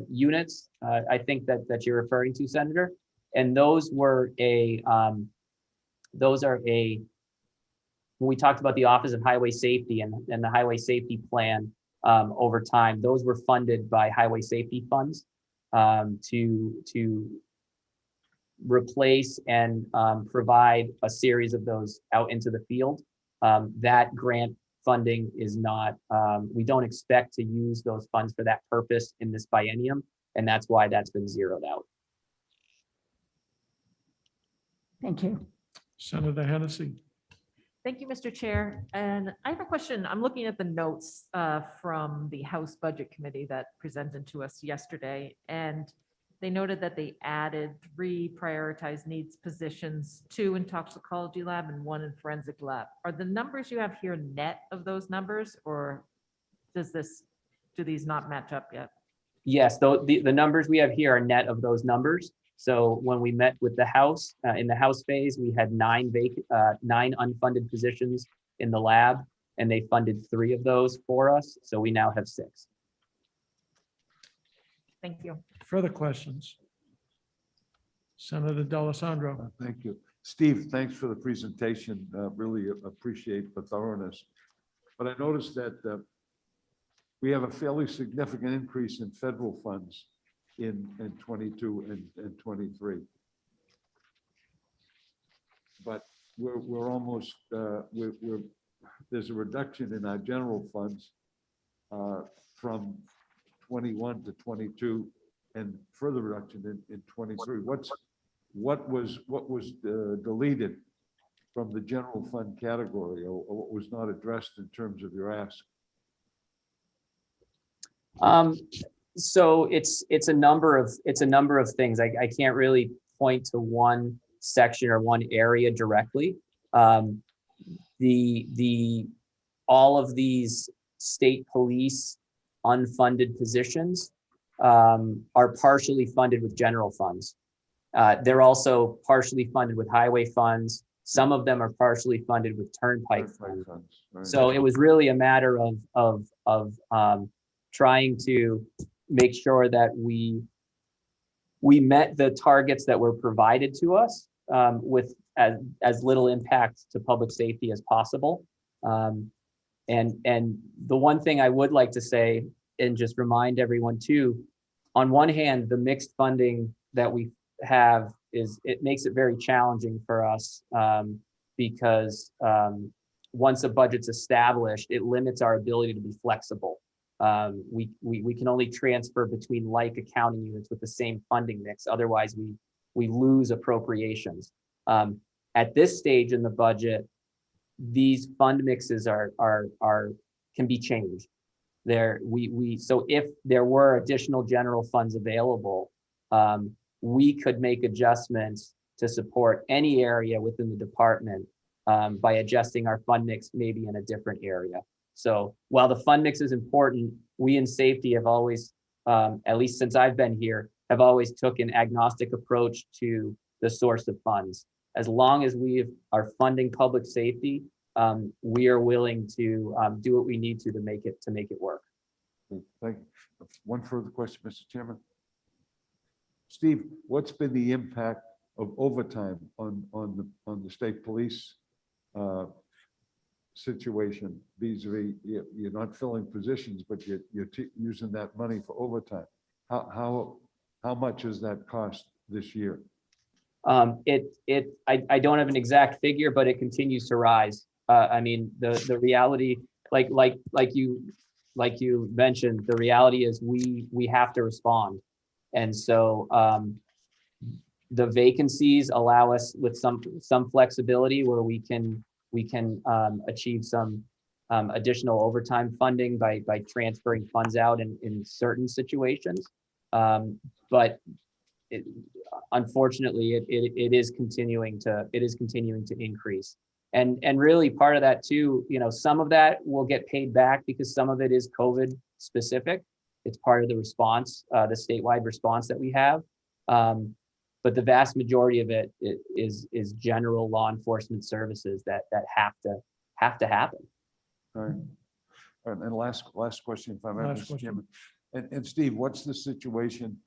units, I think that you're referring to, Senator. And those are when we talked about the Office of Highway Safety and the Highway Safety Plan over time, those were funded by highway safety funds to replace and provide a series of those out into the field. That grant funding is not, we don't expect to use those funds for that purpose in this biennium, and that's why that's been zeroed out. Thank you. Senator Hennessy. Thank you, Mr. Chair. And I have a question. I'm looking at the notes from the House Budget Committee that presented to us yesterday, and they noted that they added 3 prioritized needs positions, 2 in toxicology lab and 1 in forensic lab. Are the numbers you have here net of those numbers, or do these not match up yet? Yes, the numbers we have here are net of those numbers. So when we met with the House, in the House phase, we had 9 unfunded positions in the lab, and they funded 3 of those for us. So we now have 6. Thank you. Further questions? Senator D'Alessandro. Thank you. Steve, thanks for the presentation. Really appreciate the thoroughness. But I noticed that we have a fairly significant increase in federal funds in 22 and 23. But we're almost, there's a reduction in our general funds from 21 to 22 and further reduction in 23. What was deleted from the general fund category, or what was not addressed in terms of your ask? So it's a number of things. I can't really point to one section or one area directly. All of these state police unfunded positions are partially funded with general funds. They're also partially funded with highway funds. Some of them are partially funded with turnpike funds. Right. So it was really a matter of trying to make sure that we met the targets that were provided to us with as little impact to public safety as possible. And the one thing I would like to say, and just remind everyone too, on one hand, the mixed funding that we have it makes it very challenging for us because once a budget's established, it limits our ability to be flexible. We can only transfer between like accounting units with the same funding mix. Otherwise, we lose appropriations. At this stage in the budget, these fund mixes can be changed. So if there were additional general funds available, we could make adjustments to support any area within the department by adjusting our fund mix maybe in a different area. So while the fund mix is important, we in safety have always, at least since I've been here, have always took an agnostic approach to the source of funds. As long as we are funding public safety, we are willing to do what we need to make it work. Thank you. One further question, Mr. Chairman. Steve, what's been the impact of overtime on the state police situation? Vis-a-vis, you're not filling positions, but you're using that money for overtime. How much has that cost this year? I don't have an exact figure, but it continues to rise. I mean, the reality, like you mentioned, the reality is we have to respond. And so the vacancies allow us with some flexibility where we can achieve some additional overtime funding by transferring funds out in certain situations. But unfortunately, it is continuing to increase. And really part of that too, some of that will get paid back because some of it is COVID specific. It's part of the response, the statewide response that we have. But the vast majority of it is general law enforcement services that have to happen. All right. And last question, if I may, Last Mr. question. Chairman. And Steve, what's the situation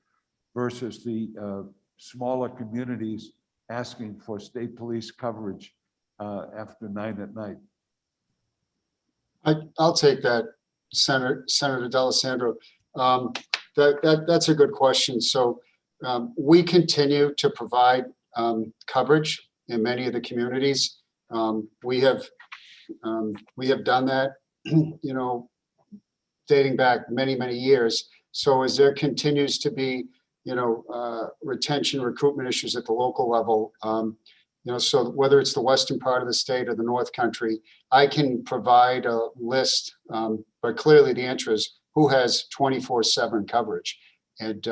versus the smaller communities asking for state police coverage after 9 at night? I'll take that, Senator D'Alessandro. That's a good question. So we continue to provide coverage in many of the communities. We have done that, dating back many, many years. So as there continues to be, retention, recruitment issues at the local level, so whether it's the western part of the state or the North Country, I can provide a list, but clearly the answer is who has 24/7 coverage, and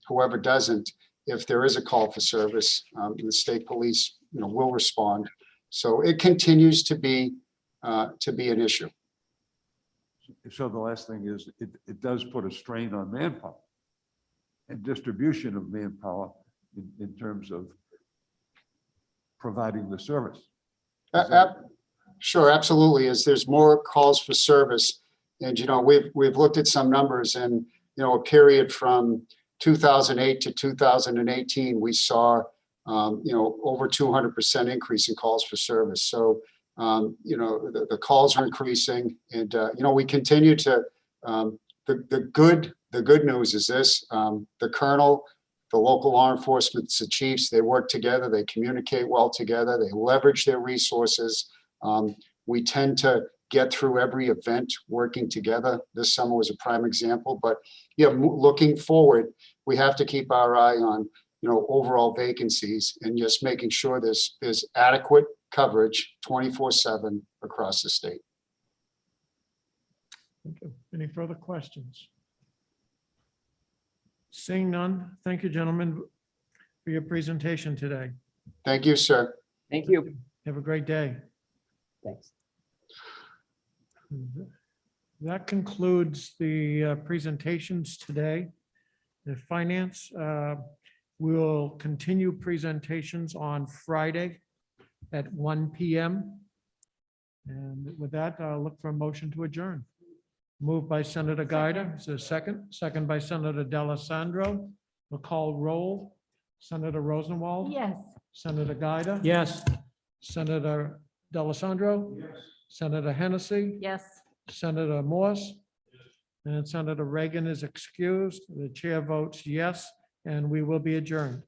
whoever doesn't, if there is a call for service, the state police, will respond. So it continues to be an issue. So the last thing is, it does put a strain on manpower and distribution of manpower in terms of providing the service. Sure, absolutely. As there's more calls for service, and we've looked at some numbers, and a period from 2008 to 2018, we saw over 200% increase in calls for service. So the calls are increasing, and we continue to. The good news is this: the colonel, the local law enforcement, the chiefs, they work together, they communicate well together, they leverage their resources. We tend to get through every event working together. This summer was a prime example, but looking forward, we have to keep our eye on overall vacancies and just making sure there's adequate coverage 24/7 across the state. Thank you. Any further questions? Seeing none, thank you, gentlemen, for your presentation today. Thank you, sir. Thank you. Have a great day. Thanks. That concludes the presentations today. The finance, we'll continue presentations on Friday at 1 p.m. And with that, I'll look for a motion to adjourn. Moved by Senator Gaida. Is there a second? Second by Senator D'Alessandro. We'll call roll. Senator Rosenwald. Yes. Senator Gaida. Yes. Senator D'Alessandro. Yes. Senator Hennessy. Yes. Senator Morse. And Senator Reagan is excused. The chair votes yes, and we will be adjourned.